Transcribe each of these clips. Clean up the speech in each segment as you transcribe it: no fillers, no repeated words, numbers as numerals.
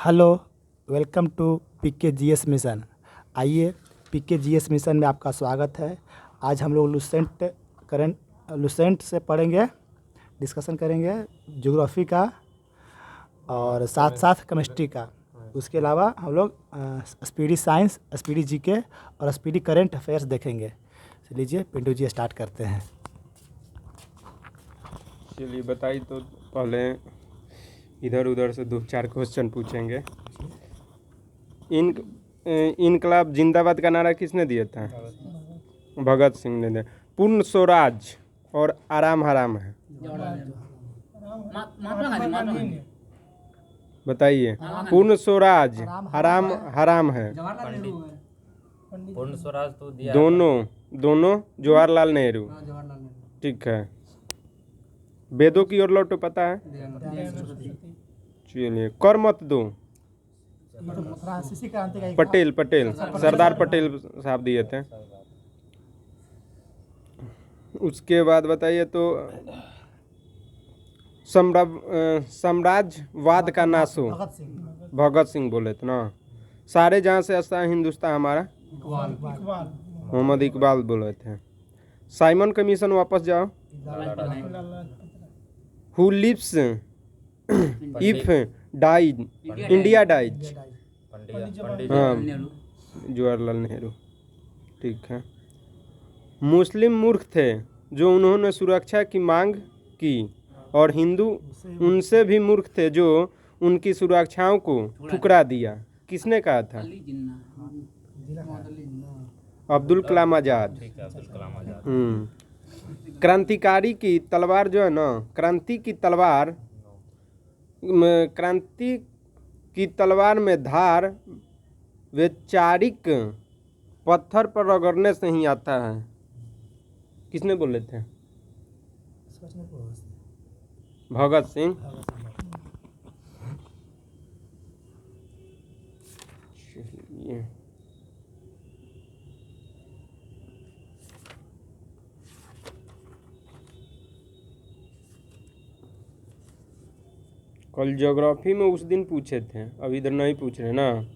Hello, welcome to PKGS mission. आइए, PKGS mission में आपका स्वागत है। आज हम लोग लुसेंट से पढ़ेंगे, डिस्कशन करेंगे ज्योग्राफी का और साथ साथ केमिस्ट्री का। उसके अलावा हम लोग स्पीडी साइंस, स्पीडी जीके और स्पीडी करंट अफेयर्स देखेंगे। तो लीजिए पिंटू जी स्टार्ट करते हैं। चलिए बताइए। तो पहले इधर उधर से दो चार क्वेश्चन पूछेंगे। इनकलाब जिंदाबाद का नारा किसने दिया था? भगत सिंह ने दिया। पूर्ण स्वराज और आराम हराम है, बताइए। पूर्ण स्वराज आराम हराम है। पूर्ण स्वराज तो दिया दोनों जवाहरलाल नेहरू। ठीक है। वेदों की ओर लौटो, पता है? चलिए। कर मत दो, पटेल सरदार पटेल साहब दिए थे। उसके बाद बताइए तो साम्राज्यवाद का नाश हो, भगत सिंह बोले थे ना। सारे जहाँ से अच्छा हिंदुस्तान हमारा, मोहम्मद इकबाल बोले थे। साइमन कमीशन वापस जाओ। Who lives if died India dies? हाँ, जवाहरलाल नेहरू। ठीक है। मुस्लिम मूर्ख थे जो उन्होंने सुरक्षा की मांग की, और हिंदू उनसे भी मूर्ख थे जो उनकी सुरक्षाओं को ठुकरा दिया। किसने कहा था? अब्दुल कलाम आजाद। क्रांतिकारी की तलवार जो है ना, क्रांति की तलवार में धार वैचारिक पत्थर पर रगड़ने से ही आता है। किसने बोले थे? भगत सिंह। चलिए। कल ज्योग्राफी में उस दिन पूछे थे, अब इधर नहीं पूछ रहे ना।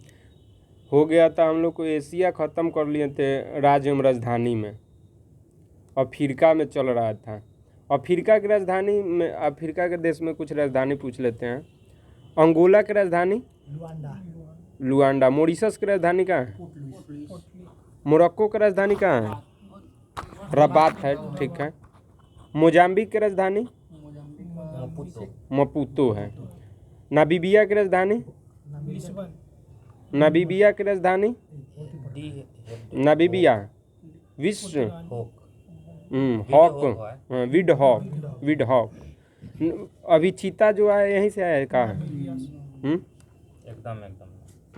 हो गया था, हम लोग को एशिया ख़त्म कर लिए थे राज्य एवं राजधानी में। अफ्रीका में चल रहा था। अफ्रीका की राजधानी में, अफ्रीका के देश में कुछ राजधानी पूछ लेते हैं। अंगोला की राजधानी लुआंडा। मॉरिशस की राजधानी कहाँ है? मोरक्को की राजधानी कहाँ है? रबात है। ठीक है। मोजाम्बिक की राजधानी मपूतो है। नामीबिया की राजधानी विश्व विड हॉक। अभी चीता जो है यहीं से आया है, कहाँ है? एकदम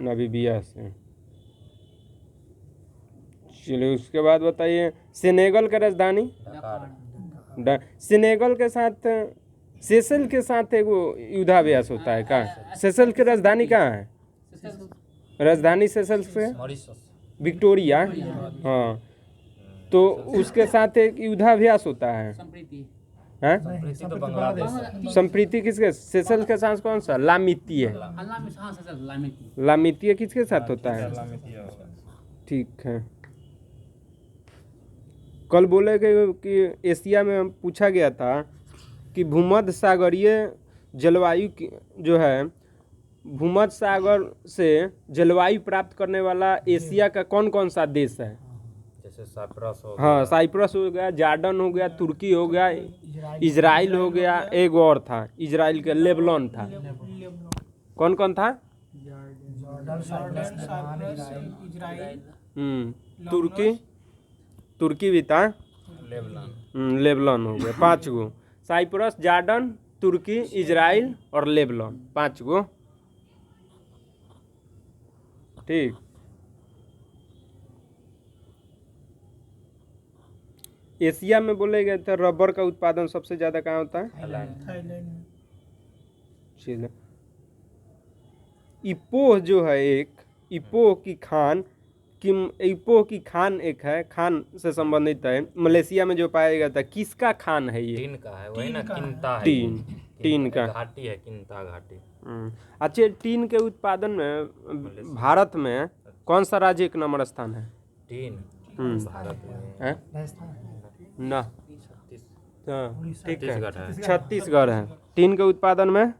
नामीबिया से। चलिए। उसके बाद बताइए सेनेगल का राजधानी। सेनेगल के साथ सेशल के साथ एक युद्धाभ्यास होता है। कहाँ? सेशल की राजधानी कहाँ है? राजधानी सेशल से विक्टोरिया। हाँ, तो उसके साथ एक युद्धाभ्यास होता है। संप्रीति किसके? सेशल के साथ कौन सा? लामिती है। लामिती किसके साथ होता है? ठीक है। कल बोले कि एशिया में पूछा गया था कि भूमध्य सागरीय जलवायु जो है, भूमध्य सागर से जलवायु प्राप्त करने वाला एशिया का कौन कौन सा देश है? जैसे साइप्रस हो, हाँ, साइप्रस हो गया, जॉर्डन हो गया, तुर्की हो गया, इजराइल हो गया, एक और था इजराइल का, लेबनान था। कौन कौन था? तुर्की भी था। लेबनान हो गया। 5 गो। साइप्रस, जॉर्डन, तुर्की, इजराइल और लेबनान, 5 गो। ठीक। एशिया में बोले गए थे रबर का उत्पादन सबसे ज्यादा कहाँ होता है? थाईलैंड। चलिए। इपोह जो है एक, इपोह की खान एक है, खान से संबंधित है। मलेशिया में जो पाया गया था, किसका खान है ये? टीन का है, वही ना, किंता है। टीन का घाटी है, किंता घाटी। अच्छा, टीन के उत्पादन में भारत में कौन सा राज्य 1 नंबर स्थान है? टीन भारत में हैं? ना, छत्तीस हाँ, ठीक है, छत्तीसगढ़ है। छत्तीसगढ़ है। टीन के उत्पादन में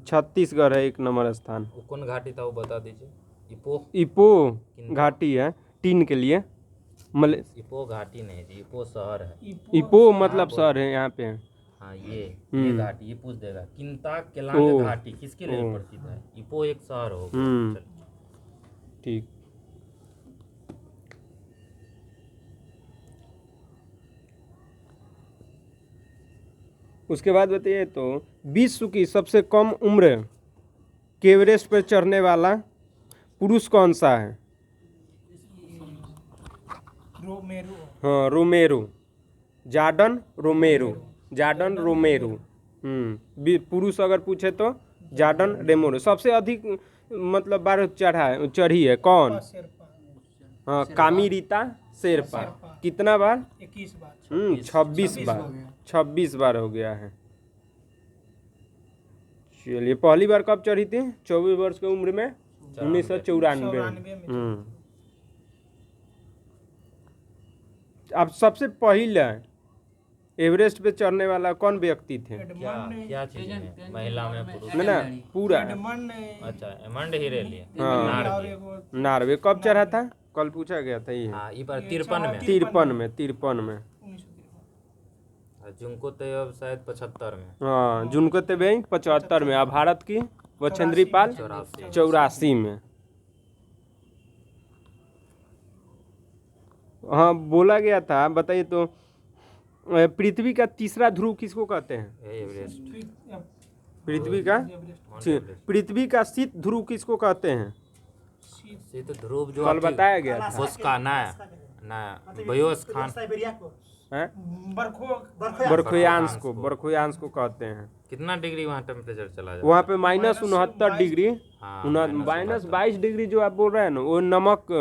छत्तीसगढ़ है 1 नंबर स्थान। वो कौन घाटी था वो बता दीजिए। इपो इपो घाटी है टीन के लिए। इपो घाटी नहीं जी, इपो शहर है। इपो मतलब शहर है यहाँ पे। हाँ ये घाटी, ये पूछ देगा। किंताक केलांग ओ। घाटी किसके लिए प्रसिद्ध है? इपो एक शहर हो गया। हम्म। चलिए। ठीक। उसके बाद बताइए तो विश्व की सबसे कम उम्र के एवरेस्ट पर चढ़ने वाला पुरुष कौन सा है? हाँ, रोमेरो, जार्डन रोमेरो, जार्डन रोमेरो। पुरुष अगर पूछे तो जार्डन रेमोरो। सबसे अधिक मतलब बार चढ़ी है कौन? हाँ, कामिरीता शेरपा। कितना बार? 26 बार। 26 बार हो गया है। चलिए, पहली बार कब चढ़ी थी? 24 वर्ष की उम्र में 1994। अब सबसे पहले एवरेस्ट पे चढ़ने वाला कौन व्यक्ति थे? क्या चीज में? महिला में पुरुष? ना पूरा। अच्छा, एमंड हिरेली। हाँ, नार्वे कब चढ़ा था? कल पूछा गया था ये। हाँ, ये बार 53 में। 53 में। जुनको तैयब शायद 75 में। हाँ, जुनको तेबेई 75 में। अब भारत की बछेंद्री पाल 84 में। हाँ, बोला गया था। बताइए तो पृथ्वी का तीसरा ध्रुव किसको कहते हैं? एवरेस्ट। पृथ्वी का शीत ध्रुव किसको कहते हैं? शीत ध्रुव जो कल बताया गया था। उसका ना बयोस खान हैं? बरखोयांश को कहते हैं। कितना डिग्री वहाँ टेम्परेचर चला जाता है? वहाँ पे -69 डिग्री, हाँ, -22 डिग्री जो आप बोल रहे हैं ना, वो नमक,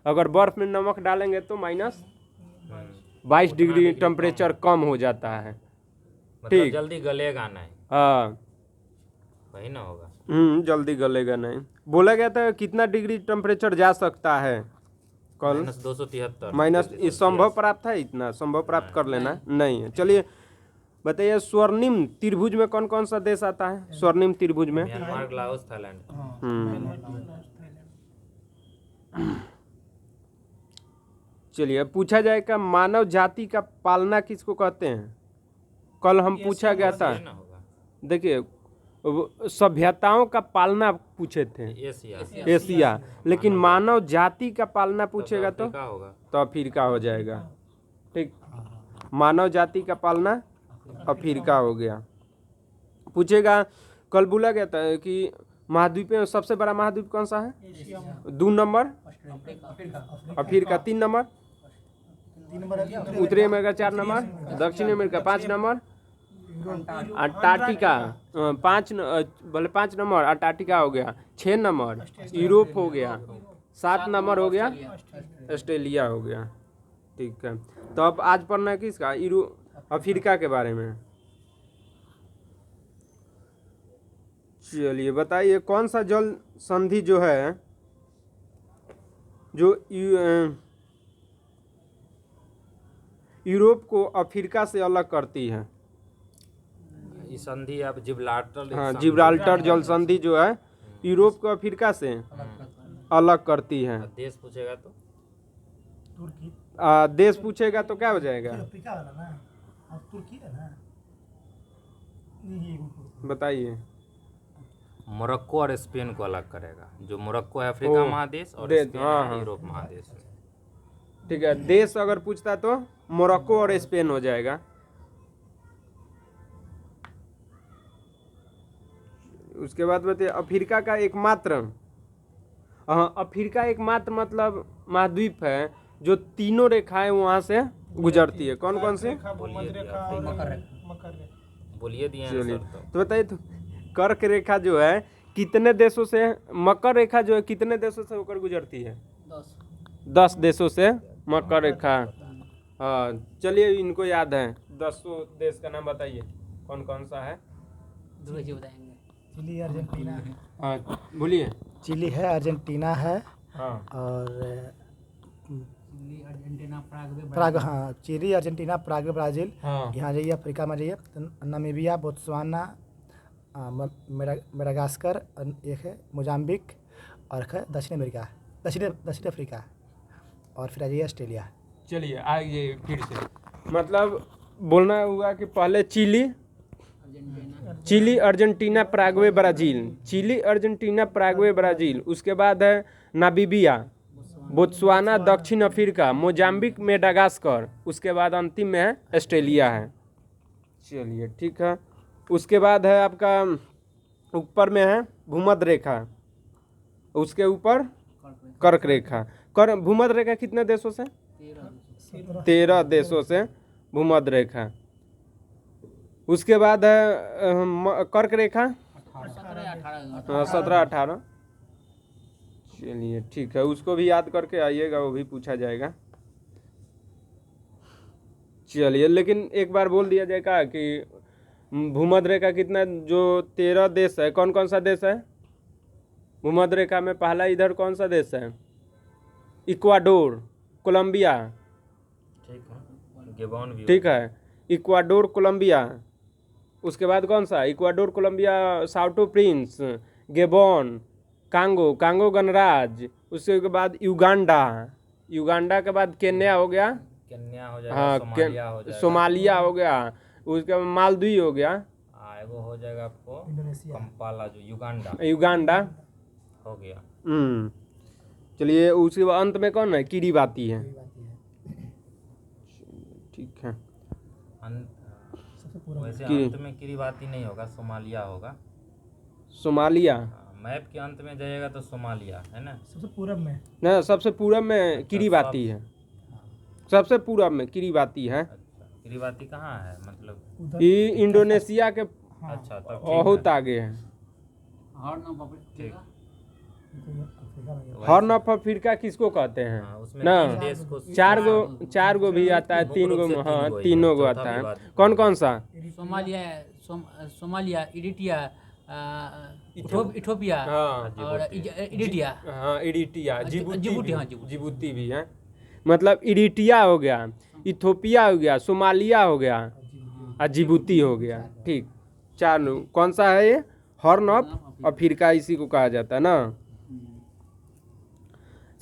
अगर बर्फ में नमक डालेंगे तो -22 डिग्री टेम्परेचर कम हो जाता है। मतलब ठीक। जल्दी गलेगा नहीं, हाँ, वही ना होगा। जल्दी गलेगा नहीं। बोला गया था कितना डिग्री टेम्परेचर जा सकता है कल? -273। माइनस। ये संभव प्राप्त है? इतना संभव प्राप्त कर लेना नहीं है। चलिए बताइए, स्वर्णिम त्रिभुज में कौन कौन सा देश आता है? स्वर्णिम त्रिभुज में म्यांमार, लाओस, थाईलैंड। चलिए, पूछा जाएगा मानव जाति का पालना किसको कहते हैं? कल हम पूछा गया था। ये ना होगा। देखिए, सभ्यताओं का पालना पूछे थे, एशिया। लेकिन मानव जाति का पालना पूछेगा तो क्या होगा? अफ्रीका हो जाएगा। ठीक, मानव जाति का पालना अफ्रीका हो गया। पूछेगा, कल बोला गया था कि महाद्वीप में सबसे बड़ा महाद्वीप कौन सा है? 2 नंबर अफ्रीका, 3 नंबर उत्तरी अमेरिका, 4 नंबर दक्षिण America, 5 number Antarctica, 5 number Antarctica हो गया, 6 नंबर यूरोप हो गया, 7 नंबर हो गया ऑस्ट्रेलिया हो गया। ठीक है, तो अब आज पढ़ना है किसका? अफ्रीका के बारे में। चलिए बताइए, कौन सा जल संधि जो है जो यूरोप को अफ्रीका से अलग करती है? ये संधि आप जिब्राल्टर। हाँ, जिब्राल्टर जल संधि जो है यूरोप को अफ्रीका से अलग करती है। देश पूछेगा तो देश पूछेगा तो क्या हो जाएगा? बताइए। मोरक्को और स्पेन को अलग करेगा। जो मोरक्को है अफ्रीका महादेश और स्पेन है यूरोप महादेश में। ठीक है, देश अगर पूछता तो मोरक्को और स्पेन हो जाएगा। उसके बाद बताइए, अफ्रीका का एकमात्र, अफ्रीका एकमात्र मतलब महाद्वीप है जो तीनों रेखाएं वहां से गुजरती है। कौन कौन से? बोलिए दिए चलिए, तो बताइए तो कर्क रेखा जो है कितने देशों से, मकर रेखा जो है कितने देशों से होकर गुजरती है? 10 देशों से मकर रेखा। हाँ, चलिए इनको याद है। 10 देश का नाम बताइए, कौन कौन सा है? चिली अर्जेंटीना हाँ बोलिए। चिली है, अर्जेंटीना है हाँ और प्राग, हाँ चिली अर्जेंटीना प्राग ब्राज़ील। हाँ यहाँ जाइए, अफ्रीका में जाइए, नामीबिया, बोत्सवाना, मेडागास्कर, एक है मोजाम्बिक, और एक है दक्षिण अमेरिका, दक्षिण अफ्रीका, और फिर आ जाइए ऑस्ट्रेलिया। चलिए आइए फिर से, मतलब बोलना हुआ कि पहले Chile Argentina Paraguay Brazil, Chile Argentina Paraguay Brazil, उसके बाद है नामीबिया, बोत्सवाना, दक्षिण अफ्रीका, मोजाम्बिक, मेडागास्कर, उसके बाद अंतिम में है ऑस्ट्रेलिया है। चलिए ठीक है। उसके बाद है आपका ऊपर में है भूमध्य रेखा, उसके ऊपर कर्क रेखा। भूमध्य रेखा कितने देशों से? 13 देशों से भूमध्य रेखा। उसके बाद है कर्क रेखा 17-18। चलिए ठीक है, उसको भी याद करके आइएगा, वो भी पूछा जाएगा। चलिए, लेकिन एक बार बोल दिया जाएगा कि भूमध्य रेखा कितना, जो 13 देश है, कौन कौन सा देश है भूमध्य रेखा में? पहला इधर कौन सा देश है? इक्वाडोर, कोलंबिया, ठीक है, इक्वाडोर, कोलंबिया। उसके बाद कौन सा? इक्वाडोर, कोलंबिया, साउटो प्रिंस, गेबोन, कांगो गणराज्य। उसके बाद युगांडा के बाद केन्या हो गया, केन्या हो जाएगा, हाँ सोमालिया हो जाएगा, सोमालिया हो गया, उसके बाद मालदीव हो गया, वो हो जाएगा आपको कंपाला, जो युगांडा हो गया। चलिए, उसके बाद अंत में कौन है? किरीबाती है, ठीक है। वैसे अंत में किरीबाती नहीं होगा, सोमालिया होगा। सोमालिया मैप के अंत में जाइएगा तो सोमालिया है ना, सबसे पूरब में ना, सबसे पूरब में किरीबाती है, सबसे पूरब में किरीबाती है। अच्छा, किरीबाती कहाँ है? मतलब ये इंडोनेशिया के अच्छा, तब बहुत आगे है। ठीक। हॉर्न ऑफ अफ्रीका किसको कहते हैं? उसमें ना 3 देश को, चार गो भी आता है, 3 गो, हाँ 3 गो आता है। कौन कौन सा? सोमालिया, इरिट्रिया, इथोपिया और इरिट्रिया, हाँ इरिट्रिया, जिबूती, जिबूती भी है। मतलब इरिट्रिया हो गया, इथोपिया हो गया, सोमालिया हो गया और जिबूती हो गया। ठीक, 4 कौन सा है ये? हॉर्न ऑफ अफ्रीका इसी को कहा जाता है ना।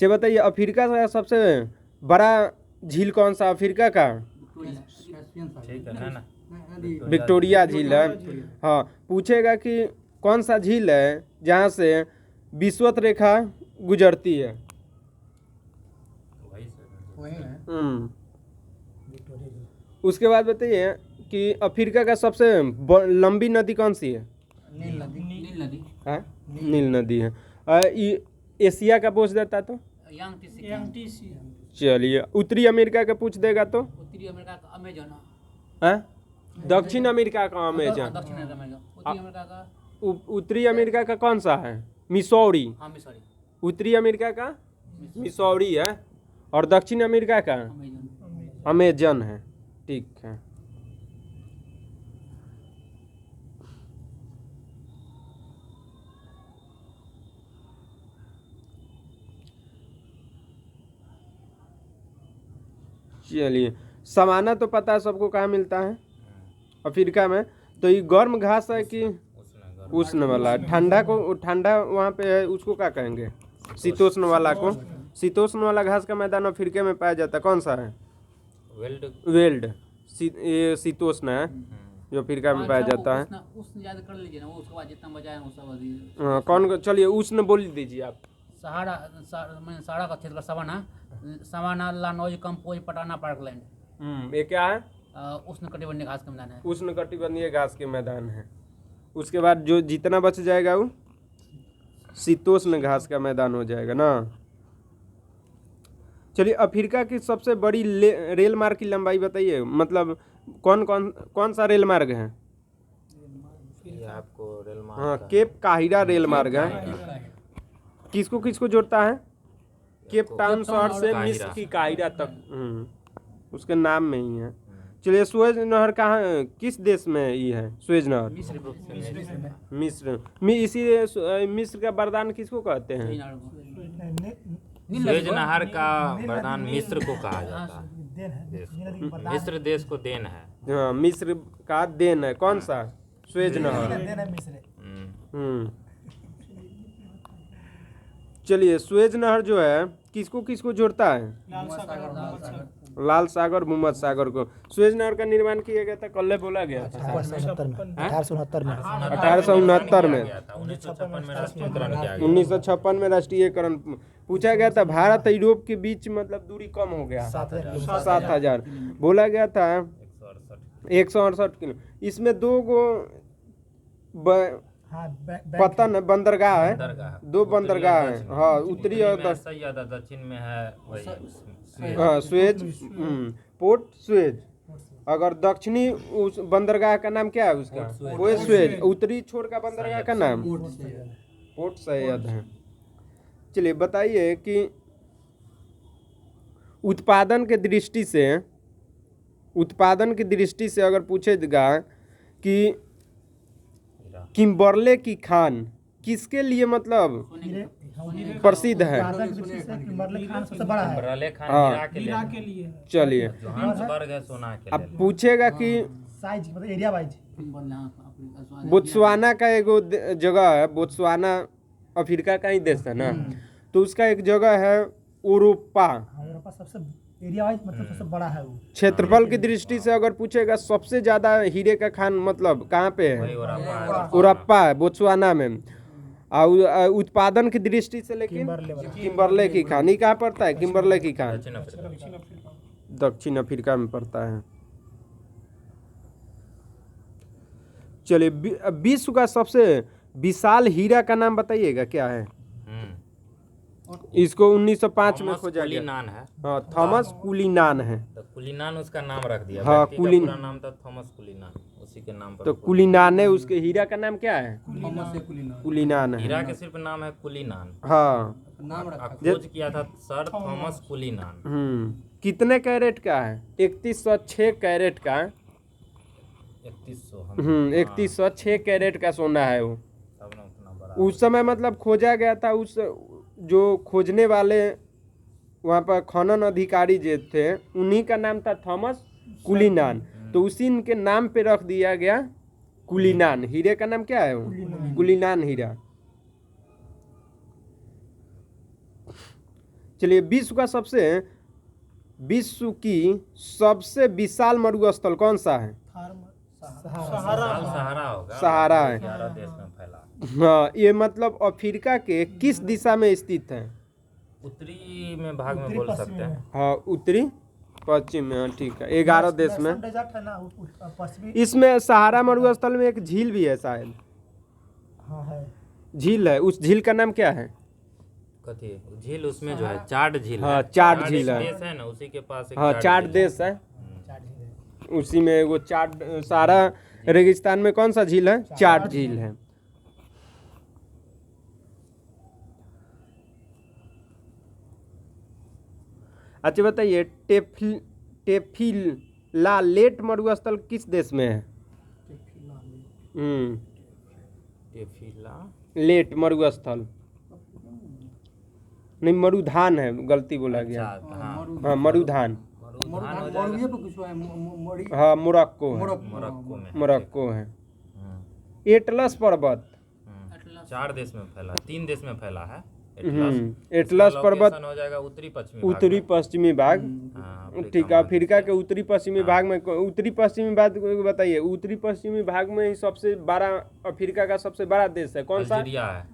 चलिए बताइए, अफ्रीका का सबसे बड़ा झील कौन सा अफ्रीका का? ठीक है ना, विक्टोरिया झील है। हाँ, पूछेगा कि कौन सा झील है जहाँ से विषुवत रेखा गुजरती है? उसके बाद बताइए कि अफ्रीका का सबसे लंबी नदी कौन सी है? नील नदी, हाँ नील नदी है। एशिया का पूछ देता तो? चलिए, उत्तरी अमेरिका का पूछ देगा तो? उत्तरी अमेरिका का अमेजन, हाँ, दक्षिण अमेरिका का अमेजन। दक्षिण अमेरिका, उत्तरी अमेरिका का, उत्तरी अमेरिका का कौन सा है? मिसौरी। हाँ मिसौरी, उत्तरी अमेरिका का मिसौरी है, और दक्षिण अमेरिका का अमेजन। अमेजन है। ठीक है। चलिए, सवाना तो पता है सबको, कहाँ मिलता है? अफ्रीका में। तो ये गर्म घास है कि उष्ण वाला? ठंडा को, ठंडा वहाँ पे है, उसको क्या कहेंगे? शीतोष्ण वाला को। शीतोष्ण वाला घास का मैदान अफ्रीका में पाया जाता है, कौन सा है? वेल्ड। ये शीतोष्ण है जो अफ्रीका में पाया जाता है। उष्ण याद कर लीजिए ना, वो उसके बाद जितना बचा है वो सब अभी। हाँ, कौन? चलिए उष्ण बोल दीजिए आप। सहारा का क्षेत्र, सवाना, लानोज, कंपोज, पटाना, पार्कलैंड। ये क्या है? उष्णकटिबंधीय घास का मैदान है। उष्णकटिबंधीय घास के मैदान है। उसके बाद जो जितना बच जाएगा वो शीतोष्ण घास का मैदान हो जाएगा ना। चलिए, अफ्रीका की सबसे बड़ी रेल मार्ग की लंबाई बताइए, मतलब कौन सा रेल मार्ग है? ये आपको रेल मार्ग, हाँ, केप काहिरा रेल मार्ग है। किसको किसको जोड़ता है? केप टाउन शहर से मिस्र की काहिरा तक, उसके नाम में ही है। चलिए सुएज नहर कहाँ, किस देश में ये है सुएज नहर? मिस्र। इसी मिस्र का वरदान किसको कहते हैं? सुएज नहर का वरदान मिस्र को कहा जाता है। मिस्र देश को देन है। हाँ, मिस्र का देन है। कौन सा? सुएज नहर। चलिए सुएज नहर जो है किसको किसको जोड़ता है? लाल सागर मुहम्मद सागर को। सुएज नहर का निर्माण किया गया था, कल बोला गया था 1869 में 1869 में। 1956 में राष्ट्रीयकरण पूछा गया था। भारत यूरोप के बीच मतलब दूरी कम हो गया 7000 बोला गया था 168 किलो। इसमें 2 गो पतन बंदरगाह है, 2 बंदरगाह है। हाँ, उत्तरी और दक्षिण में है वही। हाँ, सुएज पोर्ट सुएज। अगर दक्षिणी उस बंदरगाह का नाम क्या है उसका? वो है सुएज। उत्तरी छोर का बंदरगाह का नाम पोर्ट सैयद है। चलिए बताइए कि उत्पादन की दृष्टि से अगर पूछेगा कि किम्बरले की खान किसके लिए मतलब प्रसिद्ध है? किम्बरले खान हाँ। हीरा के लिए। चलिए जोहान्सबर्ग है सोना के अब लिए। पूछेगा कि बोत्सवाना का एगो जगह है, बोत्सवाना अफ्रीका का ही देश है ना, तो उसका एक जगह है ओरोपा। सबसे एरिया वाइज मतलब सबसे बड़ा है वो। क्षेत्रफल की दृष्टि से अगर पूछेगा सबसे ज्यादा हीरे का खान मतलब कहाँ पे है? वही ओरापा। ओरप्पा है बोत्सवाना में। और उत्पादन की दृष्टि से लेकिन किम्बरले की खान ही कहाँ पड़ता है? किम्बरले की खान दक्षिण अफ्रीका में पड़ता है। चलिए विश्व का सबसे विशाल हीरा का नाम बताइएगा क्या है? इसको 1905 में खोजा गया। कुलीनान है। हाँ, थॉमस कुलीनान है। तो कुलीनान उसका नाम रख दिया। हाँ, व्यक्ति का पूरा नाम था थॉमस कुलीनान, उसी के नाम पर। तो कुलीनान है। उसके हीरा का नाम क्या है? कुलीनान है। हीरा के सिर्फ नाम है कुलीनान। हाँ, खोज किया था सर थॉमस कुलीनान। कितने कैरेट का है? 3106 कैरेट का। 3106 कैरेट का सोना है वो। उस समय मतलब खोजा गया था। उस जो खोजने वाले वहाँ पर खनन अधिकारी जो थे उन्हीं का नाम था थॉमस कुलीनान। तो उसी के नाम पे रख दिया गया कुलीनान। हीरे का नाम क्या है वो? कुलीनान हीरा। चलिए विश्व की सबसे विशाल मरुस्थल कौन सा है? सहारा होगा। सहारा है। 11 देश में फैला। हाँ, ये मतलब अफ्रीका के किस दिशा में स्थित है? उत्तरी में भाग में बोल सकते हैं। हाँ, उत्तरी पश्चिम में। ठीक है, 11 देश में। इसमें सहारा मरुस्थल में एक झील भी है शायद। हाँ है। झील है। उस झील का नाम क्या है? कथी झील? उसमें जो है चाड झील। हाँ, चाड झील है। देश है ना, उसी के पास एक हाँ, चाड देश है। उसी में वो चाड सहारा रेगिस्तान में कौन सा झील है? चाड झील है। अच्छा बताइए टेफिलालेट मरुस्थल किस देश में है? लेट मरुस्थल नहीं, मरुधान है, गलती बोला गया। हाँ, मरुधान। हाँ, मोरक्को है। एटलस पर्वत 4 देश में फैला, 3 देश में फैला है। एटलस पर्वत हो जाएगा उत्तरी पश्चिमी भाग। ठीक है, अफ्रीका के उत्तरी पश्चिमी भाग में। उत्तरी पश्चिमी भाग बताइए। उत्तरी पश्चिमी भाग में ही सबसे बड़ा अफ्रीका का सबसे बड़ा देश है कौन सा?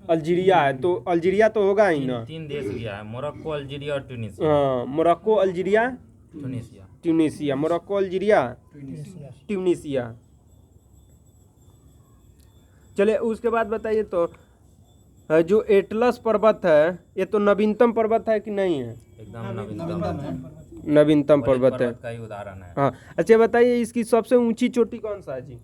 अल्जीरिया है। तो अल्जीरिया तो होगा ही ना। 3 देश गया है, मोरक्को, अल्जीरिया और ट्यूनीसिया। हाँ, Morocco, Algeria, Tunisia. Morocco, Algeria, Tunisia. चलिए उसके बाद बताइए तो जो एटलस पर्वत है ये तो नवीनतम पर्वत है कि नहीं है? एकदम नवीनतम पर्वत है। का ही उदाहरण है। हाँ, अच्छा बताइए इसकी सबसे ऊंची चोटी कौन सा है जी?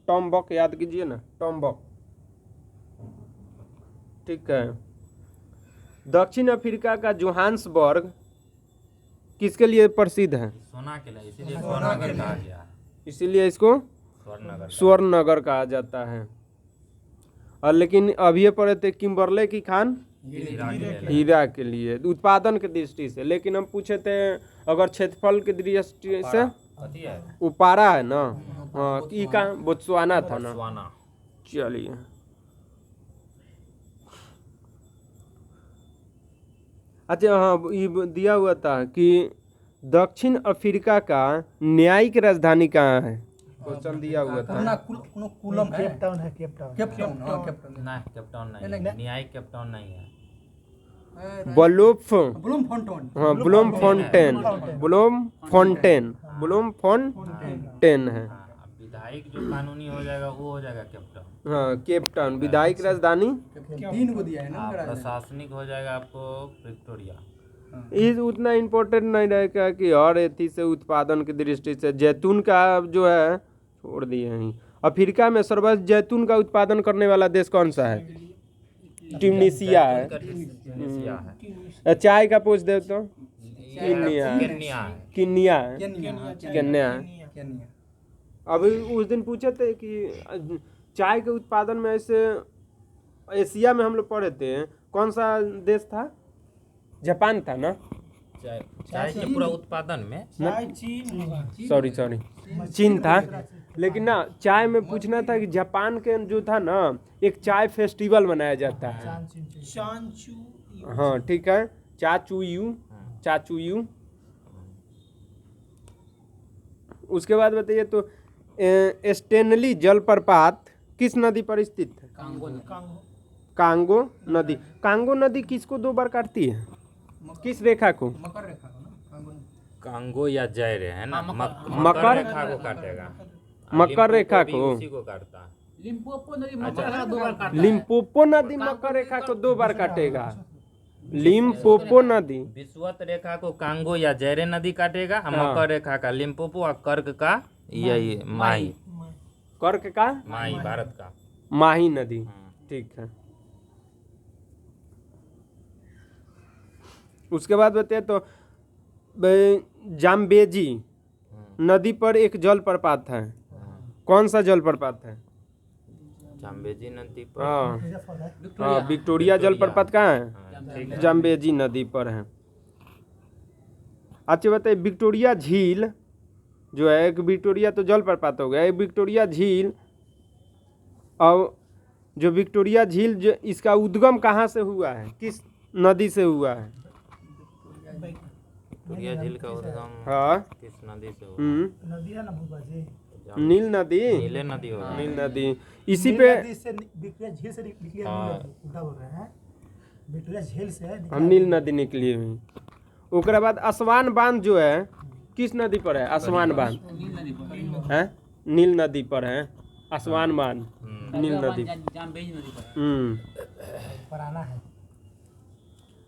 टॉम्बक याद कीजिए ना, टॉम्बक। ठीक है। दक्षिण अफ्रीका का जोहान्सबर्ग किसके लिए प्रसिद्ध है? सोना के लिए, इसीलिए स्वर्ण नगर कहा गया है। इसीलिए इसको स्वर्ण नगर स्वर्ण नगर कहा जाता है। और लेकिन अभी ये पढ़े थे किम्बरले की खान हीरा के लिए उत्पादन के दृष्टि से। लेकिन हम पूछे थे अगर क्षेत्रफल के दृष्टि से कथी है? उपारा है ना। हाँ, ई का बोत्सवाना था ना। बोत्सवाना। चलिए, अच्छा हाँ, ये दिया हुआ था कि दक्षिण अफ्रीका का न्यायिक राजधानी कहाँ है? क्वेश्चन दिया हुआ था। कुलम है, केप टाउन है, केप टाउन। केप टाउन, हाँ केप टाउन। नहीं, केपटाउन नहीं है, न्यायिक केपटाउन नहीं है। ब्लूफ ब्लूम फोंटोन। हाँ Bloom Fontaine, Bloom Fontaine, Bloom Fontaine है। हाँ, अब विधायक जो कानूनी हो जाएगा वो हो जाएगा केपटाउन। हाँ केप टाउन विधायिक राजधानी। 3 को दिया है ना हाँ, उनका राजधानी। प्रशासनिक हो जाएगा आपको विक्टोरिया। ये उतना इम्पोर्टेंट नहीं रहेगा कि हर एथी से उत्पादन की दृष्टि से जैतून का जो है छोड़ दिए हैं। अफ्रीका में सर्वाधिक जैतून का उत्पादन करने वाला देश कौन सा है? ट्यूनीशिया है। ट्यूनीशिया है। चाय का पूछ दे तो केन्या है। किनिया है, केन्या, हाँ, केन्या है। केन्या। अभी उस दिन पूछे थे कि चाय के उत्पादन में ऐसे एशिया में हम लोग पढ़े थे कौन सा देश था? जापान था ना। चाय के पूरा उत्पादन में सॉरी चीन था। लेकिन ना चाय में पूछना था कि जापान के जो था ना एक चाय फेस्टिवल मनाया जाता है। हाँ ठीक है, चाचुयू। उसके बाद बताइए तो स्टेनली जलप्रपात किस नदी पर स्थित है? कांगो नदी। कांगो नदी किसको 2 बार काटती है? किस रेखा को? मकर रेखा को ना, कांगो या जयरे है ना। मकर रेखा को काटेगा। मकर रेखा भी को। उसी को काटता है। लिम्पोपो नदी मकर रेखा 2 बार काटता है। लिम्पोपो नदी मकर रेखा को 2 बार काटेगा। लिम्पोपो नदी विषुवत रेखा को कांगो या जयरे नदी काटेगा। और हाँ। मकर रेखा का लिम्पोपो और कर्क का यही माही। कर्क का माही भारत का। माही नदी। ठीक है। उसके बाद बताइए तो जाम्बेजी नदी पर एक जलप्रपात है। कौन सा जलप्रपात है? जाम्बेजी नदी पर। हाँ, विक्टोरिया जलप्रपात कहाँ है? जाम्बेजी नदी पर है। अच्छा बताइए, विक्टोरिया झील जो है, एक विक्टोरिया तो जलप्रपात हो गया, एक विक्टोरिया झील, और जो विक्टोरिया झील जो इसका उद्गम कहाँ से हुआ है? किस नदी से हुआ है? विक्टोरिया झील का उद्गम हाँ किस नदी से हुआ? नदी है ना भूपा जी, नील नदी। नीले नदी होगा। नील नदी इसी पे नदी से विक्टोरिया झील से निकली है। हाँ। उल्टा बोल रहे हैं, विक्टोरिया झील से है। हम नील नदी निकली हुई। ओकरा बाद असवान बांध जो है किस नदी पर है? असवान बांध है, नील नदी पर है। असवान बांध नील नदी। जाम्बेजी नदी पर है। पुराना है।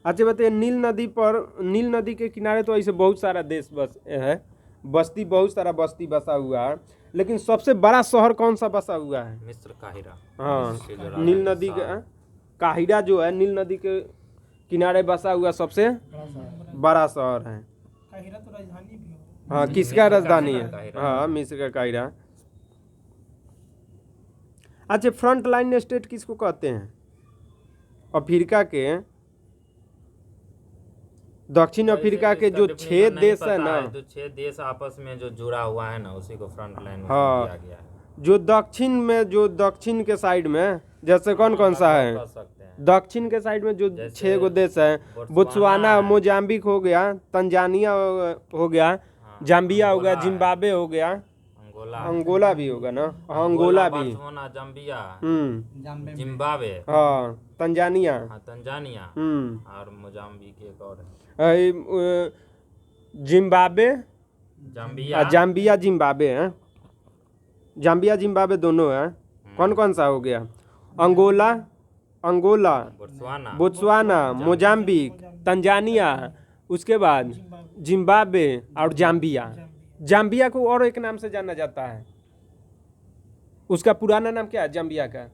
अच्छा बताइए, नील नदी के किनारे तो ऐसे बहुत सारा देश बस है, बस्ती बहुत सारा बस्ती बसा हुआ है, लेकिन सबसे बड़ा शहर कौन सा बसा हुआ है? मिस्र काहिरा। हाँ, नील नदी का काहिरा जो है नील नदी के किनारे बसा हुआ सबसे बड़ा शहर है। काहिरा तो राजधानी भी है। हाँ, किसका राजधानी है? काहिरा। हाँ, मिस्र का काहिरा। अच्छा, फ्रंट लाइन स्टेट किसको कहते हैं? अफ्रीका के दक्षिण अफ्रीका के जो 6 देश है ना, जो 6 देश आपस में जो जुड़ा हुआ है ना, उसी को फ्रंट लाइन में हाँ। दिया गया है। जो दक्षिण के साइड में जैसे कौन कौन सा है? कह सकते हैं। दक्षिण के साइड में जो जैसे 6 गो देश है, बोत्सवाना, मोजाम्बिक हो गया, तंजानिया हो गया, जाम्बिया हो गया, जिम्बाब्वे हो गया, अंगोला भी होगा ना। हाँ, अंगोला भी। बोत्सवाना, जाम्बिया, जिम्बाब्वे, हाँ, तंजानिया, तंजानिया और मोजाम्बिक एक और है। जिम्बाब्वे, जाम्बिया, जाम्बिया, जिम्बाब्वे है। जाम्बिया जिम्बाब्वे दोनों है। कौन कौन सा हो गया? अंगोला, बोत्सवाना, मोजाम्बिक, तंजानिया, उसके बाद जिम्बाब्वे और जाम्बिया। जाम्बिया को और एक नाम से जाना जाता है, उसका पुराना नाम क्या है जाम्बिया का?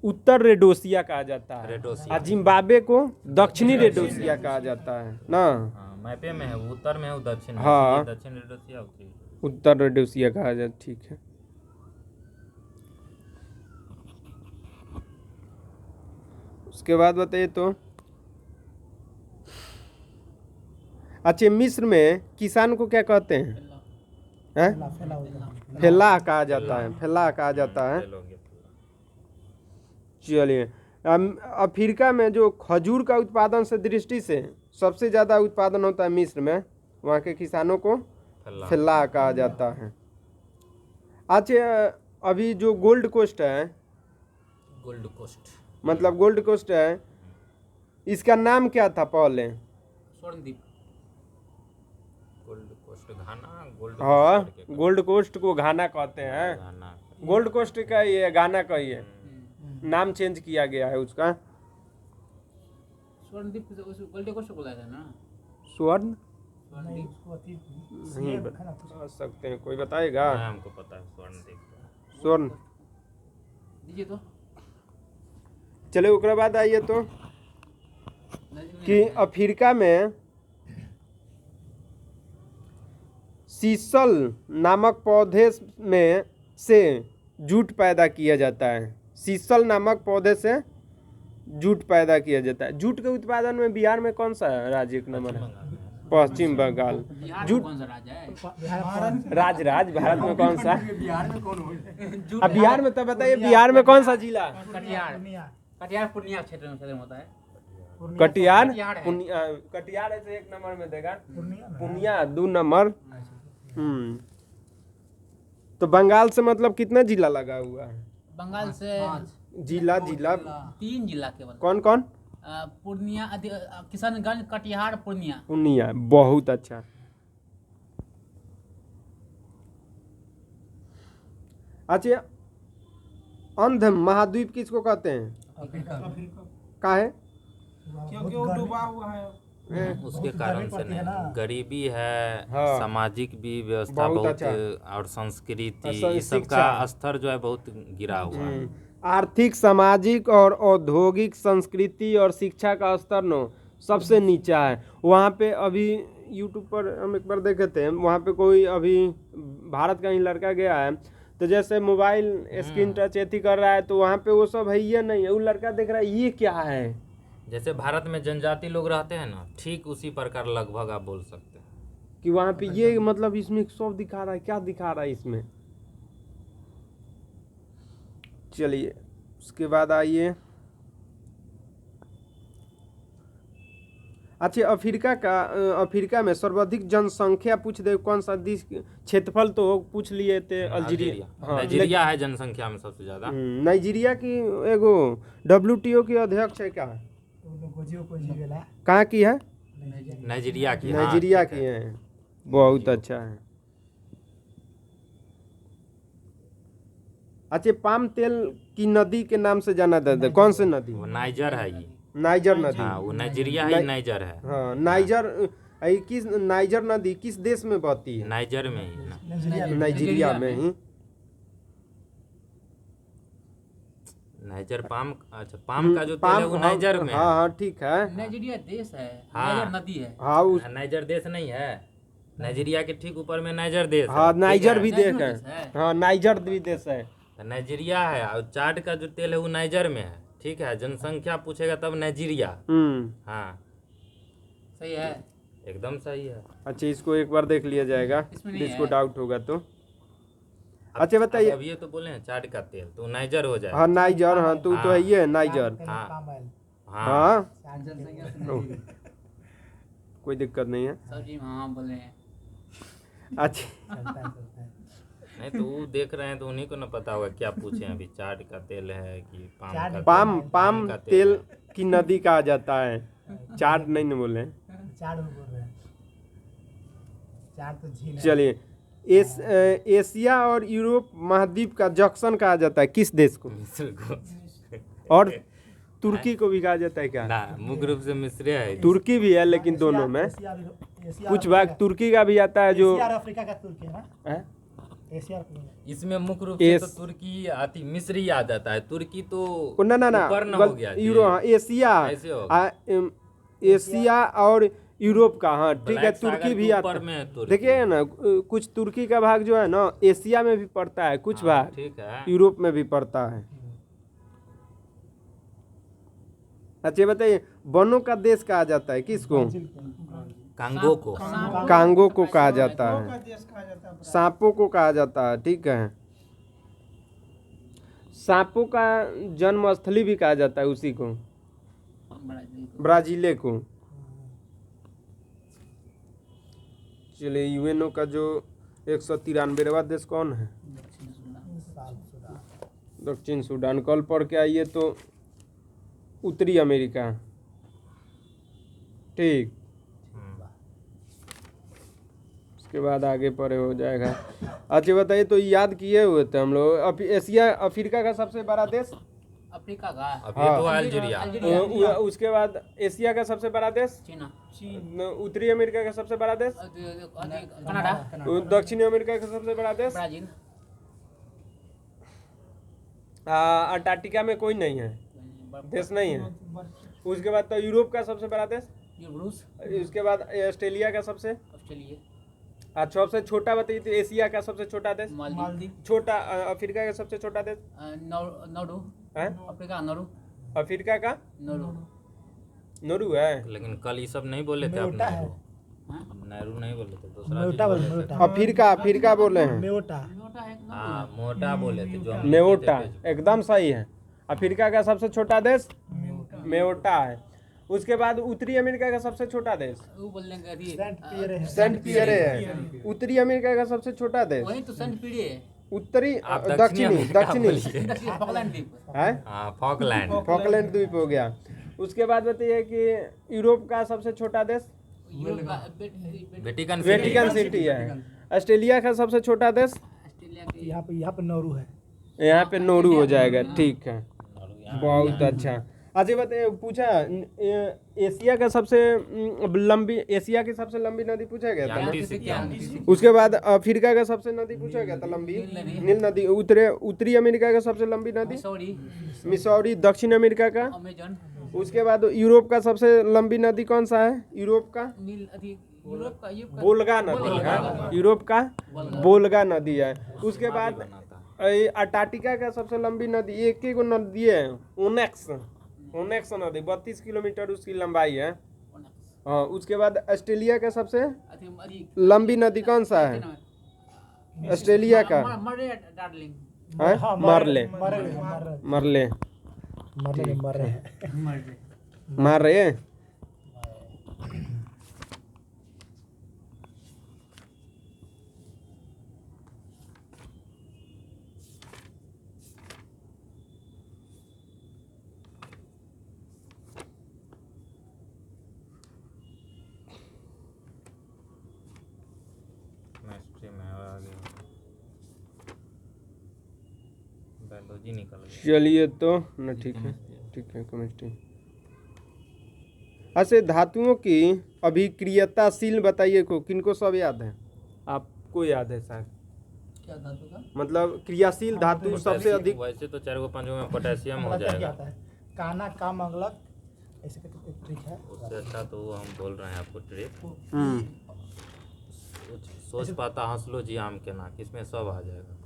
उत्तर रेडोसिया कहा जाता है रेडोसिया। और जिम्बाब्वे को दक्षिणी रेडोसिया कहा जाता है ना। हाँ, मैपे में है, वो उत्तर में है, वो दक्षिण में, हाँ। इसलिए दक्षिण रेडोसिया उत्तरी रेडोसिया। उत्तर रेडोसिया कहा जाता, ठीक है। उसके बाद बताइए तो अच्छा, मिस्र में किसान को क्या कहते हैं? फेल्लाह कहा जाता है, फेल्लाह कहा जाता है। चलो आगे। चलिए, अफ्रीका में जो खजूर का उत्पादन से दृष्टि से सबसे ज़्यादा उत्पादन होता है मिस्र में, वहाँ के किसानों को फल्ला। फेल्लाह कहा जाता है। अच्छा, अभी जो गोल्ड कोस्ट है, गोल्ड कोस्ट। मतलब गोल्ड कोस्ट है, इसका नाम क्या था पहले? स्वर्णद्वीप। गोल्ड कोस्ट घाना, गोल्ड हाँ, कोस्ट करके गोल्ड कोस्ट को घाना कहते हैं। घाना। गोल्ड कोस्ट का ये गाना का ही है, नाम चेंज किया गया है उसका। स्वर्णद्वीप से उस गोल्ड कोस्ट को बोला था ना। स्वर्ण स्वर्णद्वीप। नहीं बता सकते हैं, कोई बताएगा? हाँ, हमको पता है स्वर्णद्वीप। स्वर्ण। दीजिए तो। चले ओकरा बाद आइए तो कि अफ्रीका में सीसल नामक पौधे में से जूट पैदा किया जाता है। सीसल नामक पौधे से जूट पैदा किया जाता है। जूट के उत्पादन में बिहार में कौन सा राज्य एक नंबर है? पश्चिम बंगाल। बिहार में जूट कौन सा राज्य है? राज भारत में कौन सा? बिहार में कौन हो? अब बिहार में तो बताइए, बिहार में कौन सा जिला? कटिहार। कटिहार पूर्णिया क्षेत्र में होता है। कटिहार। कटिहार है। कटिहार ऐसे एक नंबर में देगा, पूर्णिया 2 नंबर। तो बंगाल से मतलब कितना जिला लगा हुआ है? बंगाल से जिला 3 जिला केवल। कौन कौन? पूर्णिया, किशनगंज, कटिहार, पूर्णिया। पूर्णिया। बहुत अच्छा। अच्छा, अंध महाद्वीप किसको कहते हैं? का है? क्योंकि वो डूबा हुआ है। उसके कारण से नहीं, गरीबी है, हाँ। सामाजिक भी व्यवस्था बहुत बहुत अच्छा। और संस्कृति, और इस सब शिक्षा। का स्तर जो है बहुत गिरा हुआ है। आर्थिक, सामाजिक और औद्योगिक संस्कृति और शिक्षा का स्तर नो सबसे नीचा है वहाँ पे। अभी यूट्यूब पर हम एक बार देखे थे, वहाँ पे कोई अभी भारत का ही लड़का गया है, तो जैसे मोबाइल स्क्रीन टच एथी कर रहा है, तो वहाँ पे वो सब है ये नहीं है, वो लड़का देख रहा है ये क्या है। जैसे भारत में जनजाति लोग रहते हैं ना, ठीक उसी प्रकार लगभग आप बोल सकते हैं कि वहाँ पे ये मतलब इसमें सब दिखा रहा है, क्या दिखा रहा है इसमें। चलिए उसके बाद आइए। अच्छा, अफ्रीका में सर्वाधिक जनसंख्या पूछ दे कौन सा देश? क्षेत्रफल तो पूछ लिए थे, अल्जीरिया। हाँ, नाइजीरिया है जनसंख्या में सबसे ज्यादा। नाइजीरिया की एगो WTO की अध्यक्ष है क्या? कहाँ की है? नाइजीरिया की। हाँ, नाइजीरिया ठीक की है। है। बहुत अच्छा है। अच्छा, पाम तेल की नदी के नाम से जाना जाता है, कौन सी नदी? वो नाइजर है ये। नाइजर नदी। हाँ, वो नाइजीरिया है, नाइजर है। हाँ, नाइजर। किस नाइजर नदी किस देश में बहती है? नाइजर में ही ना। नाइजीरिया में ही। नाइजर पाम, अच्छा पाम का जो तेल है वो नाइजर में है। हाँ हाँ ठीक है। नाइजीरिया देश है, हाँ। नाइजर नदी है। हाँ नाइजर देश नहीं है, नाइजीरिया के ठीक ऊपर में नाइजर देश है। हाँ, ठीक नाइजर है? भी देश नाइजर देश है। है। हाँ, नाइजर भी देश है। नाइजीरिया है, और चाड का जो तेल है वो नाइजर में है। ठीक है, जनसंख्या पूछेगा तब नाइजीरिया। हाँ, सही है। एकदम सही है। अच्छा, इसको एक बार देख लिया जाएगा, इसमें नहीं जिसको है। डाउट होगा तो। अच्छा बताइए। अब ये तो बोले हैं चाड का तेल, तो नाइजर हो जाए। हाँ, नाइजर। हाँ, तू तो है ये नाइजर। हाँ हाँ, हाँ, जनसंख्या कोई दिक्कत नहीं है। सब्जी में हाँ बोले हैं। अच्छा, नहीं तो वो देख रहे हैं तो उन्हीं को ना पता होगा क्या पूछे अभी, चाड का तेल है कि पाम का तेल? पाम का तेल है। की नदी कहा जाता है। चाट नहीं न बोले। चलिए, एशिया और यूरोप महाद्वीप का जंक्शन कहा जाता है किस देश को? मिस्र को। और तुर्की को भी कहा जाता है क्या? ना, मुख्य रूप से मिस्र है। तुर्की भी है, लेकिन दोनों में कुछ भाग तुर्की का भी आता है जो अफ्रीका का तुर्की है ना? है? इसमें मुख्य रूप से तो एस- तुर्की आती मिस्री आ जाता है। तुर्की तो ना ना ना ऊपर न हो गया जी। यूरो, हाँ, एशिया, ऐसे होगा। एशिया और यूरोप का, हाँ ठीक है। ब्लैक सागर तुर्की के भी आता ऊपर है। में है तुर्की। देखिए ना, कुछ तुर्की का भाग जो है ना एशिया में भी पड़ता है, कुछ हाँ, भाग ठीक है। यूरोप में भी पड़ता है। अच्छा ये बताइए, वनों का देश कहा जाता है किसको? कांगो को। कांगो को कहा जाता का है, देश कहा जाता है। सांपों को कहा जाता है, ठीक है। सांपों का जन्म स्थली भी कहा जाता है उसी को, ब्राजीले को। चलिए, यूएनओ का जो 193वां देश कौन है? दक्षिण सूडान। कल पढ़ के आइए तो उत्तरी अमेरिका, ठीक। उसके बाद आगे पढ़े हो जाएगा। अच्छा बताइए, तो याद किए हुए थे हम लोग, एशिया अफ्रीका का सबसे बड़ा देश, अफ्रीका का अभी हाँ। तो अल्जीरिया। उसके बाद एशिया का सबसे बड़ा देश, चीना, उत्तरी अमेरिका का सबसे बड़ा देश, कनाडा, दक्षिणी अमेरिका का सबसे बड़ा देश, ब्राजील, अंटार्कटिका में कोई नहीं है, देश नहीं है। उसके बाद तो यूरोप का सबसे बड़ा देश, रूस, उसके बाद ऑस्ट्रेलिया का सबसे, ऑस्ट्रेलिया, अच्छा सबसे छोटा बताइए तो एशिया का सबसे छोटा देश, मालदीव, छोटा अफ्रीका का सबसे छोटा देश नोरू, है, अफ्रीका नोरू, अफ्रीका का नोरू, नोरू है। लेकिन कल ये सब नहीं बोले थे आप मेयोटा नेहरू। हाँ? हम नेहरू नहीं बोले थे, दूसरा चीज मेयोटा बोले बोले, थे। मेयोटा। अफ्रीका बोले हैं, मेयोटा। मोटा है कि हाँ, मोटा बोले थे जो हम मेयोटा, लिखे थे। एकदम सही है। अफ्रीका का सबसे छोटा देश मेयोटा है। उसके बाद उत्तरी अमेरिका का सबसे छोटा देश वो बोल देंगे अभी सेंट पियरे है। उत्तरी अमेरिका का सबसे छोटा देश, वही तो सेंट पीढ़ी है, उत्तरी आप दक्षिणी अमेरिका दक्षिणी बोलिए। दक्षिण फॉकलैंड द्वीप, है, हाँ, फॉकलैंड। फॉकलैंड द्वीप हो गया। उसके बाद बताइए कि यूरोप का सबसे छोटा देश यूरोप का वेटिकन वेटिकन सिटी है। ऑस्ट्रेलिया का सबसे छोटा देश, ऑस्ट्रेलिया के यहाँ पे नौरू है। यहाँ पे नोरू हो जाएगा, ठीक है, बहुत अच्छा। अच्छा बताइए, पूछा एशिया का सबसे लंबी, एशिया की सबसे लंबी नदी पूछा गया था ना? यांगत्से। उसके बाद अफ्रीका का सबसे नदी पूछा गया था लंबी, नील नदी। उत्तरी अमेरिका का सबसे लंबी नदी मिसौरी, मिसौरी। दक्षिण अमेरिका का, अमेजन, उसके बाद यूरोप का सबसे लंबी नदी कौन सा है? यूरोप का नील अधिक यूरोप का वोल्गा नदी है, यूरोप का वोल्गा नदी है। उसके बाद अंटार्कटिका का सबसे लंबी नदी, एक ही को नदी है, ओनेक्स नदी, 32 किलोमीटर उसकी लंबाई है। हाँ, उसके बाद ऑस्ट्रेलिया का सबसे अधिक लंबी नदी कौन सा है? ऑस्ट्रेलिया का मरे डार्लिंग, है मार्ले, मर ठीक मर रहे है। हैं। मार रहे हैं। केमिस्ट्री में आ गया, बायोलॉजी निकल गया। चलिए तो न, ठीक है, ठीक है, केमिस्ट्री। ऐसे धातुओं की अभिक्रियताशील बताइए को, किनको सब याद है? आपको याद है शायद, क्या धातु का मतलब क्रियाशील धातु सबसे अधिक। वैसे तो 4 5 में पोटेशियम हो जाएगा। काना का मंगलक ऐसे करके एक ट्रिक है। उससे अच्छा तो वो हम बोल रहे हैं आपको ट्रिक। हम्म, सोच पाता हंस लो जी आम के नाक, इसमें सब आ जाएगा।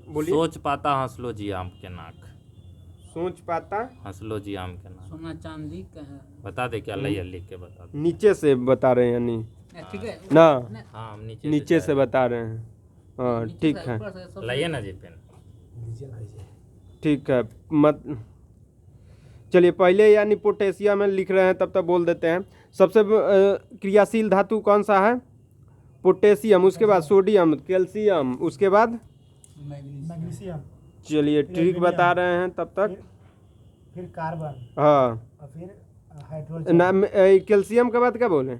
बोलिए। सोच पाता हंस लो जी आम के नाक, सोच पाता, हंस लो जी आम के नाक। सोना चांदी का है, बता दे क्या लइया, लिख के बता दे। नीचे से बता रहे हैं यानी ठीक है ना, हाँ, हम नीचे से बता रहे हैं। हाँ ठीक है, लाइए ना जी पेन। ठीक है। मत चलिए, पहले यानी पोटेशियम में लिख रहे हैं, तब तक बोल देते हैं। सबसे क्रियाशील धातु कौन सा है? पोटेशियम। उसके बाद सोडियम, कैल्शियम, उसके बाद मैग्नीशियम, चलिए ट्रिक बता रहे हैं तब तक। फिर कार्बन हाँ और फिर हाइड्रोजन। ना, कैल्शियम के बाद क्या बोले?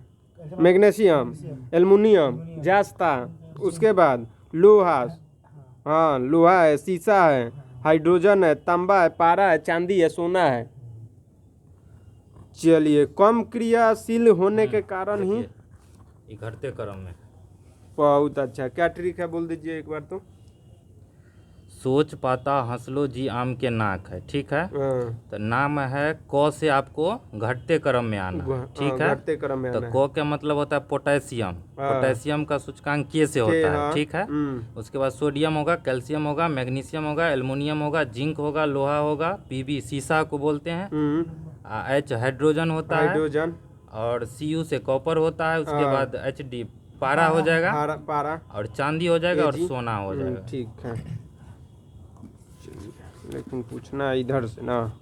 मैग्नीशियम, एल्युमिनियम, जास्ता, उसके बाद लोहा, हाँ लोहा है, शीशा है, हाइड्रोजन है, तांबा है, पारा है, चांदी है, सोना है। चलिए, कम क्रियाशील होने के कारण ही ये घटते क्रम में बहुत अच्छा, क्या ट्रिक है बोल दीजिए एक बार तो। सोच पाता हंस लो जी आम के नाक है, ठीक है। हाँ, तो नाम है क से आपको घटते क्रम में आना है, ठीक है। घटते क्रम में तो आना है। क का मतलब होता है पोटेशियम, हाँ। पोटेशियम का सूचकांक के से होता है, हाँ, ठीक है। उसके बाद सोडियम होगा, कैल्शियम होगा, मैग्नीशियम होगा, एल्युमिनियम होगा, जिंक होगा, लोहा होगा, पीबी सीसा को बोलते हैं, एच हाइड्रोजन होता है, हाइड्रोजन, और Cu से कॉपर होता है। उसके हाँ। बाद HD पारा हो जाएगा, पारा, और चांदी हो जाएगा, और Ag, सोना हो जाएगा। ठीक है। चलिए, लेकिन पूछना है इधर से ना।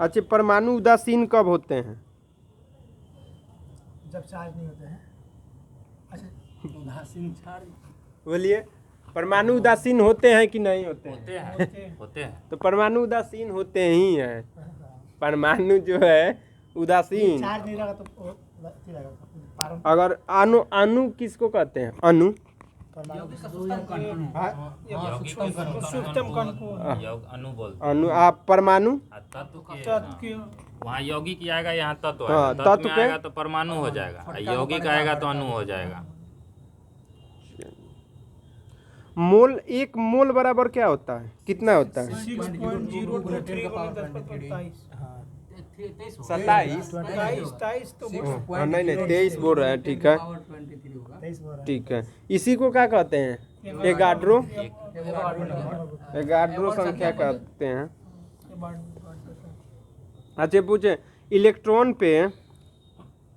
अच्छा, परमाणु उदासीन कब होते हैं? जब चार्ज नहीं होते हैं। अच्छा, उदासीन चार्ज बोलिए, परमाणु उदासीन होते हैं कि नहीं होते हैं? होते हैं। तो परमाणु उदासीन होते ही हैं। परमाणु जो है उदासीन। चार्ज नहीं रहेगा तो वो ठीक रहेगा। पारम अगर अणु, अणु किसको कहते हैं? अणु, सूक्ष्म कण को योग अणु बोलते अणु। आप परमाणु, हैं। तत्व के तत्व के वहाँ यौगिक आएगा, यहाँ तत्व हाँ, आएगा। तत्व तत्व में पे- आएगा तो परमाणु हो जाएगा, यौगिक आएगा तो अणु हो जाएगा। मोल, एक मोल बराबर क्या होता है? कितना होता है? 6.023 27। 27 तो हाँ, नहीं नहीं 23 बोल रहे हैं, ठीक है, 23 बोल रहा है। ठीक है। इसी को क्या कहते हैं? एगाड्रो, एगाड्रो संख्या कहते हैं। अच्छा पूछे, इलेक्ट्रॉन पे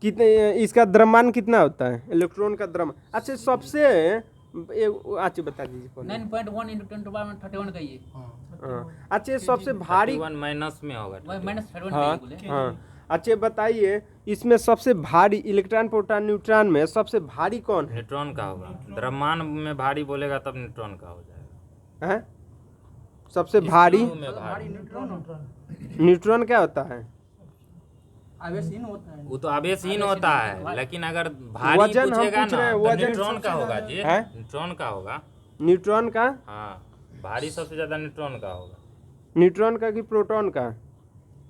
कितने, इसका द्रव्यमान कितना होता है? इलेक्ट्रॉन का द्रव्यमान। अच्छा, सबसे अच्छा बता दीजिए पहले। 9.1 × 10⁻31 का ये हाँ। अच्छा, सबसे भारी, 31 माइनस में होगा। -31 का हाँ ये बोले। हाँ। अच्छा बताइए, इसमें सबसे भारी इलेक्ट्रॉन, प्रोटॉन, न्यूट्रॉन में सबसे भारी कौन है? न्यूट्रॉन का होगा। द्रव्यमान में भारी बोलेगा तब न्यूट्रॉन का हो जाएगा। हैं? सबसे भारी में भारी न्यूट्रॉन क्या होता है? आवेशहीन होता है। वो तो आवेशहीन होता है, लेकिन अगर भारी वजन हम पूछेगा पूछ ना रहे हैं, तो वजन न्यूट्रॉन का होगा जी, हैं? न्यूट्रॉन का होगा। न्यूट्रॉन का, हाँ, भारी सबसे ज्यादा न्यूट्रॉन का होगा। न्यूट्रॉन का कि प्रोटॉन का?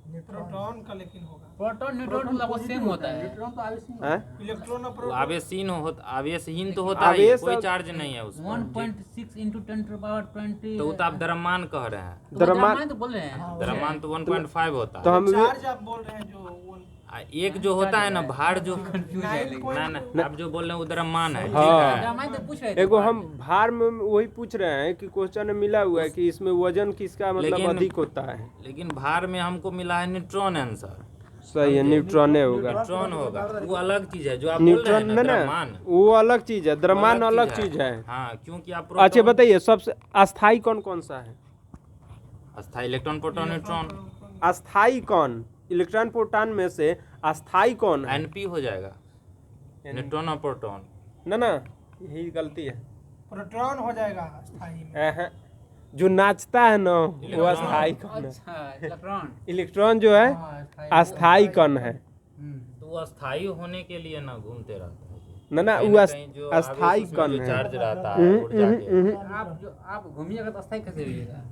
प्रोटॉन का लेकिन होगा। प्रोटॉन न्यूट्रॉन लगभग सेम होता है। हैं? इलेक्ट्रॉन और वो प्रोटॉन आवेशहीन तो होता है, आवेश कोई अब- चार्ज नहीं है उसमें। 1.6 × 10⁻20 तो वो तो आप द्रव्यमान कह रहे हैं, द्रव्यमान तो बोल रहे हैं। द्रव्यमान तो 1.5 होता तो है। हम चार्ज आप बोल रहे हैं जो वो एक जो होता है ना भार, जो ना ना आप जो बोल रहे हैं वो द्रव्यमान है, ठीक है। रामायण तो पूछ रहे थे। एगो हम भार में वही पूछ रहे हैं कि क्वेश्चन में मिला हुआ है कि इसमें वजन किसका मतलब लेकिन- अधिक होता है? लेकिन भार में हमको मिला है न्यूट्रॉन आंसर। सही है, न्यूट्रॉन होगा। न्यूट्रॉन होगा, वो अलग चीज है जो आप बोल रहे हैं न्यूट्रॉन ना, ना, द्रव्यमान वो अलग चीज है, द्रव्यमान अलग चीज है। हाँ, क्योंकि आप अच्छा प्रोटॉन- बताइए, सबसे अस्थाई कौन कौन सा है? अस्थायी इलेक्ट्रॉन, प्रोटॉन, न्यूट्रॉन। अस्थाई कौन? इलेक्ट्रॉन प्रोटॉन में से अस्थाई कौन है? NP हो जाएगा, न्यूट्रॉन और प्रोटॉन। ना ना, यही गलती है। प्रोटॉन हो जाएगा स्थायी में। अहं, जो नाचता है ना वो अस्थाई कण है। अच्छा इलेक्ट्रॉन। इलेक्ट्रॉन जो है अस्थाई कण है। तो वो अस्थायी होने के लिए ना घूमते रहता है, ना ना, कहीं वो ना कहीं जो अस्थाई आवेश उसमें कण जो है। चार्ज रहता है ऊर्जा के, आप घूमिएगा तो अस्थायी कैसे होइएगा?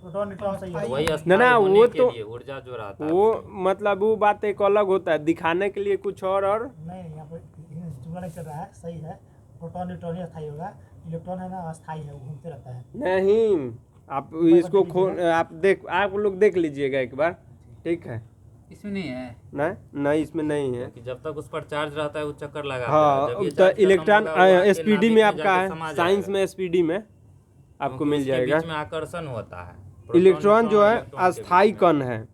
प्रोटॉन न्यूट्रॉन सही है। वही ना, अस्थायी वो होने के तो- लिए ऊर्जा जो रहता है वो मतलब वो बात एक अलग होता है, दिखाने के लिए कुछ और नहीं, यहाँ पर जुमला नहीं चल रहा है, सही है। प्रोटॉन न्यूट्रॉन ही अस्थाई होगा। इलेक्ट्रॉन है ना अस्थाई है, वो घूमते रहता है। नहीं। आप इसको आप लोग देख लीजिएगा एक बार, ठीक है? इसमें नहीं है। नहीं इसमें नहीं है। कि जब तक उस पर चार्ज रहता है वो चक्कर लगाता है। हाँ, जब ये तो चार्ज खत्म इलेक्ट्रॉन होगा, वो आके SPD में नाभिक आपका जाके है, समा साइंस जाएगा। में SPD में आपको क्योंकि मिल उसके जाएगा। बीच में आकर्षण होता है। प्रोटॉन, इलेक्ट्रॉन जो न्यूट्रॉन, है इलेक्ट्रॉन के बीच अस्थाई में। कण है।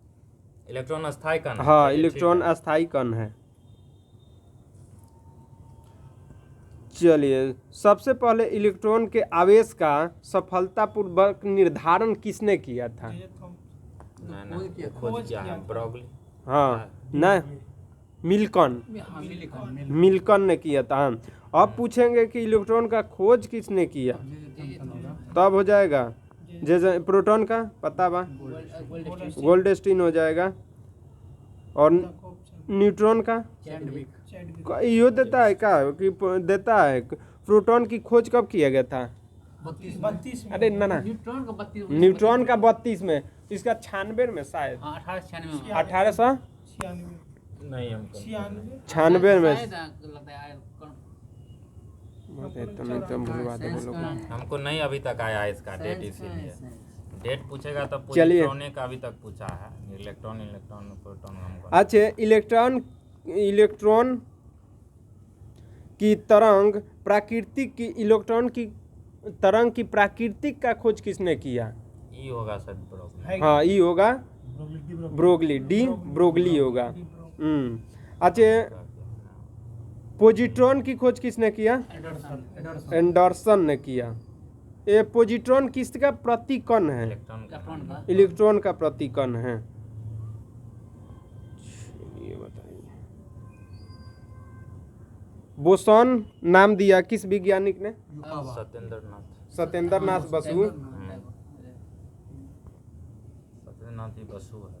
इलेक्ट्रॉन अस्थायी कण है। हाँ, चलिए, इलेक्ट्रॉन ठीक है। अस्थाई कण है। चलिए, सबसे पहले इलेक्ट्रॉन के आवेश का सफलतापूर्वक निर्धारण किसने किया था? नहीं, खोज किया है ब्रॉगली। हाँ ना, मिल्कन, हाँ, मिलिकॉन। मिल्कन ने किया था। अब पूछेंगे कि इलेक्ट्रॉन का खोज किसने किया, तब हो जाएगा। जैसे प्रोटॉन का पता बा, गोल्डस्टीन हो जाएगा। और न्यूट्रॉन का यो देता है क्या कि देता है प्रोटॉन की खोज कब किया गया था? 32 में। अरे ना ना, न्यूट्रॉन का 32 न्यूट्रॉन का 32 में, इसका 96 में शायद, 1896 में 1896 नहीं हमको 96 में। शायद लगता है तो नहीं तो भूलवा दो वो लोग। हमको नहीं अभी तक आया इसका डेट, इसीलिए डेट पूछेगा तो चलिए। पॉजिट्रॉन का अभी तक पूछा है, इलेक्ट्रॉन प्रोटॉन हमको अच्छा, इलेक्ट्रॉन की तरंग प्राकृतिक की इलेक्ट्रॉन की तरंग की प्राकृतिक का खोज किसने किया? ई होगा सर प्रॉब्लम। है। हाँ, ई होगा ब्रोगली, डी ब्रोगली होगा। अच्छा, पॉजिट्रॉन की खोज किसने किया? एंडरसन ने किया। ये पॉजिट्रॉन किसका प्रतिकण है? इलेक्ट्रॉन का इलेक्ट्रॉन का इलेक्ट्रॉन का प्रतिकण है। ये बताइए, बोसॉन नाम दिया किस वैज्ञानिक ने? सत्येंद्रनाथ बसु। सत्येंद्रनाथ ही बसु है।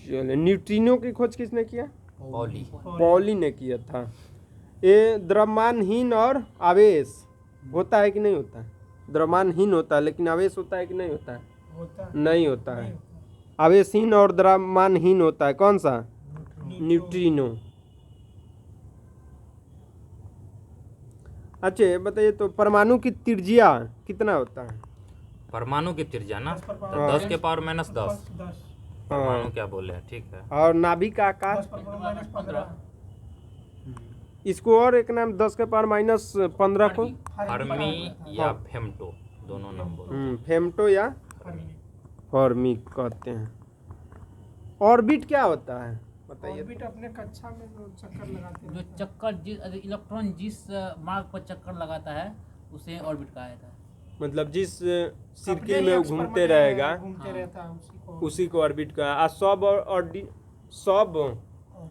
चलिए, न्यूट्रिनो की खोज किसने किया? पॉली पॉली ने किया था। ये द्रव्यमानहीन और आवेश होता है कि नहीं होता है? द्रव्यमानहीन होता है, लेकिन आवेश होता है कि नहीं होता है? होता नहीं होता है। आवेशहीन और द्रव्यमानहीन होता है। कौन सा? न्यूट्रिनो। अच्छा, ये बताइए तो परमाणु की त्रिज्या कितना होता है? परमाणु की त्रिज्या ना, 10 तो 10 के पावर -10 10 परमाणु क्या बोले हैं, ठीक है। और नाभिक का आकार? 10 इसको और एक नाम 10 के पावर -15 को फर्मी या फेम्टो, दोनों नाम बोले। फेम्टो या फर्मी कहते हैं। ऑर्बिट क्या होता है बताइए? ऑर्बिट अपने कक्षा में जो चक्कर लगाते जो हैं, चक्कर जिस इलेक्ट्रॉन जिस मार्ग पर चक्कर लगाता है उसे ऑर्बिट कहा जाता है। मतलब जिस अपने सर्किल में वो अक्ष पर घूमते मतलब रहेगा घूमते रहता है उसी को ऑर्बिट का। आ सब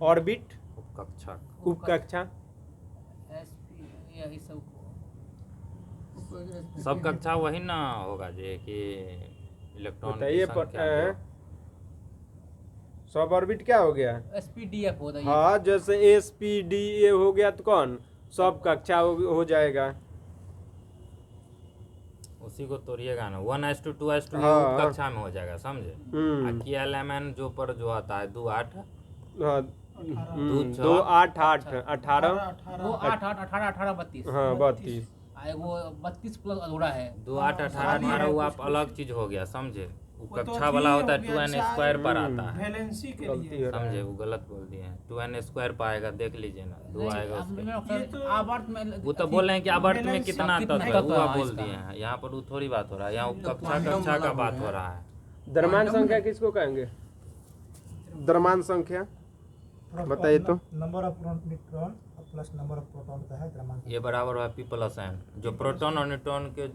ऑर्बिट कक्षा उपकक्षा SP या इस सब को सब कक्षा वही ना होगा जे कि इलेक्ट्रॉन की बताइए संख्या जो- सब ऑर्बिट क्या हो गया? SPDF होता है। हाँ, जैसे SPD हो गया तो कौन सब कक्षा हो जाएगा। उसी को तोड़िएगा ना, 1:2 2:2 हाँ। कक्षा में हो जाएगा, समझे। KLMN जो पर जो आता है 2:8 हाँ, 2 8 8 18 वो 8 8 18 18 32 हाँ 32। वो 32 प्लस अधूरा है। 2 8 18 18 वो आप अलग चीज हो गया, समझे। वो वो तो कक्षा वाला थ्री होता है हो गया, 2n² पर आता है, वैलेंसी के गलती लिए हो रहा समझे। है। वो गलत बोल दिए हैं, 2n² पाएगा, देख लीजिए ना, 2 आएगा उसके। ये तो आवर्त में वो तो बोल रहे हैं कि आवर्त में वैलेंसी कितना कितना तत्व है, वो तत्व है आप बोल इसका। दिए हैं। यहाँ पर वो थोड़ी बात हो रहा है, यहाँ कक्षा का बात हो रहा है। द्रव्यमान संख्या किसको कहेंगे? द्रव्यमान संख्या बताइए तो। Number of neutron plus number of proton का है द्रव्यमान। ये बराबर है P+N, जो प्रोटॉन और न्यूट्रॉन के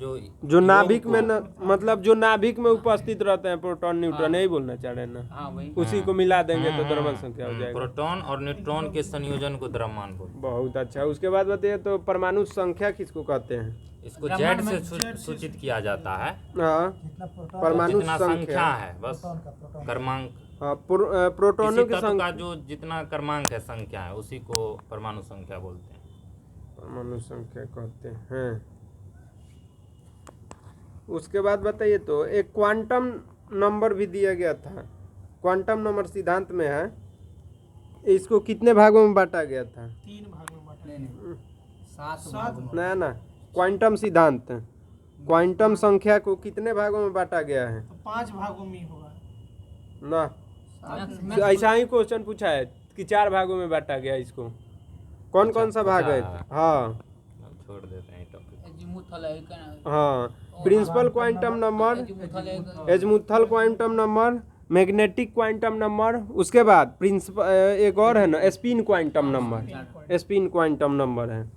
जो नाभिक में मतलब जो नाभिक में उपस्थित रहते हैं प्रोटॉन न्यूट्रॉन, यही बोलना चाह रहे हैं ना? हाँ वही। उसी को मिला देंगे तो द्रव्यमान संख्या हो जाएगा। प्रोटॉन और न्यूट्रॉन के संयोजन को द्रव्यमान बोलते बहुत अच्छा। उसके बाद बताइए तो परमाणु संख्या किसको कहते हैं? हैं। इसको जेड से सूचित किया जाता है, हाँ, जितना प्रोटॉन परमाणु जितना संख्या। संख्या है बस, प्रोटॉन का प्रोटॉन क्रमांक। हाँ, प्रोटॉनों किसी की तत्व संख्या। का जो जितना क्रमांक है, संख्या है, उसी को परमाणु संख्या बोलते हैं। परमाणु संख्या कहते हैं। उसके बाद बताइए तो एक क्वांटम नंबर भी दिया गया था। क्वांटम नंबर सिद्धांत में है, इसको कितने भागों में बांटा गया था? 3 भाग में बांटा नहीं, नहीं। 7 सात ना ना, क्वांटम सिद्धांत क्वांटम संख्या को कितने भागों में बांटा गया है? तो 5 भागों में ही होगा। ना, ऐसा ही क्वेश्चन पूछा है कि 4 भागों में बांटा गया इसको। कौन कौन सा भाग है? अच्छा। हाँ अब छोड़ देते हैं टॉपिक। एजीमुथल है का हाँ, principal quantum number, azimuthal quantum number, magnetic quantum number. उसके बाद प्रिंसिपल एक और है ना, spin quantum number. Spin quantum number है।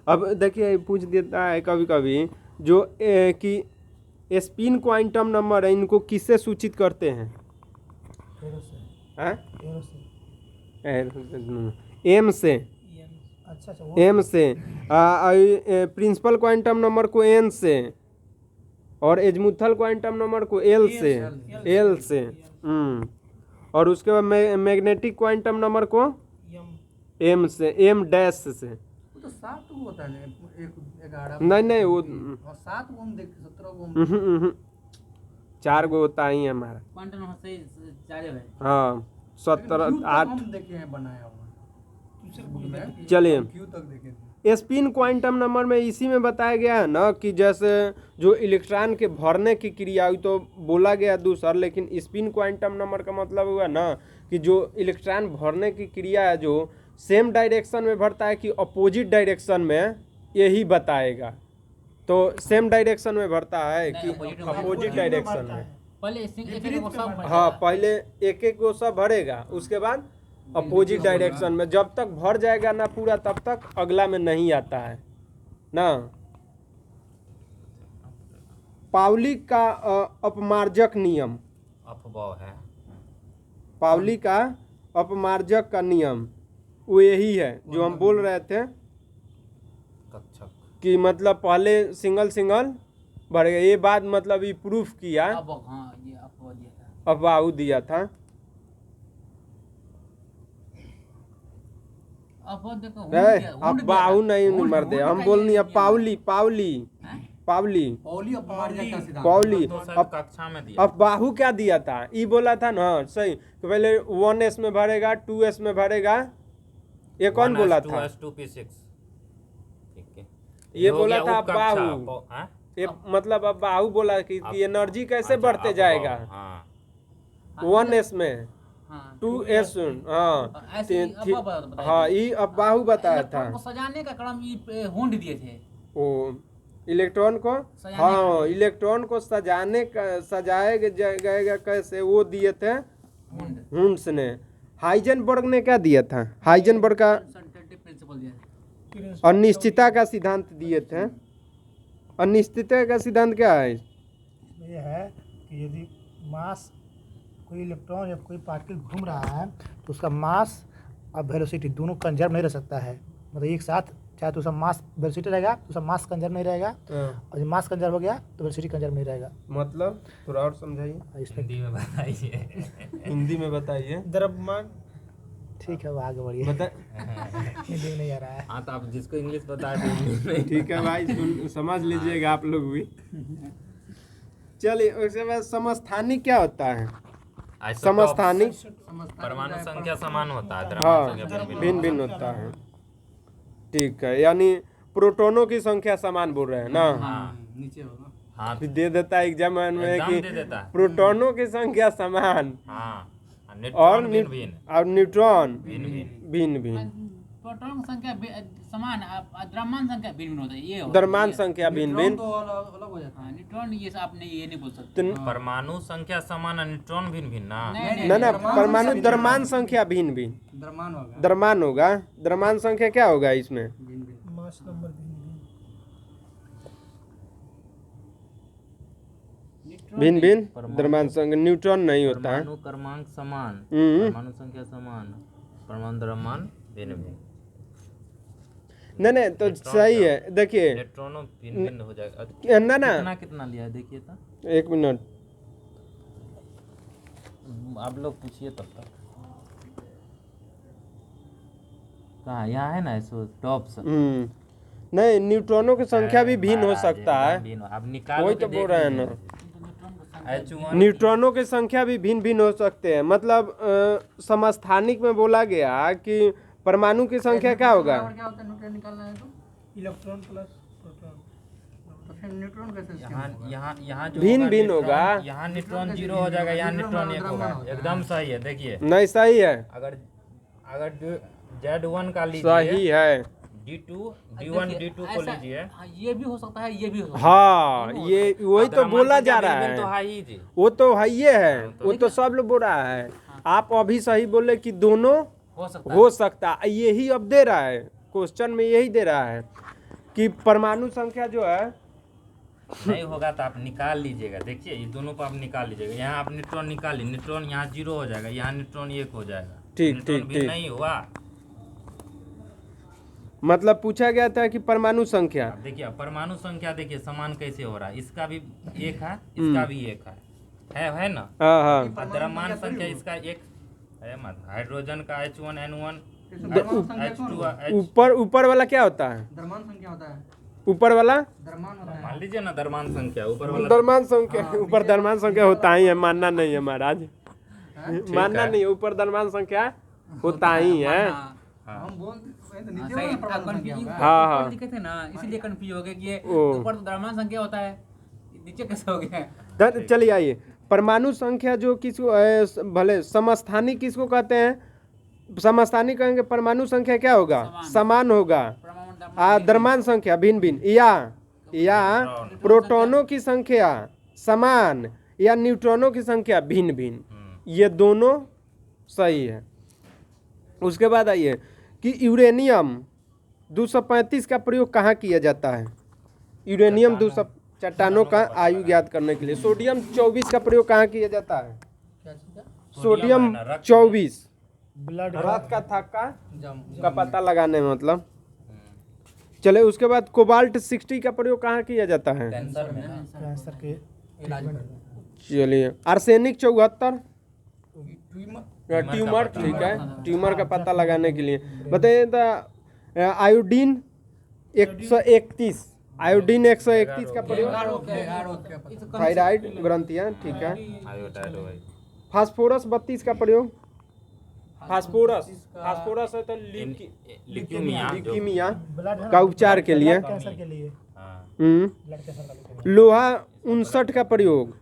अब देखिए पूछ देता है कभी कभी जो कि स्पिन क्वांटम नंबर है, इनको किससे सूचित करते हैं? एरो से हैं? एरो से एम से। अच्छा अच्छा एम से। प्रिंसिपल क्वांटम नंबर को एन से, और एजमुथल क्वांटम नंबर को एल से। एल से। और उसके बाद मैग्नेटिक क्वांटम नंबर को एम से, एम डैश से। वो तो 7 गो होता है ना, एक 11। नहीं वो और 7 गो हम देख 17 गो हम 4 गो होता ही है हमारा। क्वांटम वहाँ से ज़्यादा है। हाँ 17 क्यू तक 8। हम देखे हैं बनाया हुआ। चलिए क्यू तक देखे थे। स्पिन क्वांटम नंबर में इसी में बताया गया है ना कि जैसे जो इलेक्ट्रॉन के भरने की क्रिया हुई तो बोला गया दूसरा, लेकिन स्पिन क्वांटम नंबर का मतलब हुआ ना कि जो इलेक्ट्रॉन भरने की क्रिया है जो सेम डायरेक्शन में भरता है कि अपोजिट डायरेक्शन में, यही बताएगा। तो सेम डायरेक्शन में भरता है कि अपोजिट डायरेक्शन में। पहले एक वो सब हाँ पहले एक एक को सब भरेगा, उसके बाद अपोजिट डायरेक्शन में। जब तक भर जाएगा ना पूरा तब तक अगला में नहीं आता है ना। पाउली का अपमार्जक नियम, अफवाह है। पाउली का अपमार्जक का नियम वो यही है जो हम बोल रहे थे कक्षक। कि मतलब पहले सिंगल सिंगल भरेगा। ये बात मतलब ये प्रूफ किया, अब हाँ ये अफवाह दिया था। अफवाह दिया था। अफवाह देखो अफवाह नहीं मर दे, हम बोलनी है पाउली पाउली पाउली पौली अपमार्जक का सिद्धांत। पाउली। तो शायद कक्षा में दिया। अफवाहू क्या दिया था, ये बोला था ना सही कि पहले 1s में भरेगा 2s में भरेगा, ये कौन बोला था? 2s2p6। ठीक है, ये हो बोला गया था उपकक्षा। अफवाहू। ये मतलब अफवाहू बोला कि एनर्जी कैसे अच्छा, बढ़ते जाएगा हाँ 1s में हाँ 2s। हाँ ऐसे ही अफवाह बताया हाँ था। ये अफवाहू बताया था। इलेक्ट्रॉन को सजाने का क्रम ये होंड दिए थे। ओ इलेक्ट्रॉन को, सजाने हाँ का। इलेक्ट्रॉन को सजाने का, सजाया जाएगा कैसे वो दिए थे होंड हुंस ने। हाइजेनबर्ग ने क्या दिया था? हाइजेनबर्ग का अनसर्टेनिटी प्रिंसिपल दिया था। अनिश्चितता का सिद्धांत दिए थे। अनिश्चितता का सिद्धांत क्या है? ये है कि यदि मास कोई इलेक्ट्रॉन या कोई पार्टिकल घूम रहा है तो उसका मास और वेलोसिटी दोनों कंजर्व नहीं रह सकता है। मतलब एक साथ चाहे तो उसका मास वेलोसिटी रहेगा तो उसका मास कंजर्व नहीं रहेगा, और जब मास कंजर्व हो गया तो वेलोसिटी कंजर्व नहीं रहेगा। मतलब थोड़ा और समझाइए, इसमें हिंदी में बताइए। हिंदी में बताइए। द्रव्यमान ठीक है, वो आगे बढ़िए। बता हिंदी में नहीं आ रहा है। हाँ तो आप जिसको इंग्लिश बता दें इंग्लिश में। ठीक है भाई, समझ लीजिएगा आप लोग भी। चलिए उसके बाद समस्थानिक क्या होता है? समस्थानिक परमाणु संख्या समान होता है, हाँ द्रव्यमान संख्या भिन्न भिन्न भिन्न होता है। ठीक है, यानी प्रोटोनों की संख्या समान बोल रहे हैं ना। नीचे होगा। हाँ फिर दे देता है एग्जाम में एकदम कि दे देता है। प्रोटोनों की संख्या समान हाँ और न्यूट्रॉन भिन्न भिन्न और न्यूट्रॉन भिन्न भिन्न। भिन्न भिन्न। प्रोटॉन संख्या समान, द्रव्यमान संख्या भिन्न भिन्न होता है। ये होता है। द्रव्यमान संख्या भिन्न न्यूट्रॉन भिन्न। तो अलग हो जाता है। हाँ न्यूट्रॉन ये आपने ये नहीं बोल सकते। तो परमाणु संख्या समान और न्यूट्रॉन भिन्न भिन्न ना। ना ना परमाणु द्रव्यमान संख्या भिन्न भिन्न। द्रव्यमान होगा। द्रव्यमान होगा, द्रव्यमान संख्या क्या होगा इसमें? मास नंबर भिन्न भिन्न द्रव्यमान संख्या। न्यूट्रॉन नहीं होता है। परमाणु क्रमांक समान, हम्म। परमाणु संख्या समान, परमाणु द्रव्यमान भिन्न भिन्न। नहीं नहीं तो सही है। देखिए इलेक्ट्रॉनों भिन्न भिन्न हो जाएगा। ना ना कितना कितना लिया है देखिए तो। 1 मिनट। आप लोग पूछिए तब तक। कहाँ यहाँ है ना इसको टॉप से। नहीं न्यूट्रॉनों की संख्या भी भिन्न हो सकता है। अब निकाल वही तो बोल रहे हैं ना, H1 न्यूट्रॉनों की संख्या भी भिन्न भिन्न हो सकते हैं। मतलब समस्थानिक में बोला गया कि परमाणु की संख्या क्या होगा? क्या होता है न्यूट्रॉन निकालना है तो? Electron plus proton. तो फिर न्यूट्रॉन कैसे? यहाँ जो भिन्न भिन्न न्यूट्रॉन- होगा। यहाँ न्यूट्रॉन 0 हो जाएगा, यहाँ न्यूट्रॉन 1 होगा। एकदम सही है। देखिए नहीं सही है, अगर अगर Z1 का सही लीजिए, है। D2 D1 D2 को ऐसा- लीजिए। हाँ, ये भी हो सकता है, ये भी हो सकता है। हाँ ये वही तो द्रव्यमान बोला संख्या जा रहा भिन्न भिन्न तो है। है ही जी। वो तो है ये है, वो तो सब लोग बोल रहा है। आप अभी सही बोले कि दोनों हो सकता है। हो सकता है। यही अब दे रहा है क्वेश्चन में, यही दे रहा है कि परमाणु संख्या जो है नहीं होगा तो आप निकाल लीजिएगा। देखिए ये दोनों को आप निकाल लीजिएगा। यहाँ आप न्यूट्रॉन निकालिए, न्यूट्रॉन यहाँ 0 हो जाएगा, यहाँ न्यूट्रॉन 1 हो जाएगा। ठीक, न्यूट्रॉन ठीक, भिन्न ठीक। नहीं हुआ। मतलब पूछा गया था कि परमाणु संख्या। अब देखिए अब परमाणु संख्या देखिए समान कैसे हो रहा है। इसका भी 1 है, इसका भी 1 है ना। हाँ हाँ और द्रव्यमान संख्या इसका 1 है मत। हाइड्रोजन का H1N1 द्रव्यमान संख्या कौन होगा? ऊपर वाला क्या होता है? द्रव्यमान संख्या होता है। ऊपर वाला द्रव्यमान होता है। मान लीजिए ना द्रव्यमान संख्या ऊपर वाला द्रव्यमान संख्या, ऊपर द्रव्यमान संख्या होता ही है, मानना नहीं है महाराज, मानना नहीं है, ऊपर द्रव्यमान संख्या होता ही है। हम बोल रहे तो नीचे सही वाला आप परमाणु संख्या कंफ्यूजिंग होगा। हाँ, हाँ। ऊपर लिखे थे ना, इसीलिए कंफ्यूज हो गए कि ये ओ। ऊपर तो द्रव्यमान संख्या होता है, नीचे कैसे हो गया? चलिए आइए, परमाणु संख्या जो किसको भले समस्थानिक किसको कहते हैं? समस्थानिक कहेंगे परमाणु संख्या क्या होगा? समान होगा। द्रव्यमान संख्या भिन्न भिन्न, या प्रोटॉनों की संख्या समान या न्यूट्रॉनों की संख्या भिन्न भिन्न, ये दोनों सही है। उसके बाद आइए कि यूरेनियम 235 का प्रयोग कहाँ किया जाता है? यूरेनियम 200 चट्टानों का आयु ज्ञात करने के लिए। सोडियम 24 का प्रयोग कहाँ किया जाता है? क्या चीज़ का? सोडियम 24 ब्लड रक्त का थक्का जम का पता लगाने में, मतलब। चले उसके बाद कोबाल्ट 60 का प्रयोग कहाँ किया जाता है? कैंसर में कैंसर के इलाज में। चलिए आर्सेनिक 74 ट्यूमर ट्यूमर, ठीक है, ट्यूमर का पता लगाने के लिए। बताइए तो आयोडीन 131, आयोडीन 131 का प्रयोग थायराइड ग्रंथियाँ, ठीक है। आयोडाइड हो गई। फास्फोरस 32 का प्रयोग, फास्फोरस है तो ल्यूकीमिया ब्लड का उपचार के लिए। कैंसर के लिए, हाँ ब्लड कैंसर का लिए। लोहा 59 का प्रयोग,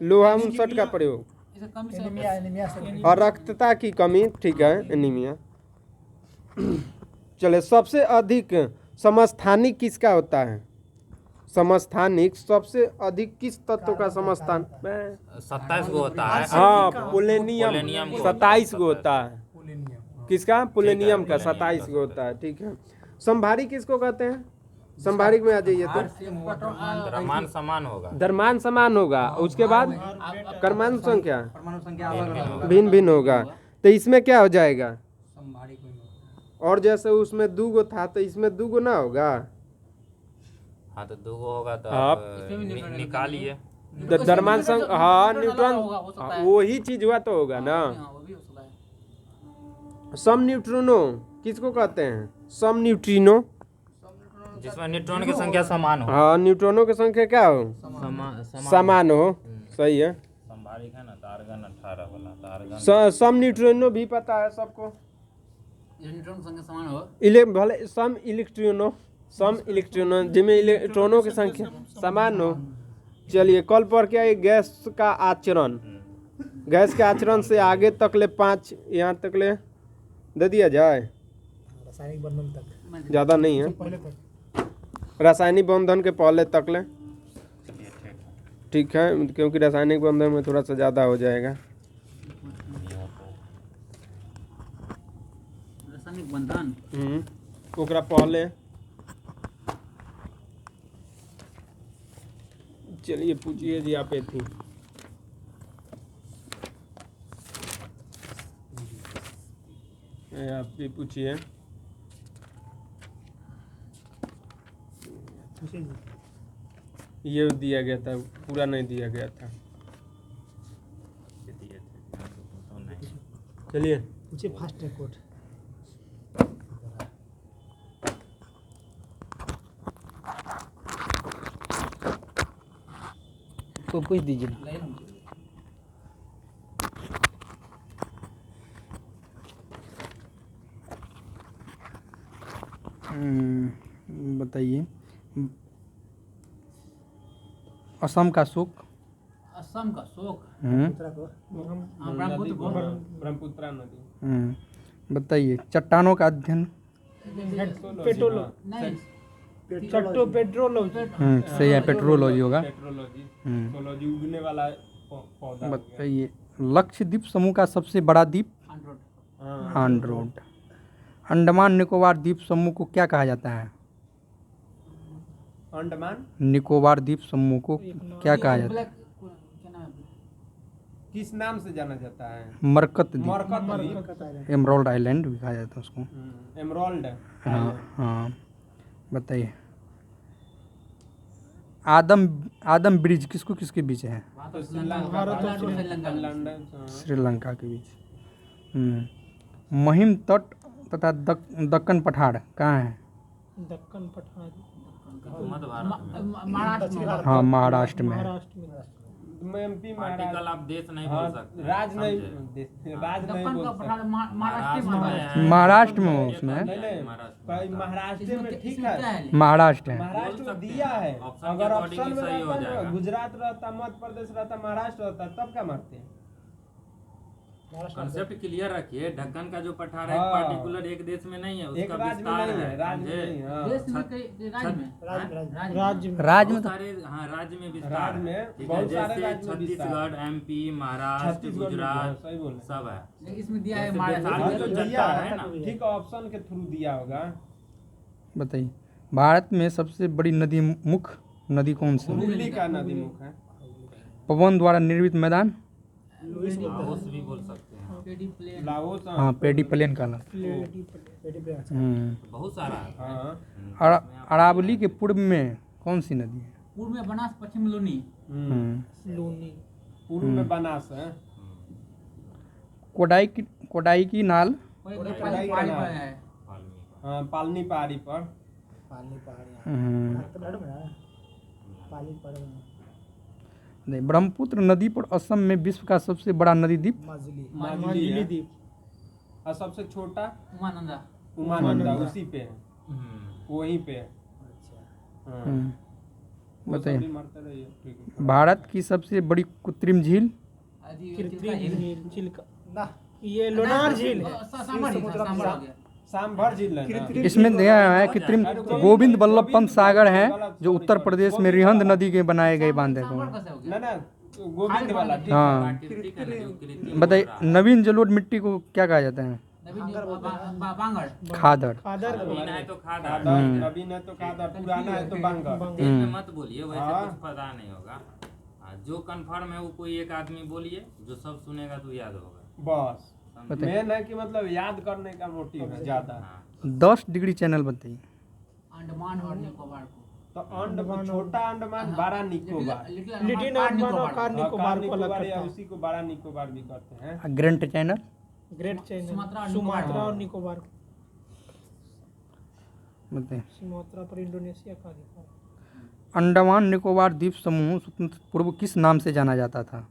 लोहा 59 का प्रयोग, इसे कम से एनीमिया, एनीमिया से और रक्तता की कमी, ठीक है, एनीमिया। चले सबसे अधिक समस्थानिक किसका होता है? समस्थानिक सबसे अधिक किस तत्व का समस्थान? 27 गो होता है। हाँ, पोलेनियम पोलेनियम को 27 गो होता है। किसका? पोलेनियम का 27 गो होता है, ठीक है। संभारी किसको कहते हैं? संभारिक में आ जाइए तो द्रव्यमान समान होगा। द्रव्यमान समान होगा, उसके बाद परमाणु संख्या परमाणु संख्या अलग अलग होगा। भिन्न भिन्न होगा, तो इसमें क्या हो जाएगा? संभारी कोई होगा। और जैसे उसमें 2 गो था तो इसमें 2 गो ना होगा? हाँ तो 2 गो होगा तो आप आप निकालिए। द्रव्यमान संख्या, हाँ, न्यूट्रॉन, होगा, हो सकता है। वही चीज हुआ तो होगा ना। हाँ, वो भी हो सकता है। सम न्यूट्रिनो किसको कहते हैं? सम न्यूट्रिनो, जिसमें न्यूट्रॉन की संख्या समान हो। हाँ, न्यूट्रॉनों की संख्या क्या हो? समान हो, सही है। संभारिक है ना तो आर्गन 18 वाला, तो आर्गन सम न्यूट्रिनो भी पता है सबको। ये न्यूट्रॉन संख्या समान हो। भले सम इलेक्ट्रॉनों जिनमें इलेक्ट्रॉनों की संख्या समान हो। चलिए कल पर क्या है? गैस का आचरण, गैस के आचरण से आगे तक ले 5 यहाँ तक ले दे दिया जाए, रासायनिक बंधन तक, ज़्यादा नहीं है, पहले तक। रासायनिक बंधन के पहले तक ले, ठीक है, क्योंकि रासायनिक बंधन में थोड़ा सा ज़्यादा हो जाएगा। रासायनिक बंधन ओकरा पहले। चलिए पूछिए जी, आप थी। आप भी पूछिए। पूछिए जी। ये दिया गया था, पूरा नहीं दिया गया था। चलिए पूछिए फास्ट रिकॉर्ड। तो पूछ दीजिए। बताइए, असम का शोक। असम का शोक। दूसरा को हाँ, ब्रह्मपुत्रा नदी। बताइए, चट्टानों का अध्ययन। सही है, पेट्रोलॉजी होगा। पेट्रोलॉजी उगने वाला पौधा। बताइए, लक्षद्वीप समूह का सबसे बड़ा द्वीप। आंड्रोड। अंडमान निकोबार द्वीप समूह को क्या कहा जाता है? अंडमान निकोबार द्वीप समूह को क्या कहा जाता है? क्या नाम है? किस नाम से जाना जाता है? मरकत द्वीप, मरकत द्वीप, एमराल्ड आइलैंड भी कहा जाता है उसको। एमराल्ड। हाँ हाँ। बताइए, आदम ब्रिज किसको किसके बीच है? तो श्रीलंका के बीच। महिम तट तथा दक्कन पठार कहाँ है? दक्कन पठार मध्य भारत में। महाराष्ट्र में। हाँ, महाराष्ट्र में है। महाराष्ट्र में एमपी आर्टिकल आप देश नहीं बोल सकते हैं, राज नहीं समझे? राज नहीं दक्कन बोल का सकते। पठार महाराष्ट्र में है। महाराष्ट्र में हो उसमें। नहीं नहीं महाराष्ट्र में ठीक इसमें क्या है। है? महाराष्ट्र है। महाराष्ट्र बोल में सकते दिया हैं। है। ऑप्शन अगर के ऑप्शन according में सही हो रहता जाएगा। ना, गुजरात रहता, मध्य प्रदेश रहता, महाराष्ट्र रहता, तब क्या मारते हैं? कंसेप्ट क्लियर रखिए। ढक्कन का जो पठार है हाँ। पार्टिकुलर एक देश में नहीं है, एक उसका राज्य में विस्तार नहीं है, है, राज्य में समझे? नहीं है, हाँ। देश में कई राज्य में राज्य में राज्य में बहुत तो सारे हाँ राज्य में विस्तार राज्य है, में ठीक है? बहुत सारे जैसे राज्य में विस्तार छत्तीसगढ़, एमपी, महाराष्ट्र, छत्तीसगढ़ में गुजरात सही बोले। सब है। लेकिन इसमें दिया है जैसे महाराष्ट्र बिहार हाँ, में तो जो दिया चट्टान है ना, है, ठीक ऑप्शन के थ्रू दिया होगा। बताइए, भारत में सबसे बड़ी नदी मुख्य नदी कौन सी है? हुगली का नदी मुख है। पवन द्वारा निर्मित मैदान? लाओस भी बोल सकते हैं, पेडी प्लेन लाओस हाँ, पेडी प्लेन का नाम। बहुत सारा है। हाँ अरावली के पूर्व में कौन सी नदी है? पूर्व में बनास, पश्चिम में लोनी। लूनी पूर्व में बनास है। कोडाई की नाल? पहाड़ी पर है। हाँ पालनी पहाड़ी पर। हम्म, पाली पड़े नहीं, ब्रह्मपुत्र नदी पर असम में विश्व का सबसे बड़ा नदी द्वीप? मजली माजुली है। द्वीप और सबसे छोटा उमानंदा। उमानंदा उसी पे है, वहीं पे है। हाँ। वो सब बताइए, भी मरते रहिए, ठीक है। भारत की सबसे बड़ी कृत्रिम झील? कृत्रिम झील चिल्का ना ये लोनार झील है सांभर हो गया। सांभर झील है ना? इसमें दिया है कृत्रिम गोविंद वल्लभ पंत सागर है जो उत्तर प्रदेश में रिहंद नदी के बनाए गए बांधे सांभर गए। कैसे हो गया? ना ना गोविंद वाला ठीक है। हाँ, प्राकृतिक है ना, जो कृत्रिम बताइए, हो रहा है। नवीन जलोढ़ मिट्टी को क्या कहा जाता है? बांगड़। खादर। खादर नवीन है तो खादा है। खादर, नवीन है तो खादर, पुराना है तो बांगर। तेज में मत बोलिए, वैसे हाँ। कुछ पता नहीं होगा। जो कंफर्म है वो कोई एक आदमी बोलिए, जो सब सुनेगा तो याद होगा। बस बताइए। मेन है कि मतलब याद करने का मोटिव है ज्यादा। हाँ। 10 डिग्री चैनल बताइए। अंडमान और निकोबार को। तो छोटा अंडमान, बड़ा निकोबार। लिटिल अंडमान और कार निकोबार को अलग निकोबार करता या है उसी को बड़ा निकोबार भी कहते हैं। Great channel? Great channel Sumatra और सुमात्रा और निकोबार बताइए, सुमात्रा पर इंडोनेशिया का अधिकार। अंडमान निकोबार द्वीप समूह स्वतंत्र पूर्व किस नाम से जाना जाता था?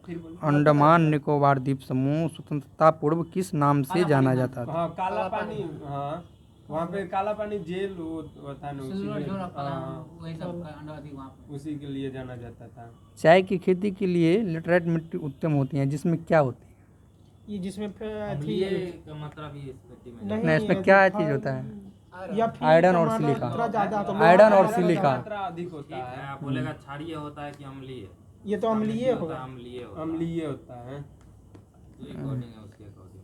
फिर बोलिए। अंडमान निकोबार द्वीप समूह स्वतंत्रता पूर्व किस नाम से जाना जाता था? हाँ काला पानी, हाँ वहाँ पे काला पानी जेल वो था ना, सिल्वर जोर हाँ, वही सब का अंडा थी वहाँ पे। उसी के लिए जाना जाता था। चाय की खेती के लिए लेटराइट मिट्टी उत्तम होती है, जिसमें क्या होती है? ये जिसमें अम्लीय का मतलब ही इस मिट्टी में नहीं, इसमें क्या चीज़ होता है? या फिर आयरन और मात्रा सिलिका। ज्यादा तो आयरन और का सिलिका। मात्रा अधिक होता ठीक है। है। आप बोलेगा क्षारीय होता है कि अम्लीय? ये तो अम्लीय होता होगा। है, अम्लीय होता है। अम्लीय होता है। तो अकॉर्डिंग है, उसके अकॉर्डिंग।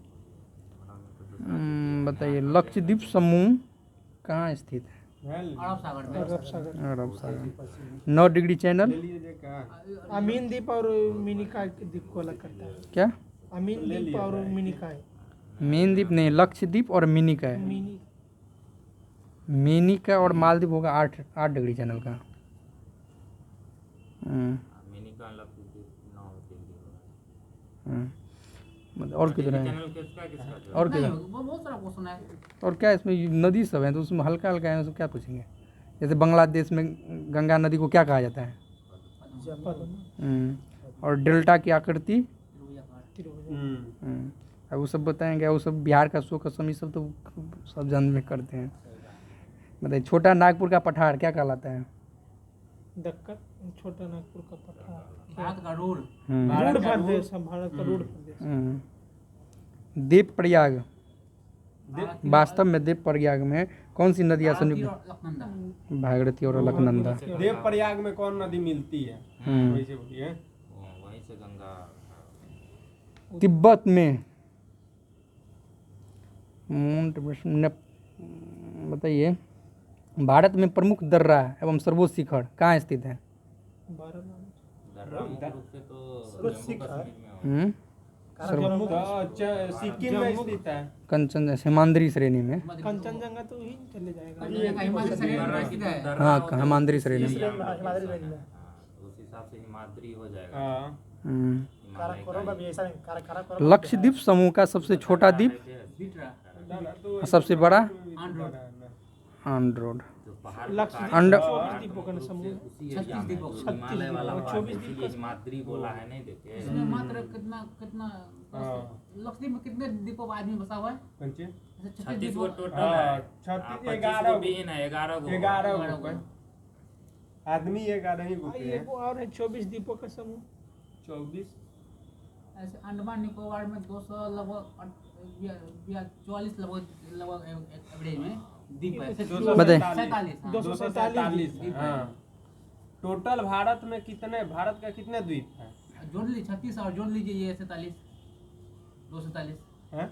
बताइए, लक्षद्वीप समूह कहाँ स्थित है? अरब सागर में। अरब सागर अरब सागर। 9 डिग्री चैनल? ले लीजिए का अमीन द्वीप और मिनिकॉय के द्वीप को अलग करता है। क्या? अमीन द्वीप और मिनिकॉय मेन द्वीप नहीं, लक्षद्वीप और मिनिका है। मिनी मिनिका और मालदीव होगा 8 डिग्री चैनल का। मिनी का लक्षद्वीप 9 डिग्री होगा। और किधर है? चैनल किसका और नहीं, किधर? वो बहुत सारा क्वेश्चन है। और क्या इसमें नदी सब है तो उसमें हल्का हल्का है, उसमें क्या पूछेंगे? जैसे बांग्लादेश में गंगा नदी को क्या कहा जाता है? और डेल्टा की आकृति? अब वो सब बताएंगे, वो सब बिहार का शोक असम, ये सब तो सब जन में करते हैं। बताइए, छोटा नागपुर का पठार क्या कहलाता है? दक्कन छोटा नागपुर का पठार भारत का रूल। रूढ़ प्रदेश है, भारत का रूढ़ प्रदेश। देव प्रयाग, वास्तव में देव प्रयाग में कौन सी नदियाँ संयुक्त? लखनंदा। भागीरथी और अलकनंदा। देव प्रयाग में कौन नदी मिलती है? वैसे बोलिए। वहीं से गंगा। तिब्बत में बताइए, भारत में प्रमुख दर्रा एवं सर्वोच्च शिखर कहाँ स्थित है? दर्रा रूप से तो जम्मू कश्मीर में होगा। तो सिक्किम में स्थित है। कंचन हिमाद्री श्रेणी में। कंचनजंगा तो ही चले जाएगा। हिमाचल श्रेणी में स्थित है। हाँ, हिमाद्री श्रेणी में। उस हिसाब से हिमाद्री हो जाएगा। हाँ हम्म, काराकोरम में भी ऐसा नहीं, काराकोरम लक्षद्वीप समूह का सबसे छोटा द्वीप बिटरा और सबसे बड़ा आंड्रोड आंड्रोड। लक्षद्वीप अंड 24 द्वीपों का समूह है। 36 द्वीपों का। हिमालय वाला और हुआ, 24 इसीलिए हिमाद्री बोला है, नहीं देखे। इसमें मात्र कितना कितना लक्षद्वीप में कितने द्वीपों का आदमी बसा हुआ है? पंचे ऐसे 36 36 द्वीपों गो टोटल है। 36 25 11 गो बीन है, 11 गो 11 गो आदमी 11 ही गो ये वो और है 24 द्वीपों का समूह। 24 ऐसे अंडमान निकोबार में 200 लगभग 44 लगभग एवरेज में द्वीप है। बताइए। 47 हाँ। 247 हाँ। टोटल भारत में कितने, भारत का कितने द्वीप है? जोड़ लीजिए 36 और जोड़ लीजिए ये 47 247 हैं?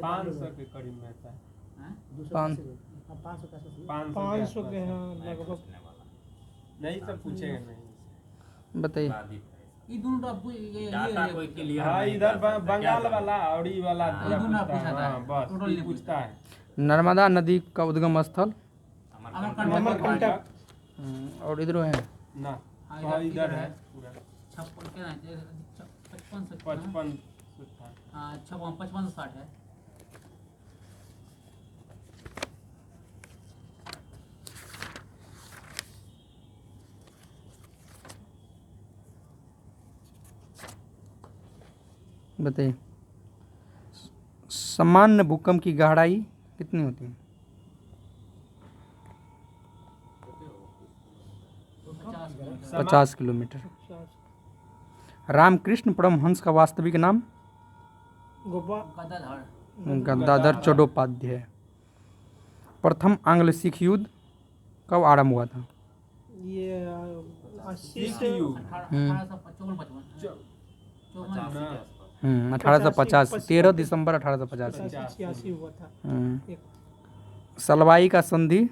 500 के करीब में था। पाँच 500 के हाँ लगभग। नहीं सब पूछेंगे नहीं। बताइए। ये दोनों तो आपको ये डाटा कोई क्लियर हाँ नहीं इधर था, बंगाल क्या वाला और ये वाला हाँ, पूरा ये दोनों पूछता है। पूछा था। हाँ, बस टोटल ये नहीं पूछता है। नर्मदा नदी का उद्गम स्थल अमरकंटक और इधर है ना हाँ, हाँ, इधर इधर है। है पूरा 56 क्या है 55 से 55 हाँ 55 से 60 है। बताइए। सामान्य भूकंप की गहराई कितनी होती है? 50 किलोमीटर। रामकृष्ण परमहंस का वास्तविक नाम? गोपाल गदाधर गदाधर चट्टोपाध्याय। प्रथम आंग्ल सिख युद्ध कब आरंभ हुआ था? ये 80 सिख से युग 1850 13 दिसंबर 1885। 86 हुआ था। एक सलवाई का संधि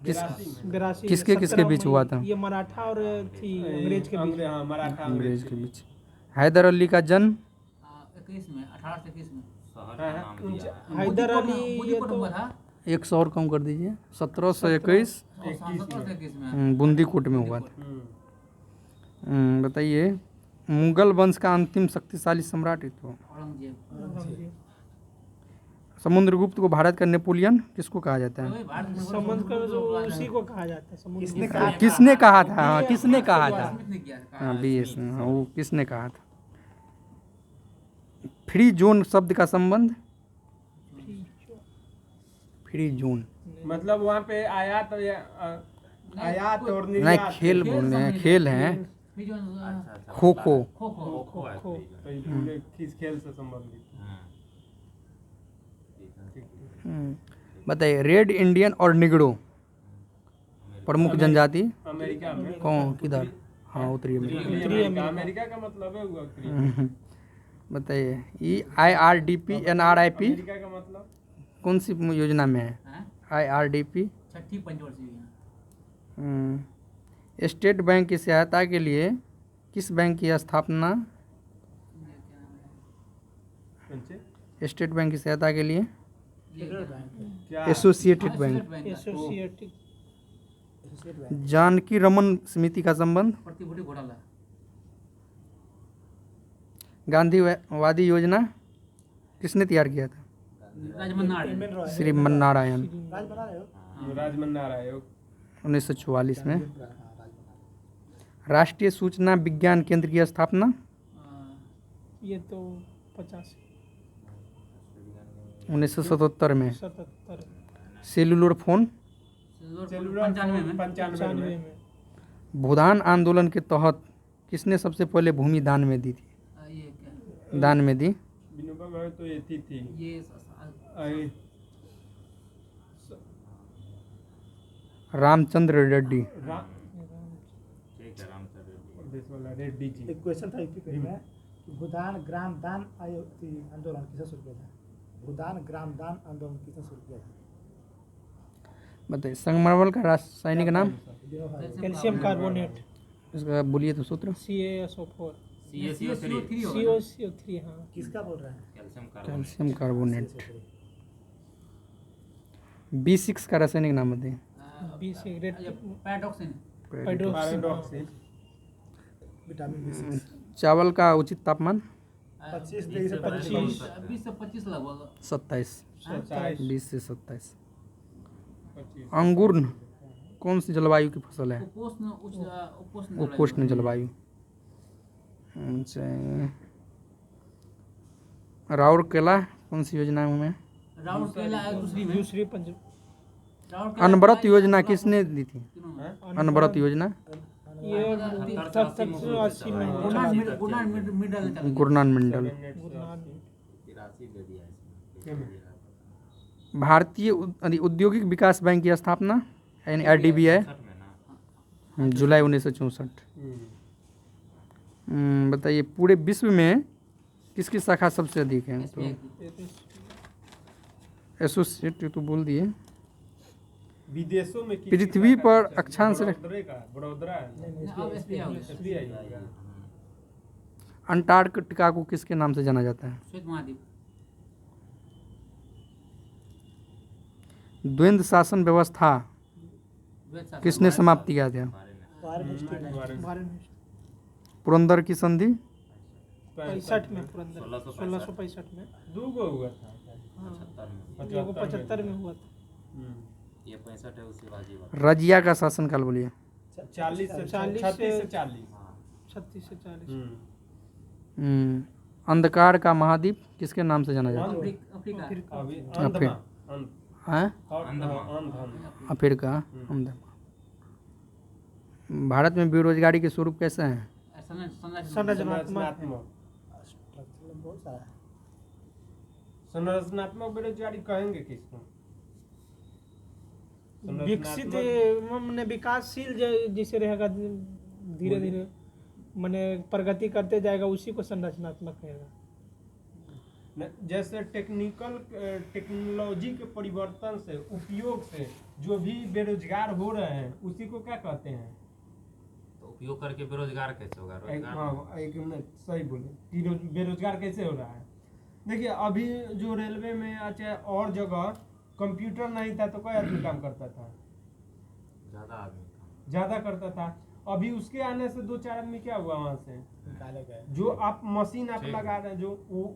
किस 82 किसके किसके बीच हुआ था? ये मराठा और थी अंग्रेज के बीच। हाँ मराठा अंग्रेज के बीच। हैदर अली का जन्म 21 में 18 से 21 में शहर का नाम दिया है। हैदर अली ये बुद्धिपुर तो हुआ था 100 और कम कर दीजिए। 1721 और 17 से 21 में बूंदीकोट में हुआ था। बताइए। मुगल वंश का अंतिम शक्तिशाली सम्राट ही तो औरंगजेब। समुद्रगुप्त को भारत का नेपोलियन किसको कहा जाता है? वही भारत में समुद्र का जो उसी को कहा जाता है समुद्र। किसने कहा? किसने कहा था? हाँ, किसने कहा था? स्मिथ ने किया था। हाँ बीएस वो किसने कहा था? फ्री जोन शब्द का संबंध? फ्री जोन मतलब वहाँ पे आयात आयात और नहीं, निर्यात खेल बोल रहे हैं, खेल हैं। फिर जो खो खो। खो खो खो है फ्री तो ये पूरे किस खेल से संबंधित? बताइए। रेड इंडियन और निगड़ो प्रमुख जनजाति अमेरिका में कौन किधर? हाँ उत्तरी अमेरिका। अमेरिका का मतलब है हुआ उत्तरी। बताइए। IRDP NRIP अमेरिका का मतलब कौन सी योजना में है? हैं? IRDP छठी पंचवर्षीय स्टेट बैंक की सहायता के लिए किस बैंक की स्थापना? पंचे स्टेट बैंक की सहायता के लिए क्या associated bank. Associated Janaki Raman समिति का संबंध? प्रतिभूति घोटाला गांधीवादी योजना किसने तैयार किया था? राजमन नाड़ श्रीमन नारायण। राज बना रहे हो? राजमन्ना आयोग 1944 में। राष्ट्रीय सूचना विज्ञान केंद्र की स्थापना? ये तो 50 1977 में। 77 सेलुलर फोन? 95 में 95 में में भूदान आंदोलन के तहत किसने सबसे पहले भूमि दान में दी थी? ये क्या दान में दी? विनोबा भावे तो ये थी ये अरे, रामचंद्र रेड्डी। रा- ठीक है रामचंद्र रेड्डी। देश वाला रेड्डी जी एक क्वेश्चन था यूपी में कि भूदान ग्राम दान आंदोलन किसने शुरू किया था? भूदान ग्राम दान आंदोलन किसने शुरू किया था? बताइए। संगमरमर का रासायनिक नाम? कैल्शियम कार्बोनेट इसका बोलिए तो सूत्र। CaSO4 CaCO3 CaCO3 हाँ किसका बोल रहे हैं? Calcium carbonate. Calcium carbonate. B6 का रासायनिक नाम बताइए। B cigarette पैडॉक्सिन हाइड्रोक्सिन pyridoxine vitamin B6 चावल का उचित तापमान 25 डिग्री से 25 20 से 25 लगभग 27, 20 से 27। 25। अंगूर कौन सी जलवायु की फसल है? उपोष्ण उपोष्ण जलवायु। अच्छा, राउरकेला कौन सी योजना में? राउरकेला है दूसरी में। दूसरी पंच राउरकेला अनवरत योजना किसने दी थी? हैं? अनवरत योजना ये 70-80 में हुआ। गुणान मिडल चल गुरनान मंडल। भारतीय औद्योगिक विकास बैंक की स्थापना यानी RDBI जुलाई 1964। बताइए पूरे विश्व में किसकी शाखा सबसे अधिक है? तो एसोसिएट तो बोल दिए। विदेशों में पृथ्वी पर अक्षांश बड़ौदा अब SBI अंटार्कटिका को किसके नाम से जाना जाता है? श्वेत महाद्वीप। द्वंद्व शासन व्यवस्था किसने समाप्त किया था? पुरंदर की संधि 65 में पुरंदर 1665 में। दो गो हुआ था। एगो 75 में हुआ था। ये 65 है उसके बाद ये रजिया का शासनकाल बोलिए। 40 से 40 36 से 40। 36 से 40। अंधकार का महाद्वीप किसके नाम से जाना जाता है? अफ्रीका अभी अफ्रीका। हैं? अफ्रीका। भारत में बेरोजगारी के स्वरूप कैसे हैं? संरचनात्मक बहुत सारा है। संरचनात्मक बेरोजगारी कहेंगे किसको? विकसित मैंने विकासशील जैसे रहेगा धीरे धीरे मैंने प्रगति करते जाएगा उसी को संरचनात्मक कहेगा। जैसे टेक्नोलॉजी के परिवर्तन से उपयोग से जो भी बेरोजगार हो रहे हैं उसी को क्या कहते हैं? तो उपयोग करके बेरोजगार कैसे होगा? रोजगार एक मिनट सही बोले, बेरोजगार कैसे हो रहा है? देखिए अभी जो रेलवे में अच्छा और जगह कंप्यूटर नहीं था तो कोई आदमी काम करता था? ज़्यादा करता था। अभी उसके आने से 2-4 आदमी क्या हुआ वहाँ से निकाले गए। जो आप मशीन आप लगा रहे हैं जो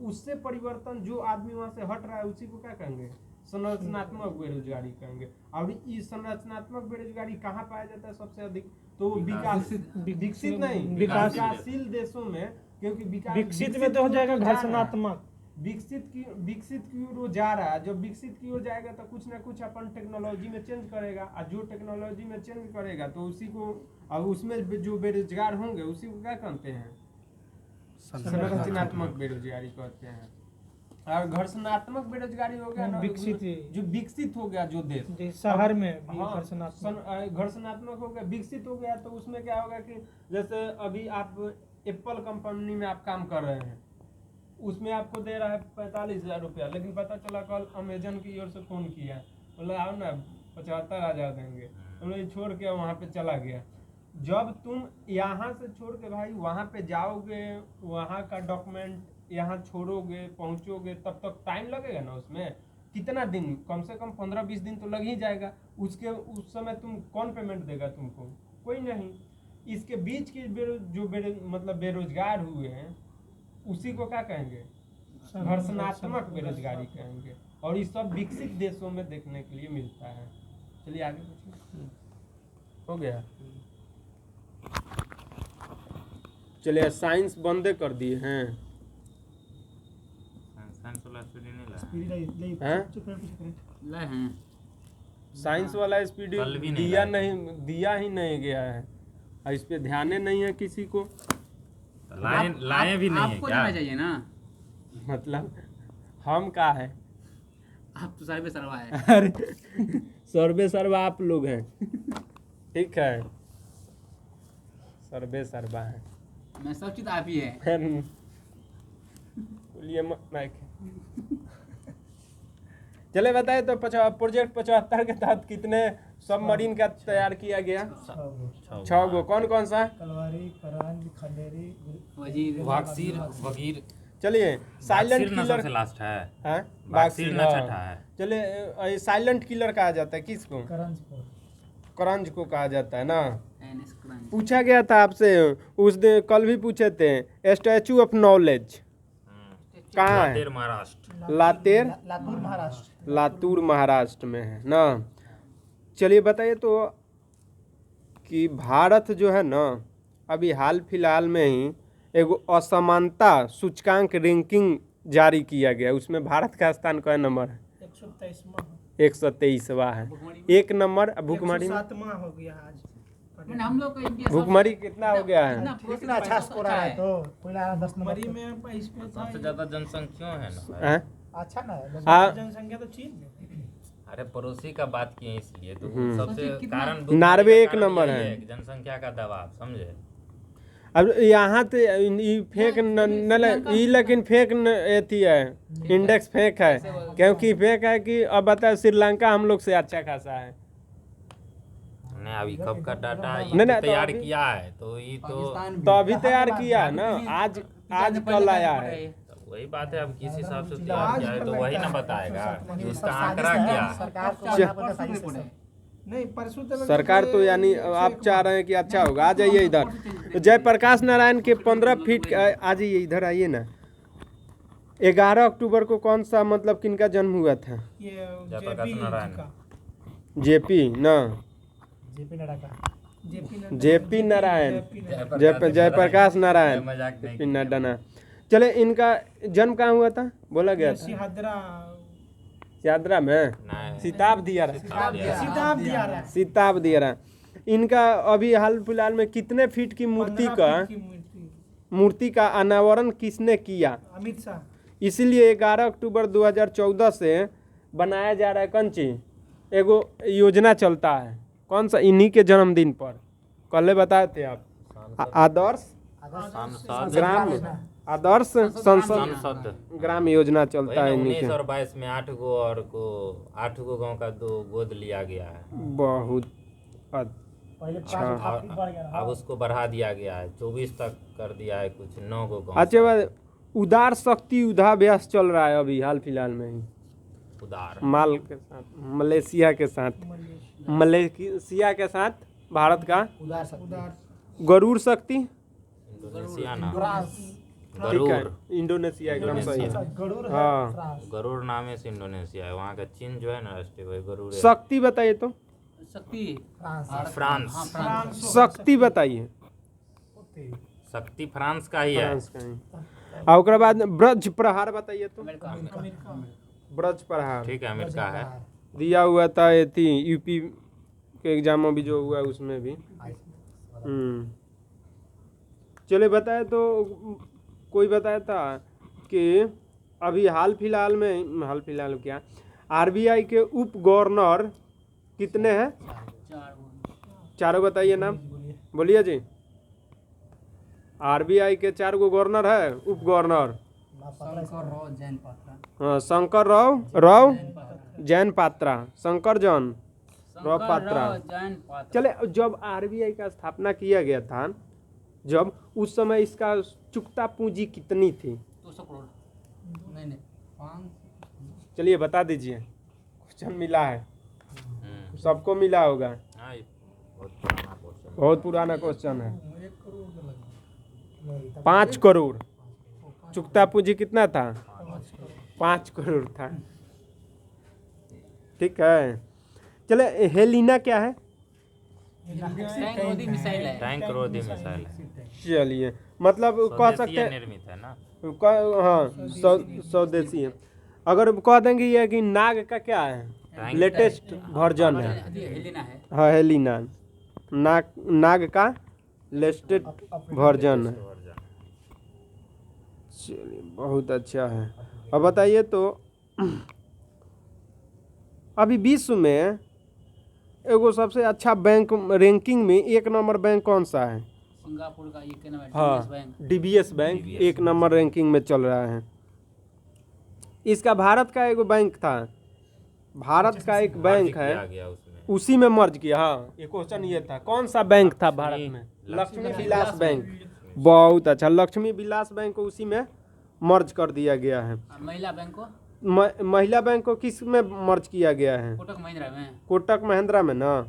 उससे परिवर्तन जो आदमी वहाँ से हट रहा है उसी को क्या कहेंगे? संरचनात्मक बेरोजगारी कहेंगे। और ये संरचनात्मक बेरोजगारी कहाँ पाया जाता है सबसे अधिक? तो विकसित नहीं विकासशील देशों में, क्योंकि विकसित में तो हो जाएगा घर्षणात्मक। विकसित की ओर वो जा रहा है। जब विकसित की ओर जाएगा तो कुछ ना कुछ अपन टेक्नोलॉजी में चेंज करेगा और जो टेक्नोलॉजी में चेंज करेगा तो उसी को अब उसमें जो बेरोजगार होंगे उसी को क्या कहते हैं? संरचनात्मक बेरोजगारी कहते हैं। और घर्षणात्मक बेरोजगारी हो गया ना विकसित जो विकसित हो गया जो देश शहर में भी हाँ, घर्षणात्मक हो गया विकसित हो गया तो उसमें क्या होगा कि जैसे अभी आप एप्पल कंपनी में आप काम कर रहे हैं उसमें आपको दे रहा है 45,000 रुपया, लेकिन पता चला कल अमेजन की ओर से फ़ोन किया बोला आओ ना 75,000 देंगे, तो छोड़ के वहाँ पे चला गया। जब तुम यहाँ से छोड़ के भाई वहाँ पे जाओगे वहाँ का डॉक्यूमेंट यहाँ छोड़ोगे पहुँचोगे तब तक टाइम लगेगा ना। उसमें कितना दिन, कम से कम 15-20 दिन तो लग ही जाएगा। उस समय तुम कौन पेमेंट देगा तुमको? कोई नहीं। इसके बीच के मतलब बेरोजगार हुए हैं उसी को क्या कहेंगे? घर्षणात्मक बेरोजगारी कहेंगे। और ये सब विकसित देशों में देखने के लिए मिलता है। चलिए आगे पूछिए। हो गया। चलिए साइंस बंदे कर दिए हैं। साइंस वाला स्टूडेंट नहीं हैं? हैं साइंस वाला स्पीड कल भी नहीं दिया ही नहीं गया है और इस पे ध्यान नहीं है किसी को। लाए भी नहीं है आपको क्या? लेना चाहिए ना। मतलब हम का है? आप तो सर्वे सर्वा है। अरे सर्वे सर्वा आप लोग हैं। ठीक है सर्वे सर्वा है। मैं सब चीज आप ही है। बोलिए माइक। चले बताए तो प्रोजेक्ट 75 के तहत कितने सबमरीन का तैयार किया गया? 6 गो। कौन कौन सा? कलवारी, करांज, खंडेरी, वजीर वाक्सीर वगीर चलिए साइलेंट वाक्सीर ना किलर सबसे लास्ट है। हैं? वाक्सीर ना हाँ। छठा है। चलिए साइलेंट किलर कहा जाता है किसको? करंज को। करंज को कहा जाता है ना। फाइनेंस क्राइम पूछा गया था आपसे उस दिन, कल भी पूछे थे, स्टैचू ऑफ नॉलेज कहाँ है? लातेर महाराष्ट्र। लातेर, लातूर महाराष्ट्र। लातूर महाराष्ट्र में है ना। चलिए बताइए तो कि भारत जो है ना, अभी हाल फिलहाल में ही एगो असमानता सूचकांक रैंकिंग जारी किया गया, उसमें भारत का स्थान कौन नंबर है? 123वां है। एक नंबर भूखमरी में, 107वां हो गया आज। मैंने हम लोग का इंडिया भूखमरी कितना हो गया है? इतना अच्छा स्कोर आ रहा है तो कोई ना 10 नंबर मरी में इस पे था सबसे ज्यादा जनसंख्या है ना भाई। हैं? अच्छा ना है। हाँ, जनसंख्या तो चीन में। अरे पड़ोसी का बात किए इसलिए तो सबसे सोचिए कितना- कारण नार्वे का एक कारण नंबर यही है। कि जनसंख्या का दबाव, समझे। अब यहाँ ते ई फेक ई लेकिन फेक एथी है, इंडेक्स फेक है। क्योंकि फेक है कि अब बताओ श्रीलंका हम लोग से अच्छा खासा है। नहीं अभी कब का डाटा नहीं, ये नहीं, तो तो तैयार अभी- किया है तो ये तो तो अभी तैयार किया है ना, आज कल आया है। तो वही बात है, अब किस हिसाब से तैयार किया है तो वही ना बताएगा कि उसका आंकड़ा क्या है। सरकार को आना पड़ता साजिश से। नहीं परसों तक सरकार तो यानी आप चाह रहे हैं कि अच्छा होगा। आ जाइए इधर, जयप्रकाश नारायण के 15 फीट आ जाइए इधर, आइए ना। 11 अक्टूबर को कौन सा मतलब किनका जन्म हुआ था? ये जयप्रकाश जेपी नारायण। का जेपी ना, जेपी नड्डा का। जेपी नारायण, जयप्रकाश नारायण, मजाक नहीं जेपी नड्डा ना। चले, इनका जन्म कहाँ हुआ था? बोला गया था सिहादरा यात्रा में, नहीं। सिताब दिया सीताब दिया रहा सिताब दिया। इनका अभी हाल फिलहाल में कितने फीट की मूर्ति 15 का फीट की मूर्ति का अनावरण किसने किया? अमित शाह। इसीलिए 11 अक्टूबर 2014 से बनाया जा रहा है कंची, एगो योजना चलता है। कौन सा? इन्हीं के जन्मदिन पर। कल बताए थे आप, आदर्श ग्राम, आदर्श संसद सांसद ग्राम योजना चलता है इन्हीं 19 के। और 22 में 8 गो गांव का 2 गोद लिया गया है। बहुत पहले अच्छा। 5 काफी बढ़ गया अब उसको बढ़ा दिया गया है, 24 तक कर दिया है, कुछ 9 गो गांव। अच्छा बात, उदार शक्ति युद्धाभ्यास चल रहा है अभी हाल फिलहाल में ही, उदार माल के साथ, मलेशिया के साथ, मलेशिया के साथ भारत का उदार सकती। गरुड़ शक्ति, इंडोनेशिया ना, ठीक है, गरुड़ इंडोनेशिया एकदम सही है। गरुड़ है हाँ, फ्रांस। गरुड़ नामे से इंडोनेशिया है, वहाँ का चीन जो है ना राष्ट्रीय वही गरुड़ है। शक्ति बताइए तो, शक्ति फ्रांस। फ्रांस, शक्ति बताइए। शक्ति फ्रांस का ही है। फ्रांस का ही। और ओकरा बाद ब्रज प्रहार बताइए तो, ब्रज प्रहार ठीक है, अमेरिका है। दिया हुआ था ये थी यूपी के एग्जाम में भी जो हुआ उसमें भी। चले बताए तो, कोई बताया था कि अभी हाल फिलहाल क्या, आरबीआई के उप गवर्नर कितने हैं? चारों बताइए नाम, बोलिए जी। आरबीआई के 4 गो गवर्नर है, उप गवर्नर। हाँ, शंकर राव जैन पात्रा, शंकर जॉन राव पात्रा। चले, जब आरबीआई का स्थापना किया गया था, जब उस समय इसका चुकता पूंजी कितनी थी? 200 करोड़ नहीं 500। चलिए बता दीजिए, क्वेश्चन मिला है, सबको मिला होगा। हाँ, ये बहुत पुराना क्वेश्चन। बहुत पुराना क्वेश्चन है। 5 करोड़ चुकता पूंजी कितना था? 5 करोड़ था। ठीक है, चले, हेलिना क्या है? टैंक रोधी मिसाइल है। टैंक रोधी मिसाइल है, चलिए, मतलब कह सकते स्वदेशीय हैं, निर्मित है ना। हाँ, स्वदेशी है। अगर कह देंगे ये कि नाग का क्या है, लेटेस्ट वर्जन है। हेलिना है। हाँ, हेलिना नाग का लेटेस्ट वर्जन है। चलिए, बहुत अच्छा है। अब बताइए तो, अभी विश्व में एगो सबसे अच्छा बैंक रैंकिंग में 1 नंबर बैंक कौन सा है? सिंगापुर का ये क्या नाम है? हाँ, bank. DBS bank 1 number ranking में चल रहा है। इसका भारत का एगो बैंक था, भारत का एक बैंक किया है, गया उसमें। उसी में मर्ज किया। हाँ, ये क्वेश्चन ये था, कौन सा बैंक था भारत में? लक्ष्मी विलास बैंक। बहुत अच्छा, लक्ष्मी विलास बैंक को उसी में मर्ज कर दिया गया है। और महिला बैंक को महिला बैंक को किस में मर्ज किया गया है? कोटक महिंद्रा में। कोटक महिंद्रा में ना।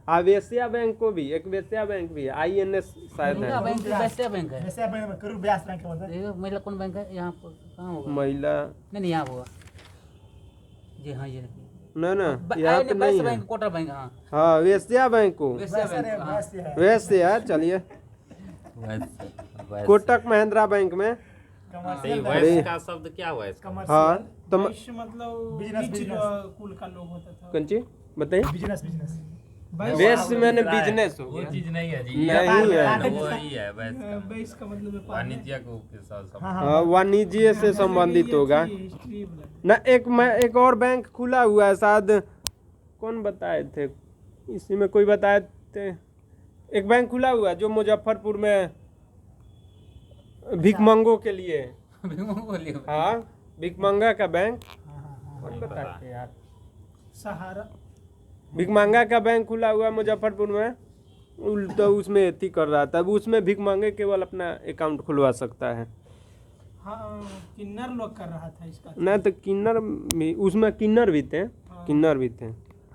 वेश्या बैंक को भी, एक वेश्या बैंक भी है, INS शायद महिला है। बैंक वैसे बैंक है। वैसे बैंक में करूँ ब्यास बैंक के बोलते हैं। देखो महिला कौन बैंक है यहाँ पर, कहाँ होगा? महिला नहीं यहाँ होगा जी, हाँ ये ना यहाँ पे नहीं है। बैंक, कोटक बैंक, हाँ हाँ वेश्या बैंक को वैसे बैंक, हाँ। वैसे है वैश्या, चलिए कोटक महिंद्रा बैंक में। सही, वैश्य का शब्द क्या हुआ इसका? हाँ तो वैश्य मतलब बिजनेस, नीच बिजनेस। कुल का लोग होता था। कौन चीज बताइए? बिजनेस वैश्य मैंने बिजनेस हो वो गया। चीज नहीं है जी, नहीं ये है। वो ही है वैश्य का। वैश्य का मतलब व्यापार, वाणिज्य को के साथ सब। हाँ वाणिज्य से संबंधित होगा हिस्ट्री वाला। ना। एक और बैंक खुला हुआ है शायद, कौन बताए थे इसी में, कोई बताए थे। एक बैंक खुला हुआ है जो मुजफ्फरपुर में भिखमंगों के लिए। बोलिए हाँ भिखमंगा का बैंक, कौन बताए थे यार? सहारा भिखमंगा का बैंक खुला हुआ है मुजफ्फरपुर में। तो उसमें एथी कर रहा था, अब उसमें भिखमंगे केवल अपना अकाउंट खुलवा सकता है। हाँ किन्नर लोग कर रहा था इसका। ना तो किन्नर उसमें किन्नर भी थे, किन्नर भी थे।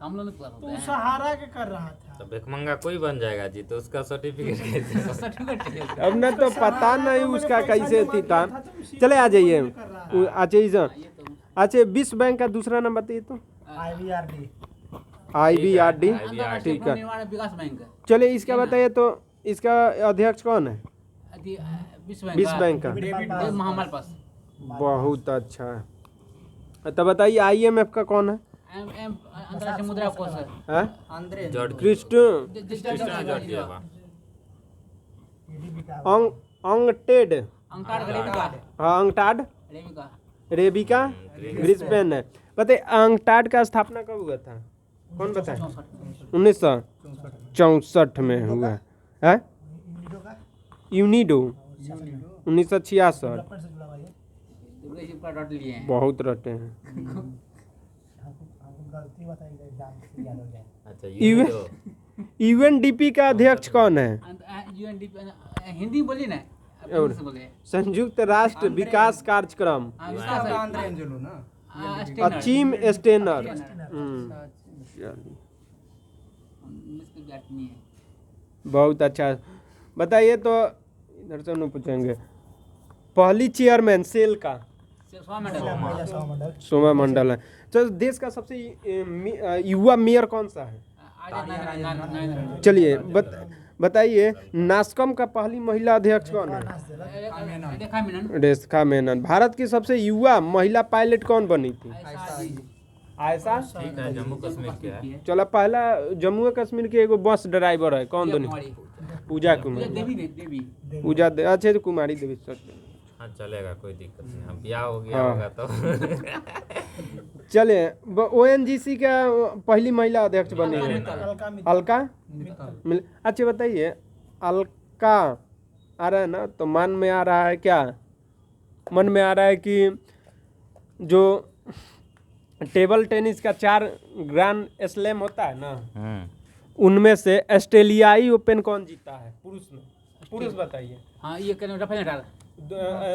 हम लोग तो वो सहारा के कर रहा था। तो भिखमंगा कोई बन जाएगा जी, तो उसका सर्टिफिकेट कैसे? सर्टिफिकेट अब ना तो पता नहीं उसका कैसे थी था। चले आ जाइए। अच्छा अच्छा, विश्व बैंक का दूसरा नाम बताइए तो। IBRD IBRD, ठीक है। निर्माण विकास बैंक है। चलिए इसका बताइए तो, इसका अध्यक्ष कौन है? विश्व बैंक का। हमारे पास बहुत अच्छा है। तो बताइए IMF का कौन है? अंतर्राष्ट्रीय मुद्रा कोष है। हैं? George Christian Georgia. अंगटेड, अंकार गरीबी का हाँ अंगटाड गरीबी का रेबिका ब्रिस्बेन है। बताइए अंगटाड का स्थापना कब हुआ था? कौन बताए? 1964 में हुआ है। यूनिडो 1966। डॉट लिए हैं। बहुत रटे हैं। अच्छा UNDP का अध्यक्ष कौन है? UNDP हिंदी बोली ना, अब और- इंग्लिश बोले। संयुक्त राष्ट्र विकास कार्यक्रम, हाँ, विकास है। स्टेनर। Achim Steiner. स्टेनर। चलिए, इंग्लिश की बात नहीं है। बहुत अच्छा। बताइए तो, इधर से नहीं पूछेंगे। पहली चेयरमैन सेल का सोमा मंडल है। तो देश का सबसे युवा मेयर कौन सा है? चलिए बताइए। नास्कॉम का पहली महिला अध्यक्ष कौन है? रेखा मेनन। रेखा मेनन। भारत की सबसे युवा महिला पायलट कौन बनी थी? आयशा। ठीक है, जम्मू कश्मीर के है। चलो पहला जम्मू कश्मीर के एगो बस ड्राइवर है, कौन बनी? पूजा कुमारी। देवी देवी पूजा अच्छा तो कुमारी देवी सच। हाँ चलेगा, कोई दिक्कत नहीं। अब ब्याह हो गया हाँ। होगा तो। चले ONGC का पहली महिला अध्यक्ष बनी है अलका अच्छा बताइए, अलका आ रहा है ना, तो मन में आ रहा है क्या? मन में आ रहा है कि जो टेबल टेनिस का 4 ग्रैंड स्लैम होता है ना, उनमें से ऑस्ट्रेलियाई ओपन कौन जीता है पुरुष में? पुरुष बताइए। हाँ ये करें राफेल नडाल।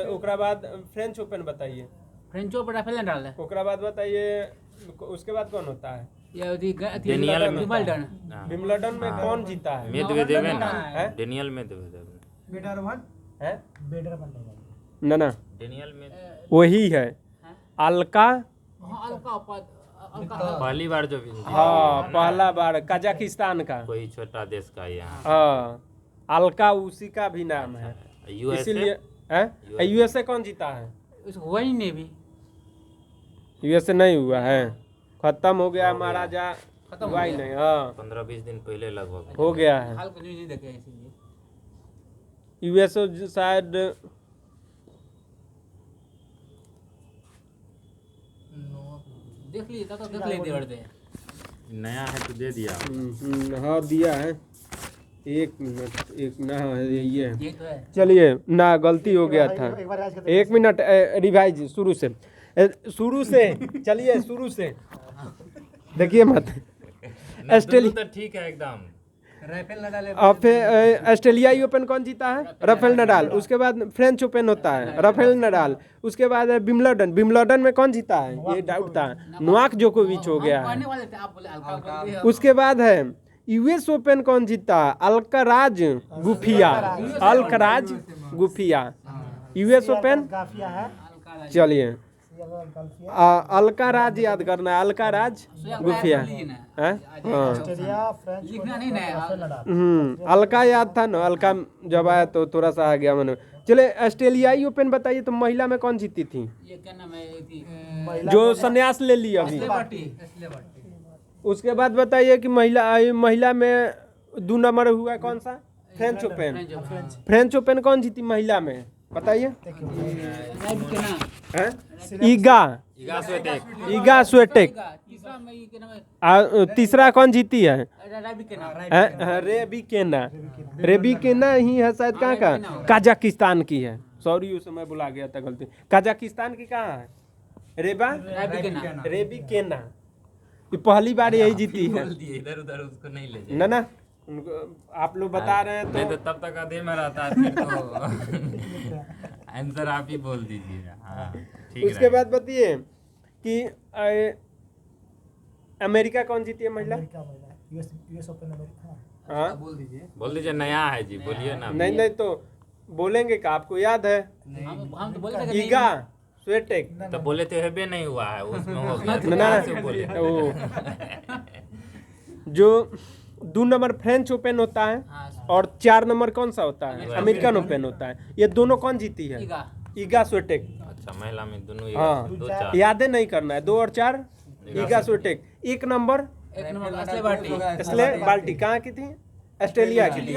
ओकरा बाद फ्रेंच ओपन बताइए। फ्रेंचो पर राफेल नडाल है। ओकरा बाद बताइए, उसके बाद कौन होता है? ये डेनियल में। विंबलडन। विंबलडन में कौन जीता है? मेदवेदेव है ना, है? Daniel Medvedev. है? बेडर ना डेनियल में वही है अलका। हाँ अलका पहली बार जो भी हाँ पहला बार कजाकिस्तान का कोई छोटा देश का यहाँ। हाँ अलका उसी का भी नाम है, इसीलिए है। USA कौन जीता है? हुआ ही नहीं भी। USA नहीं हुआ है, खत्म हो गया महाराजा। खत्म हो हुआ ही गया। नहीं। हाँ 15-20 दिन पहले लगभग हो गया है। हाल को न्यूज़ नहीं देखे इसीलिए। USA शायद देख लीजिए तो देख लीजिए बढ़ते। नया है तो दे दिया। हाँ दिया है। 1 मिनट, एक ना ये है। ये तो है। चलिए ना गलती हो गया था। एक बार आज के 1 मिनट रिवाइज शुरू से। चलिए शुरू से देखिए मत। दोनों तो ठीक है एकदम। ऑस्ट्रेलियाई ओपन कौन जीता है? Rafael Nadal. उसके बाद फ्रेंच ओपन होता है, राफेल नडाल। उसके बाद है विम्बलडन। विम्बलडन में कौन जीता है? ये डाउट था। नोवाक जोकोविच हो गया है। पढ़ने वाले थे आप बोले अलका बोल दिए। उसके बाद है यूएस ओपन कौन जीता? अल्कराज गुफिया, अल्कराज गुफिया। यूएस ओपन गाफिया है चलिए अल्काराज याद करना है, अल्काराज गुफिया है। हाँ ऑस्ट्रेलिया फ्रेंच लिखना नहीं ना अलका याद था ना, अलका जब आया तो थोड़ा सा आ गया मन में। चले ऑस्ट्रेलियाई ओपन बताइए तो महिला में कौन जीती थी? ये क्या नाम है ये थी जो संन्यास ले ली अभी। उसके बाद बताइए कि महिला में 2 नंबर हुआ कौन सा? French open. फ्रेंच ओपन कौन जीती महिला में बताइए? हैं? ईगा स्वेटेक। तीसरा में ये क्या नाम है तीसरा कौन जीती है? रवि के नाम रेबिकेना ही है शायद। कहाँ का? काजाकिस्तान की है। सॉरी उस समय बुला गया था गलती। काजाकिस्तान की कहाँ है? रेबिकेना। ये पहली बार यही जीती है। इधर उधर उसको नहीं ले ना ना उनको आप लोग बता रहे हैं नहीं तो तो तब तक आधे में रहता है फिर तो आंसर आप ही बोल दीजिए। हाँ ठीक उसके है। बाद बताइए कि अमेरिका कौन जीती है महिला? US open America. हाँ बोल दीजिए नया है जी, बोलिए ना। नहीं नहीं तो बोलेंगे का आपको याद है? हम तो बोलते थे ईगा स्वेटेक। तो बोले तो हेबे नहीं हुआ है उसमें हो गया। ना से बोले वो जो 2 नंबर फ्रेंच ओपन होता है और 4 नंबर कौन सा होता है? अमेरिकन ओपन होता है। ये दोनों कौन जीती है? ईगा स्वेटेक। अच्छा महिला में दोनों हाँ 2-4 यादें नहीं करना है। 2 और 4 ईगा स्वेटेक। 1 नंबर एक नंबर असले बाटी इसलिए बाल्टी कहाँ की थी? ऑस्ट्रेलिया की थी।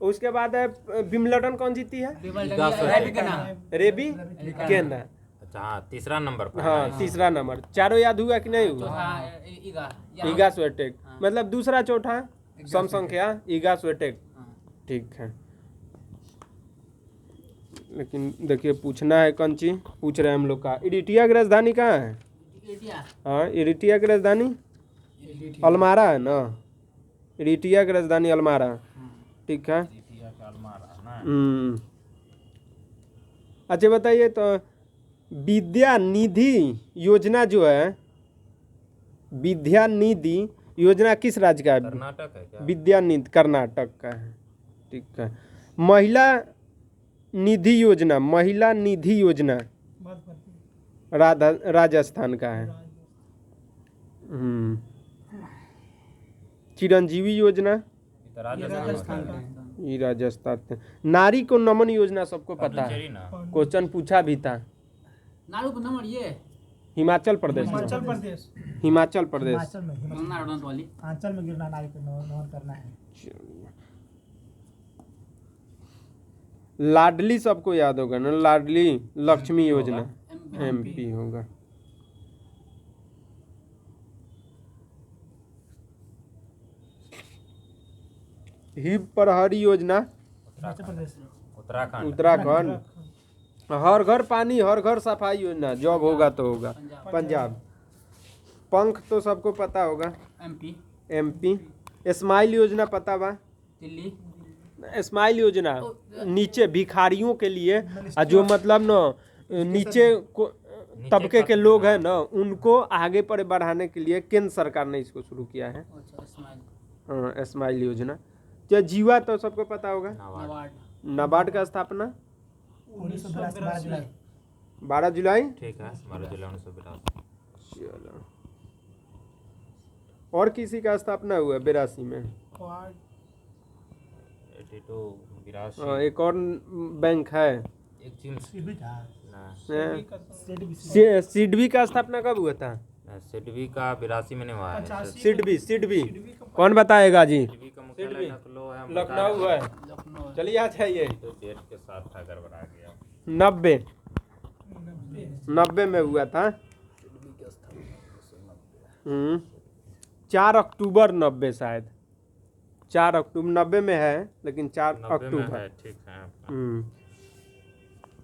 उसके बाद है विम्बलडन कौन जीती है? रवि के नाम रेबी केना। अच्छा हाँ तीसरा नंबर पर। हाँ तीसरा नंबर। चारों याद हुआ कि नहीं हुआ? ईगा ईगा स्वेटेक मतलब दूसरा चौथा सम संख्या ईगा स्वेटेक। ठीक है लेकिन देखिए पूछना है कौन चीज पूछ रहे हैं हम लोग का। इरिट्रिया की राजधानी कहाँ है? हाँ इरिट्रिया की राजधानी अल्मारा है ना। इरिट्रिया की राजधानी अल्मारा। ठीक है। अच्छा बताइए तो विद्या निधि योजना जो है, विद्या निधि योजना किस राज्य का है? कर्नाटक है क्या? विद्या निधि कर्नाटक का है। ठीक है। महिला निधि योजना, महिला निधि योजना राजस्थान का है। चिरंजीवी योजना तो राजस्थान का है। ये राजस्थान। नारी को नमन योजना सबको पता है, पौंडीचेरी ना। क्वेश्चन पूछा भी था। नारू का नंबर ये हिमाचल प्रदेश में। हिमाचल प्रदेश हिमाचल प्रदेश। हिमाचल में नारायण वाली आंचल में गिरना नारी को नमन करना है। लाडली सबको याद होगा ना, लाडली लक्ष्मी योजना एमपी होगा। हिब प्रहरी योजना उत्तराखंड। उत्तराखंड। हर घर पानी हर घर सफाई योजना जॉब होगा तो होगा पंजाब। पंख तो सबको पता होगा एमपी। स्माइल योजना पता बा? दिल्ली स्माइल योजना नीचे भिखारियों के लिए जो मतलब न नीचे तबके के लोग हैं ना उनको आगे पर बढ़ाने के लिए केंद्र सरकार ने इसको शुरू किया है। हाँ स्माइल योजना। जो जीवा तो सबको पता होगा। नाबार्ड का स्थापना 12 जुलाई। ठीक है 12 जुलाई 1982। चलो और किसी का स्थापना हुआ 82 में? 82 एक और बैंक है सिडबी का स्थापना कब हुआ था? सिडबी का 82 में नहीं हुआ है। सिडबी कौन बताएगा जी? सिडबी का मुख्यालय लखनऊ है। चलिए आ जाइए। तो डेट के साथ था गड़बड़ा गया। 90 में हुआ था। 4 अक्टूबर 90 शायद। 4 अक्टूबर 90 में है लेकिन 4 अक्टूबर है। ठीक है।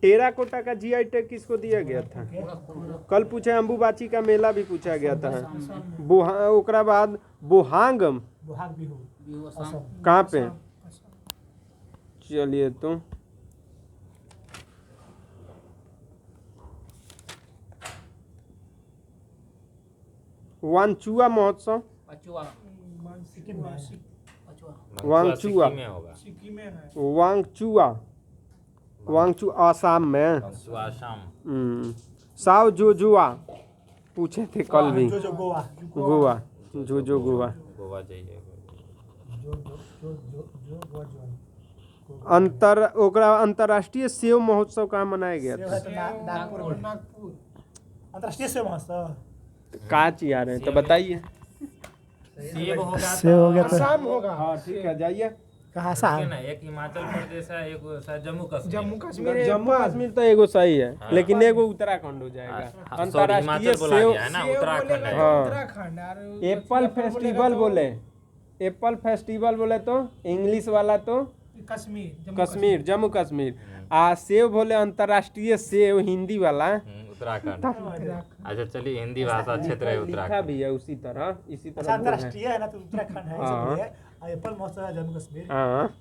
टेराकोटा का जीआई टैग किसको दिया गया था? कल पूछा अम्बुबाची का मेला भी पूछा गया था। ओकरा बाद बोहांग कहाँ पे? चलिए तो वांचुआ महोत्सव वांगचुआ में होगा। सिक्किम में है। वांगचुआ वांगचू आसाम में। आसाम। साव जोजुआ पूछे थे कल भी। जो जो गोवा गोवा जो गोवा। गोवा जाइए। अंतर्राष्ट्रीय सेव महोत्सव कहाँ मनाया गया था? नागपुर में। अंतर्राष्ट्रीय सेव महोत्सव कहाँ ची आ रहे हैं तो बताइए। सेब होगा सेव हो गया तो शाम होगा। हाँ ठीक है जाइए। कहाँ ठीक है सा ना, एक हिमाचल प्रदेश है, एक शायद जम्मू कश्मीर। जम्मू कश्मीर जम्मू कश्मीर तो एगो सही है लेकिन एगो उत्तराखंड हो जाएगा। सॉरी, अंतर्राष्ट्रीय हिमाचल बोला सेव गया है ना, उत्तराखंड है। हाँ। उत्तराखंड और एप्पल फेस्टिवल बोले। एप्पल फेस्टिवल बोले तो इंग्लिश वाला तो कश्मीर कश्मीर जम्मू कश्मीर। आ सेव बोले अंतर्राष्ट्रीय सेव हिंदी वाला उत्तराखंड। अच्छा चलिए, हिंदी भाषा क्षेत्र है लिखा उत्तराखंड। भी है उसी तरह इसी अच्छा तरह बोल रहे हैं। अंतर्राष्ट्रीय है ना तो उत्तराखंड है हाँ। इसलिए और एप्पल महोत्सव है जम्मू कश्मीर। हाँ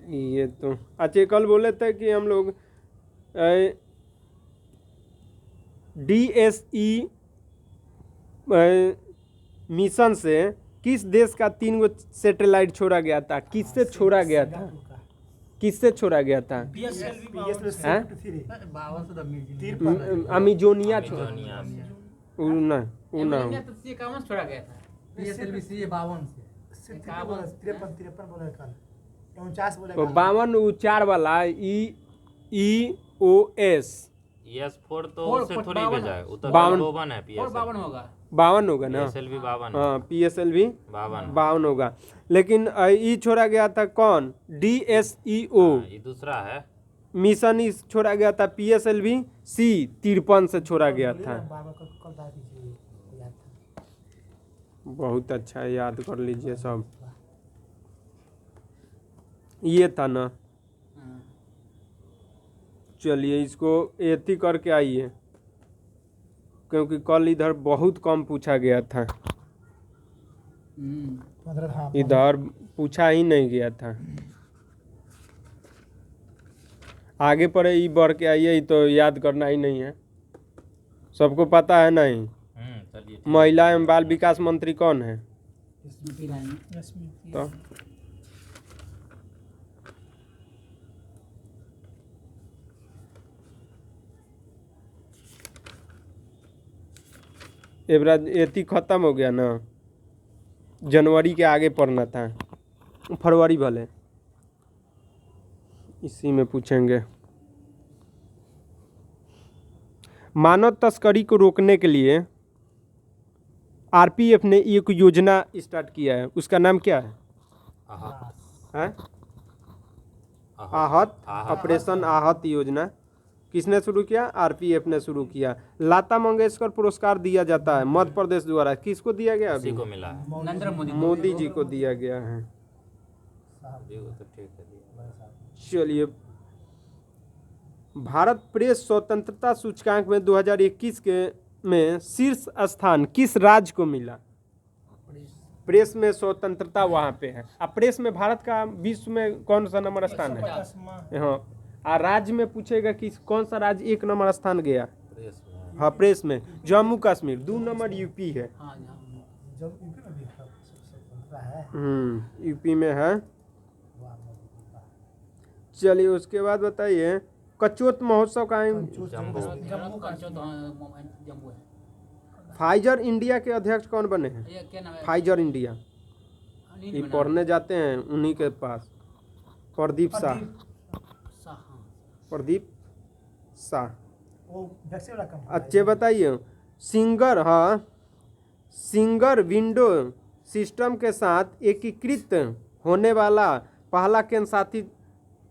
ये तो अच्छा कल बोले थे कि हम लोग DSE मिशन से किस देश का 3 गो सैटेलाइट छोड़ा गया था? किससे छोड़ा गया था? किससे छोड़ा गया था? हैं? अमेजोनिया छोड़ा। उ ना छोड़ा गया था। PSLV से 52 से 53 बोले कल 49 बोले तो कल। 52 उचार वाला EOS ES4 तो फोर- उससे फोर- थोड़ी 52 भेजा है, उतर 52 52 है और PSLV। 52 होगा। 52 होगा ना? PSLV 52 हाँ PSLV 52। 52 होगा लेकिन ई छोड़ा गया था कौन? DSEO ये दूसरा है। मिशन ई छोड़ा गया था PSLV C 53 से छोड़ा गया था। कल बात कीजिए याद था। बहुत अच्छा है, याद कर लीजिए सब। ये था ना। चलिए इसको एथी करके आइए क्योंकि कल इधर बहुत कम पूछा गया था। मतलब हाँ इधर पूछा ही नहीं गया था। आगे पड़े ई बढ़ के आइए, ई तो याद करना ही नहीं है, सबको पता है नहीं। चलिए। महिला एवं बाल विकास मंत्री कौन है? तो एवराज एती खत्म हो गया ना, जनवरी के आगे पढ़ना था, फरवरी भले इसी में पूछेंगे। मानव तस्करी को रोकने के लिए आरपीएफ ने एक योजना स्टार्ट किया है, उसका नाम क्या है? हैं? आहत ऑपरेशन आहत योजना किसने शुरू किया? आरपीएफ ने शुरू किया। लता मंगेशकर पुरस्कार दिया जाता है मध्य प्रदेश द्वारा, किसको दिया गया? किसी अभी को मिला है। नरेंद्र मोदी मोदी जी को दिया गया है। जी, वो तो ठीक है। चलिए, भारत प्रेस स्वतंत्रता सूचकांक में 2021 के में शीर्ष स्थान किस राज्य को मिला? प्रेस में स्वतंत्रता वहाँ पे है। अब प्रेस में भारत का विश्व में कौन सा नंबर स्थान है? हाँ, और राज्य में पूछेगा कि कौन सा राज्य 1 नंबर स्थान गया? प्रेस में हाँ प्रेस में जम्मू कश्मीर, 2 नंबर यूपी है। हाँ जब यूपी में भी स्वतंत्रता है। यूपी में है। चलिए उसके बाद बताइए कचोत महोत्सव का जम्बो। जम्मू का जम्मू है। फाइजर इंडिया के अध्यक्ष कौन बने हैं? ये क्या नाम है? फाइजर इंडिया अनिल ये बना। पढ़ने जाते हैं उन्हीं के पास, प्रदीप शाह। हाँ। प्रदीप शाह। वो वैक्सीन वाला कंपनी। अच्छे बताइए सिंगर, हाँ सिंगर विंडो सिस्टम के साथ एकीकृत होने वाला पहला केंद्र शासित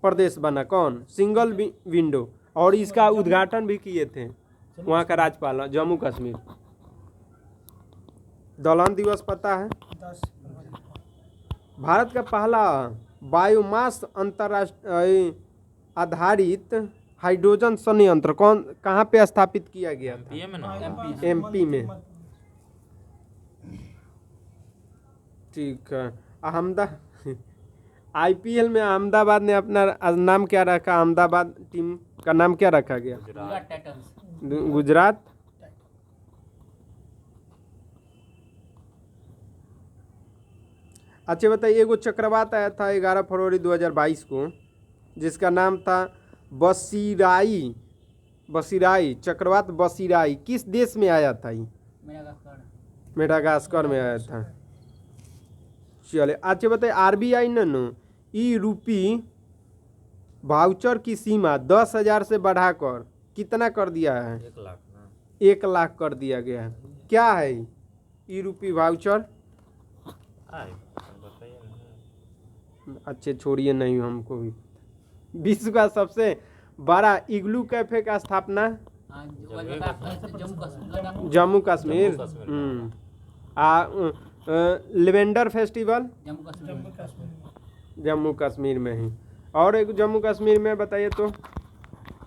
प्रदेश बना कौन? सिंगल विंडो, और इसका उद्घाटन भी किए थे वहाँ का राज्यपाल जम्मू कश्मीर। दौलन दिवस पता है? 10 भारत का पहला बायोमास अंतर्राष्ट्रीय आधारित हाइड्रोजन संयंत्र कौन कहाँ पे स्थापित किया गया था? PM में ना एमपी में। ठीक है। आईपीएल में अहमदाबाद ने अपना नाम क्या रखा? अहमदाबाद टीम का नाम क्या रखा गया? गुजरात टाइटंस। गुजरात अच्छा बताइए, एगो चक्रवात आया था 11 फरवरी 2022 को, जिसका नाम था बसीराई चक्रवात बसीराई। किस देश में आया था ये? मेडागास्कर में आया था। चले अच्छा बताइए, आरबीआई ने न ई रूपी वाउचर की सीमा 10,000 से बढ़ाकर कितना कर दिया है? 1 लाख ना। 1 लाख कर दिया गया है। क्या है ई रूपी वाउचर? बताइए ना। अच्छे छोड़िए, नहीं हमको भी। विश्व का सबसे बड़ा इग्लू कैफे का स्थापना जम्मू कश्मीर। लेवेंडर फेस्टिवल जम्मू कश्मीर में ही। और एक जम्मू कश्मीर में बताइए तो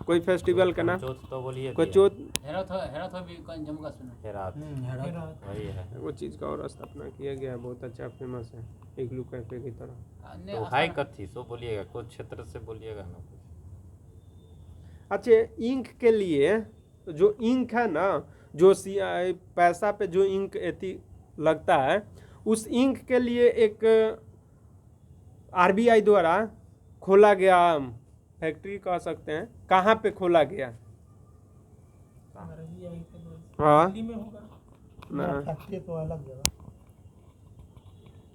कोई फेस्टिवल का नाम। चौथ तो बोलिए कोई चौथ जम्मू कश्मीर में हेरात वही है। वो चीज़ का और स्थापना किया गया है, बहुत अच्छा फेमस है इग्लू कैफे की तरह। तो हाई कथी सो बोलिएगा, कुछ क्षेत्र से बोलिएगा ना कुछ। अच्छा, इंक के लिए जो इंक है ना, जो पैसा पे जो इंक एथी लगता है, उस इंक के लिए एक आरबीआई द्वारा खोला गया फैक्ट्री कह सकते हैं। कहाँ पे खोला गया? हाँ दिल्ली में होगा। ना, फैक्ट्री तो अलग जगह।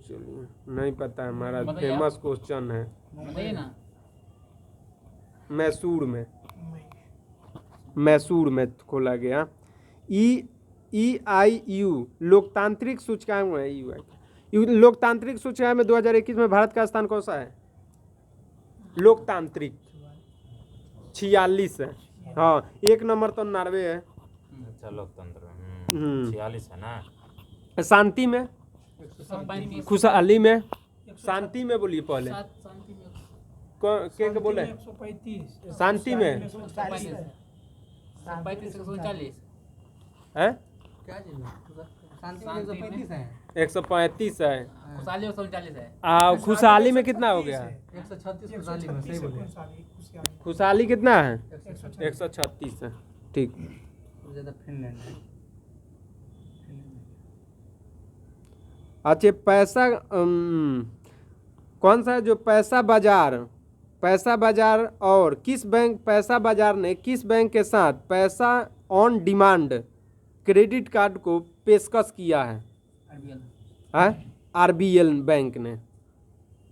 चलिए नहीं पता है, हमारा बताइए आप। फेमस क्वेश्चन है। बताइए ना। मैसूर में खोला गया। EIU लोकतांत्रिक सूचकांक में लोकतांत्रिक सूचकांक में 2021 में भारत का स्थान कौन सा है? लोकतांत्रिक 46 है। हाँ, 1 नंबर तो नॉर्वे है। अच्छा, लोकतंत्र में 46 है ना। शांति में, 135 खुशहाली में, शांति में बोलिए पहले। शांति में के बोले? 135 शांति में 35 139 है, क्या चीज है? शांति में 135 है। 135 है। खुशहाली 139 है। खुशहाली में कितना हो गया? 136 खुशहाली में, सही बोले। खुशहाली कितना है? 136 है। ठीक। ज्यादा फिनलैंड है। अच्छा, पैसा कौन सा है जो पैसा बाजार और किस बैंक, पैसा बाजार ने किस बैंक के साथ पैसा ऑन डिमांड क्रेडिट कार्ड को पेशकश किया है? आरबीएल बैंक ने।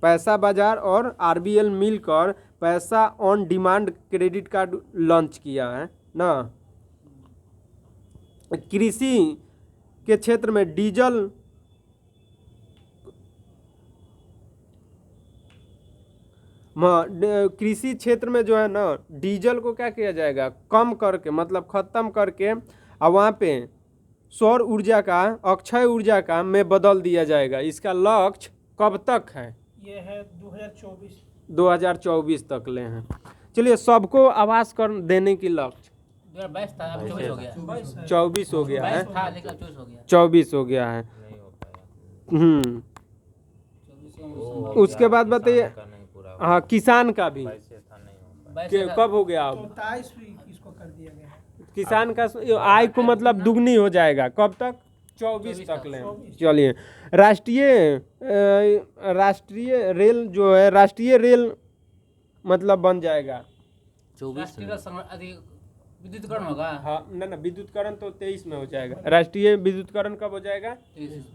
पैसा बाजार और आरबीएल मिलकर पैसा on demand credit card launch किया है ना। कृषि के क्षेत्र में डीजल कृषि क्षेत्र में जो है ना, डीजल को क्या किया जाएगा? कम करके, मतलब खत्म करके, और वहाँ पे सौर ऊर्जा का, अक्षय ऊर्जा का में बदल दिया जाएगा। इसका लक्ष्य कब तक है? ये है 2024 तक ले हैं। चलिए, सबको आवास कर देने की लक्ष्य 2022 था, अब 24 हो गया। 24 हो गया है। 22 था लेकिन 24 हो गया। 24 हो गया है। नहीं हो पाया। 24 उसके बाद बताइए, का नहीं पूरा हाँ, किसान का भी 22 था, नहीं हो पाया। कब हो गया? अब 27 इसको कर दिया गया है। किसान का आय को मतलब दुगनी हो जाएगा। कब तक? 24 तक ले। चलिए, राष्ट्रीय रेल जो है, राष्ट्रीय रेल मतलब बन जाएगा 24 विद्युतीकरण होगा। हाँ, ना विद्युतीकरण तो 23 में हो जाएगा। राष्ट्रीय विद्युतीकरण कब हो जाएगा?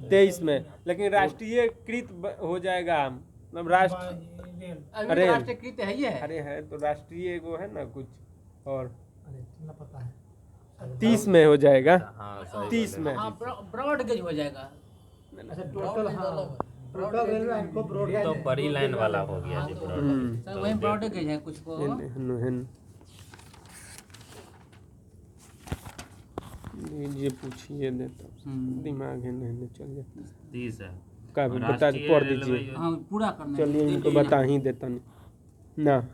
23 में। लेकिन राष्ट्रीयकृत हो जाएगा, मतलब राष्ट्र, अभी अरे। तो राष्ट्रीयकृत है ही है। अरे है तो राष्ट्रीय वो है ना कुछ और। अरे इतना पता है। 30 में हो जाएगा। हाँ, सही 30 बोले। में। हाँ, ब्रॉड गेज हो जाएगा। अच्छा टोटल, हाँ टोटल रेलवे हमको ब्रॉड ये तो बड़ी लाइन वाला हो गया जी। सर वही ब्रॉड गेज है कुछ को। ये पूछिए देता दिमाग है, नहीं चल जाता। 30 है। का बता राष्ट्रीय पढ़ रेलवे दीजिए। योजना- हाँ, पूरा करना है। चलिए, इनको बता ही देता नहीं ना।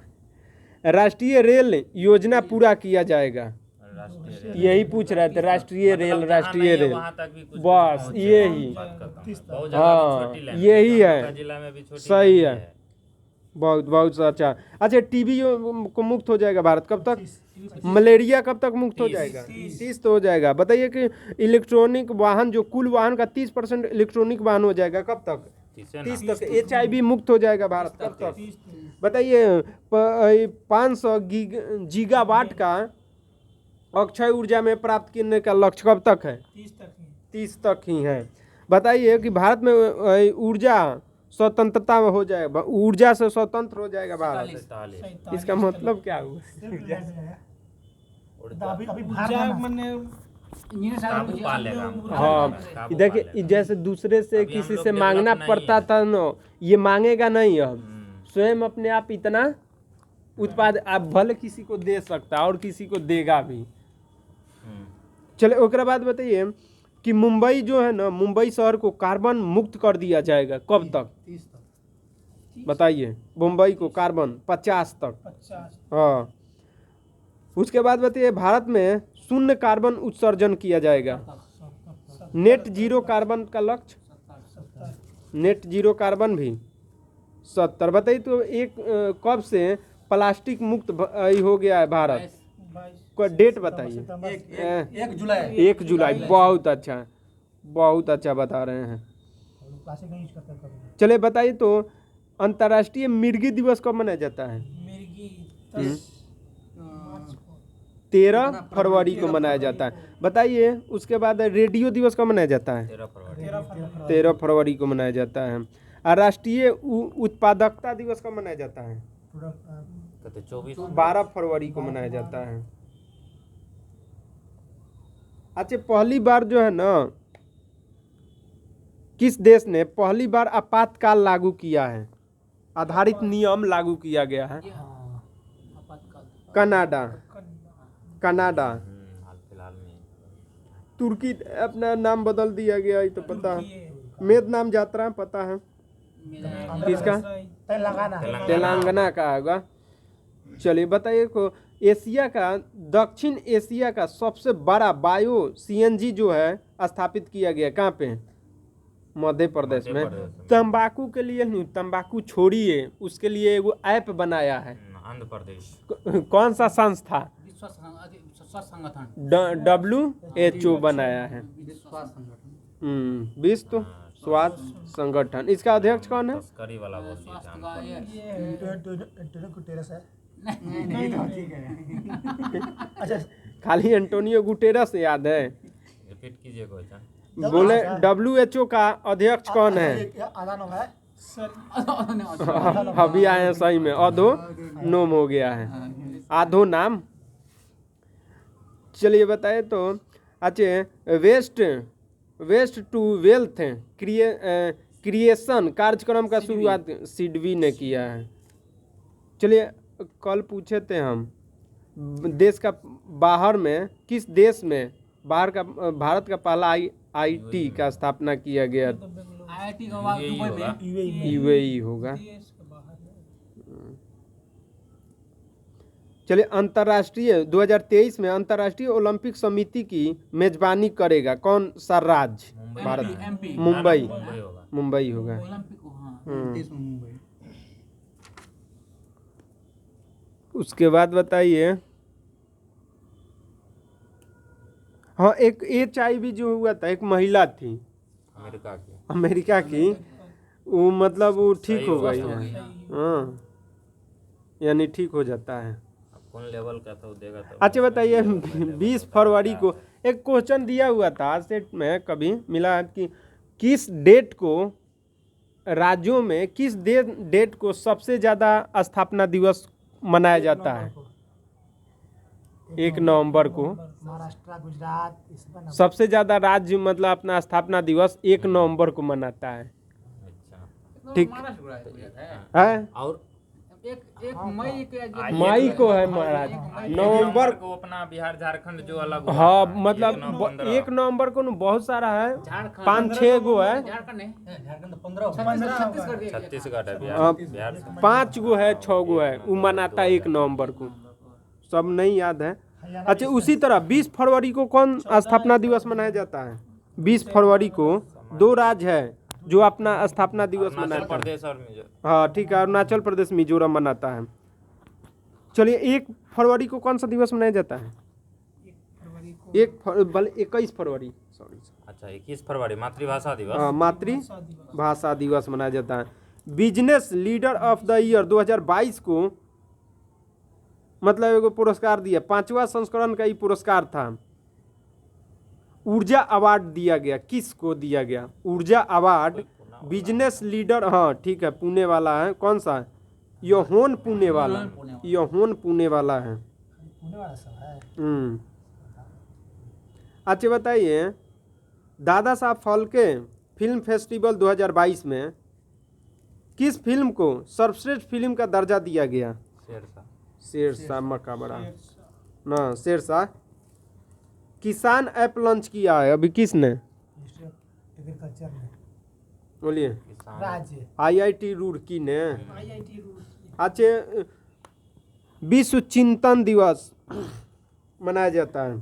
राष्ट्रीय रेल योजना पूरा किया जाएगा। राष्ट्रीय रेल- यही पूछ रहे थे, राष्ट्रीय रेल, मतलब जहाँ राष्ट्रीय नहीं है, रेल, वहाँ तक भी कुछ बस कुछ यही। बात खत्म है। बहुत जगह हाँ, छोटी लाइन यही है। दुमका जिला में भी छोटी सही लाइन है। बहुत बहुत अच्छा। अच्छा, टीबी को मुक्त हो जाएगा भारत कब तक? मलेरिया कब तक मुक्त हो जाएगा? 30 तो हो जाएगा। बताइए कि इलेक्ट्रॉनिक वाहन, जो कुल वाहन का 30% इलेक्ट्रॉनिक वाहन हो जाएगा कब तक? 30 तक HIV मुक्त हो जाएगा भारत कब तक बताइए। 500 गीगावाट का अक्षय ऊर्जा में प्राप्त करने का लक्ष्य कब तक है? 30 तक ही है। बताइए कि भारत में ऊर्जा स्वतंत्रता हो जाएगा, ऊर्जा से स्वतंत्र हो जाएगा भारत। इसका मतलब क्या हुआ? हाँ देखिए, जैसे दूसरे से किसी से मांगना पड़ता था ना, ये मांगेगा नहीं अब, स्वयं अपने आप इतना उत्पाद आप भले किसी को दे सकता है और किसी को देगा भी। चले ओकरा बाद बताइए कि मुंबई जो है ना, मुंबई शहर को कार्बन मुक्त कर दिया जाएगा कब तक? 30 तक बताइए। मुंबई को कार्बन 50 तक। 50 हाँ। उसके बाद बताइए भारत में शून्य कार्बन उत्सर्जन किया जाएगा। नेट जीरो कार्बन का लक्ष्य, नेट जीरो कार्बन भी 70। बताइए तो एक कब से प्लास्टिक मुक्त हो गया है भारत? कोई डेट बताइए। 1 जुलाई। बहुत अच्छा, बहुत अच्छा बता रहे हैं। चलिए बताइए तो अंतर्राष्ट्रीय मिर्गी दिवस कब मनाया जाता है? 13 फरवरी को मनाया जाता है। बताइए उसके बाद रेडियो दिवस कब मनाया जाता है? 13 फरवरी को मनाया जाता है। और राष्ट्रीय उत्पादकता दिवस कब मनाया जाता है? 12 फरवरी को मनाया जाता है। अच्छा, पहली बार जो है ना, किस देश ने पहली बार आपातकाल लागू किया है? आधारित नियम लागू किया गया है। कनाडा। कनाडा। तुर्की अपना नाम बदल दिया गया, ये तो पता है। मेद नाम यात्रा पता है किसका? तेलंगाना का होगा। चलिए बताइए को एशिया का, दक्षिण एशिया का सबसे बड़ा बायो CNG जो है स्थापित किया गया कहाँ पे? मध्य प्रदेश में। तंबाकू के लिए नहीं, तंबाकू छोड़िए, उसके लिए एगो ऐप बनाया है। आंध्र प्रदेश। कौन सा संस्था? विश्व संगठन WHO बनाया है। विश्व स्वास्थ्य संगठन। इसका अध्यक्ष कौन है? तस्करी वाला बोल दिया था। अच्छा, खाली एंटोनियो गुटेरस याद है? रिपीट कीजिए क्वेश्चन। बोले WHO का अध्यक्ष कौन है? अभी आए हैं सही में, अधो नोम हो गया है, आधो नाम। चलिए बताए तो अच्छा, वेस्ट टू वेल्थ क्रिएशन कार्यक्रम का शुरुआत सिडबी ने किया है। चलिए कल पूछे थे हम, देश का बाहर में किस देश में भारत का पहला IT का स्थापना किया गया? IIT का बाद दुबई में UAE होगा। चलिए अंतर्राष्ट्रीय 2023 में अंतर्राष्ट्रीय ओलंपिक समिति की मेजबानी करेगा कौन सा राज्य? भारत। MP मुंबई। होगा। मुंबई होगा। ओलंपिक हाँ। हम्म। उसके बाद बताइए, हाँ एक HIV जो हुआ था, एक महिला थी अमेरिका की, वो मतलब वो ठीक हो गई है। हाँ, यानी ठीक हो जाता है। कौन लेवल का था वो देगा तो। अच्छा बताइए 20 फरवरी को एक क्वेश्चन दिया हुआ था सेट में, कभी मिला कि किस डेट को राज्यों में किस डेट को सबसे ज़्यादा स्थापना दिवस मनाया जाता है? 1 नवंबर को। महाराष्ट्र, गुजरात, इस पर ना- सबसे ज़्यादा राज्य मतलब अपना स्थापना दिवस 1 नवंबर को मनाता है। अच्छा। ठीक महाराष्ट्र है। और एक मई के मई को है महाराज, नवंबर को अपना बिहार झारखंड जो अलग हुआ हाँ था, मतलब 1 नवंबर को न बहुत सारा है, 5-6 गो है। झारखंड है झारखंड 15 छत्तीसगढ़ है हाँ, बिहार से। 5 गो है, 6 गो है, वो मनाता है 1 नवंबर को, सब नहीं याद है। अच्छा उसी तरह 20 फरवरी को कौन स्थापना दिवस मनाया जाता है? 20 फरवरी को 2 राज्य है जो अपना स्थापना दिवस अरुणाचल मनाता है। प्रदेश और मिजोरम। हाँ ठीक है, अरुणाचल प्रदेश मिजोरम मनाता है। चलिए 1 फरवरी को कौन सा दिवस मनाया जाता है? 21 फरवरी, सॉरी। अच्छा अच्छा 21 फरवरी मातृभाषा दिवस। हाँ, मातृभाषा दिवस मनाया जाता है। Business leader of the year 2022 को मतलब एगो पुरस्कार दिया, 5वां संस्करण का ये पुरस्कार था। ऊर्जा अवार्ड दिया गया, किसको दिया गया? ऊर्जा अवार्ड बिजनेस लीडर, हाँ ठीक है, पुणे वाला है। कौन सा है? योहोन पुणे वाला, योहोन पुणे वाला है। अच्छा बताइए, दादा साहब फाल्के फिल्म फेस्टिवल 2022 में किस फिल्म को सर्वश्रेष्ठ फिल्म का दर्जा दिया गया? शेरशाह। शेरशाह मकबरा ना, शेरशाह। किसान ऐप लॉन्च किया है अभी किसने? बोलिए। किसान IIT रुड़की ने। अच्छा, विश्व चिंतन दिवस मनाया जाता है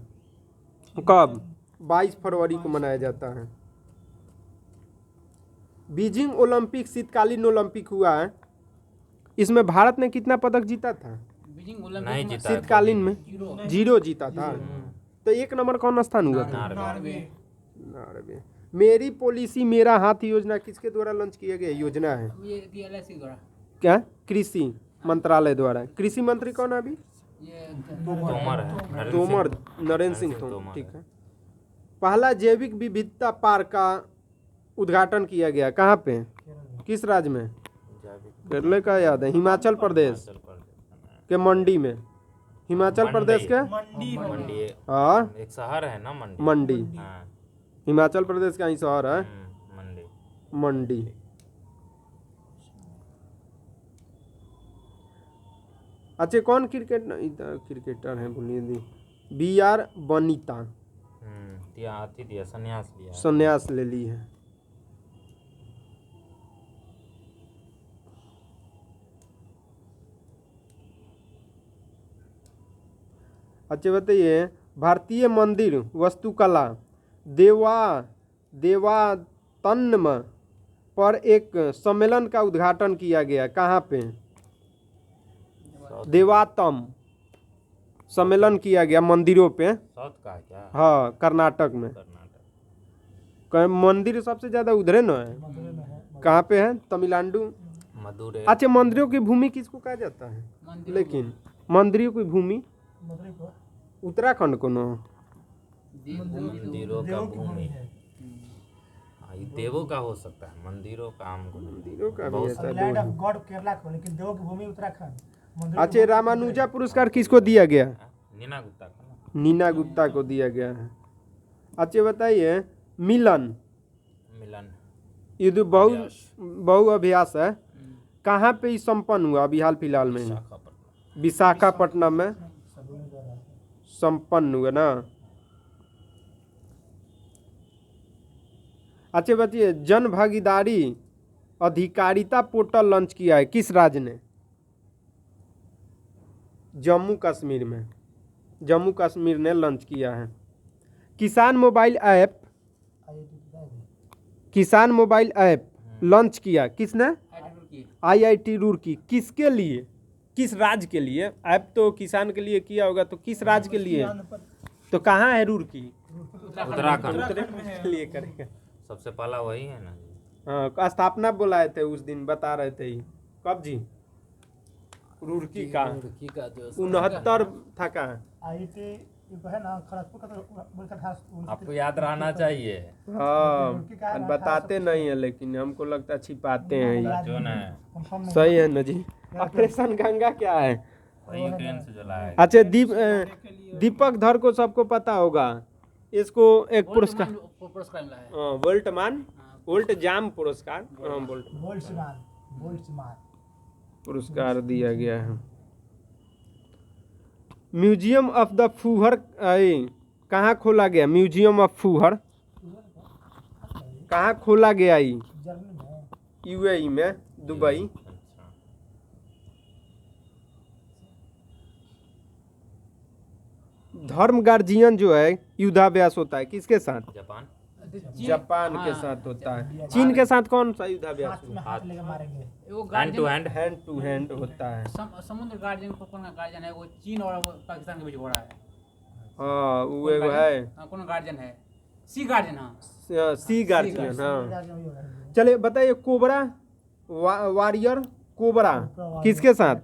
कब? 22 फरवरी को मनाया जाता है। बीजिंग ओलंपिक शीतकालीन ओलंपिक हुआ है, इसमें भारत ने कितना पदक जीता था? बीजिंग नहीं ओलंपिक जीता है शीतकालीन में 0 जीता था। तो 1 नंबर कौन स्थान हुआ था? नार्वे। नार्वे। मेरी पॉलिसी मेरा हाथ योजना किसके द्वारा लॉन्च किया गया योजना है? ये DLSC द्वारा क्या? कृषि मंत्रालय द्वारा। कृषि मंत्री कौन है अभी? ये तोमर है, तोमर, नरेंद्र सिंह तोमर, ठीक है। पहला जैविक विविधता पार्क का उद्घाटन किया गया, कहाँ पे? किस राज्य में? केरल का याद है, हिमाचल प्रदेश के मंडी में। हिमाचल प्रदेश के मंडी हाँ एक शहर है ना, मंडी। मंडी, हाँ, हिमाचल प्रदेश का ही शहर है मंडी। मंडी। अच्छा, कौन क्रिकेटर है बोलिए दी? BR बनीता, आती दिया, संन्यास लिया। संन्यास ले ली है। अच्छा बताइए, भारतीय मंदिर वास्तुकला देवातन्म पर एक सम्मेलन का उद्घाटन किया गया, कहाँ पे? देवातम सम्मेलन किया गया मंदिरों पे। साउथ का है क्या? हाँ, कर्नाटक में। कर्नाटक। मंदिर सबसे ज्यादा उधरे न है, कहाँ पे है? तमिलनाडु। मदुरै। अच्छा, मंदिरों की भूमि किसको कहा जाता है? लेकिन मंदिरों की भूमि उत्तराखंड को न? मंदिरों का भूमि ये देवों का हो सकता है, मंदिरों का हमको नहीं। मंदिरों का भी बहुत ऐसा लैंड दो ऑफ है। गॉड केरला को, लेकिन देवों की भूमि उत्तराखंड। अच्छा, रामानुजा पुरस्कार किसको दिया गया? नीना गुप्ता का ना? नीना गुप्ता को दिया गया है। अच्छा बताइए, मिलन युद्ध बहु अभ्यास है, कहाँ पे ये संपन्न हुआ अभी हाल फिलहाल में? विशाखापट्टनम में संपन्न हुआ ना। अच्छा बताइए, जन भागीदारी अधिकारिता पोर्टल लॉन्च किया है किस राज्य ने? जम्मू कश्मीर में, जम्मू कश्मीर ने लॉन्च किया है। किसान मोबाइल ऐप लॉन्च किया किसने? IIT रुड़की। किसके लिए, किस राज्य के लिए? ऐप तो किसान के लिए किया होगा, तो किस राज्य के लिए? तो कहाँ है रुड़की? उत्तराखंड के लिए करेगा। सबसे पहला वही है ना। हाँ, स्थापना बुलाए थे उस दिन, बता रहे थे ही। कब जी? रुड़की का 69 था कहाँ? IIT है ना, खड़गपुर का, तो आपको याद रहना चाहिए। हाँ, बताते नहीं है, लेकिन हमको लगता है छिपाते हैं ये। जो ना सही है ना जी। ऑपरेशन गंगा क्या है? वही यूक्रेन से जो लाया। अच्छा, दीपक धर को सबको पता होगा, इसको एक पुरस्कार पुरस्कार मिला है। वोल्ट जाम पुरस्कार, पुरस्कार दिया गया है। म्यूजियम ऑफ द फूहर कहाँ खोला गया? म्यूजियम ऑफ फूहर कहाँ खोला गया? UAE में, दुबई। धर्म गार्जियन जो है युद्धाभ्यास होता है किसके साथ? जापान के साथ होता है। चीन के साथ कौन सा युद्धाभ्यास? वो hand to guardian hand. Hand to hand होता है। समुद्र गार्जियन कौन गार्जियन है? वो चीन और पाकिस्तान के बीच हो रहा है। हाँ, वो एगो है कौन गार्जियन है? सी गार्डन, हाँ। सी गार्जियन, हाँ। चलिए बताइए, कोबरा वारियर कोबरा किसके साथ?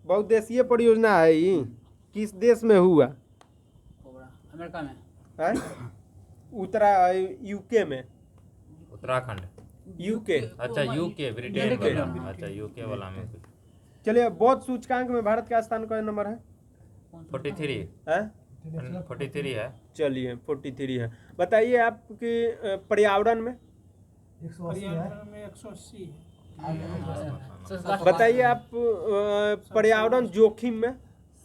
बहुदेशीय परियोजना है ये, किस देश में हुआ? कोबरा अमेरिका में। है उत्तरा यूके में, उत्तराखंड। यूके। अच्छा यूके, ब्रिटेन वाला। अच्छा यूके वाला में कुछ। चलिए, बौद्ध सूचकांक में भारत का स्थान कौन नंबर है? 43 हैं? 43 है। चलिए 43 है। बताइए आपके पर्यावरण में, पर्यावरण में 180 है। बताइए आप पर्यावरण जोखिम में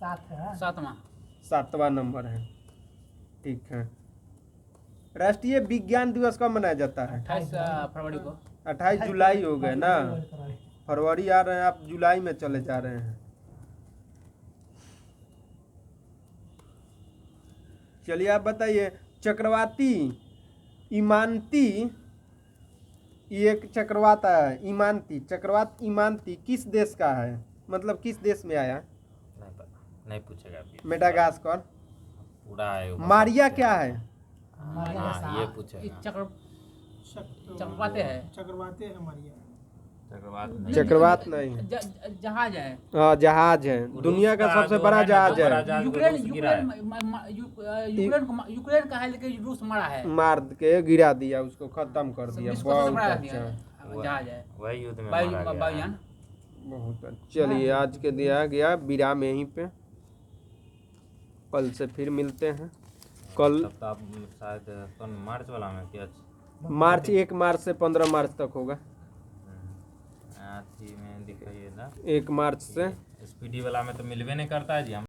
7वां। 7वां नंबर है। ठीक है। राष्ट्रीय विज्ञान दिवस कब मनाया जाता है? 28 फरवरी को। 28 जुलाई हो गए ना, फरवरी आ रहे हैं, आप जुलाई में चले जा रहे हैं। चलिए आप बताइए, चक्रवाती इमानती, ये एक चक्रवात है इमानती, चक्रवात इमानती किस देश का है? मतलब किस देश में आया? नहीं पता, नहीं पूछेगा अभी। मेडागास्कर। पूरा है। मारिया क्या है? हाँ, ये पूछेगा। चक्रवाते है। चक्रवाते है मारिया। चक्रवात नहीं। चक्रवात नहीं, जहाज है। हाँ जहाज है, दुनिया का उसका सबसे जो बड़ा है ना, जहाज बड़ा है। जहाज को यूक्रेन रूस गिरा है। यूक्रेन का है, लेकिन रूस मरा है। मार के गिरा दिया, उसको खत्म कर दिया। विश्व का सबसे बड़ा बहुत अच्छा, जहाज है। वही युद्ध में मारा गया है। वायुयान। बहुत अच्छा। चलिए आज के दिया गया विराम यहीं पे, कल से फिर मिलते हैं। कल तब तो आप शायद कौन मार्च वाला में क्या? मार्च 1 मार्च से 15 मार्च तक होगा। अथी में दिखाइए ना, 1 मार्च से। स्पीडी वाला में तो मिलवे नहीं करता है जी। हम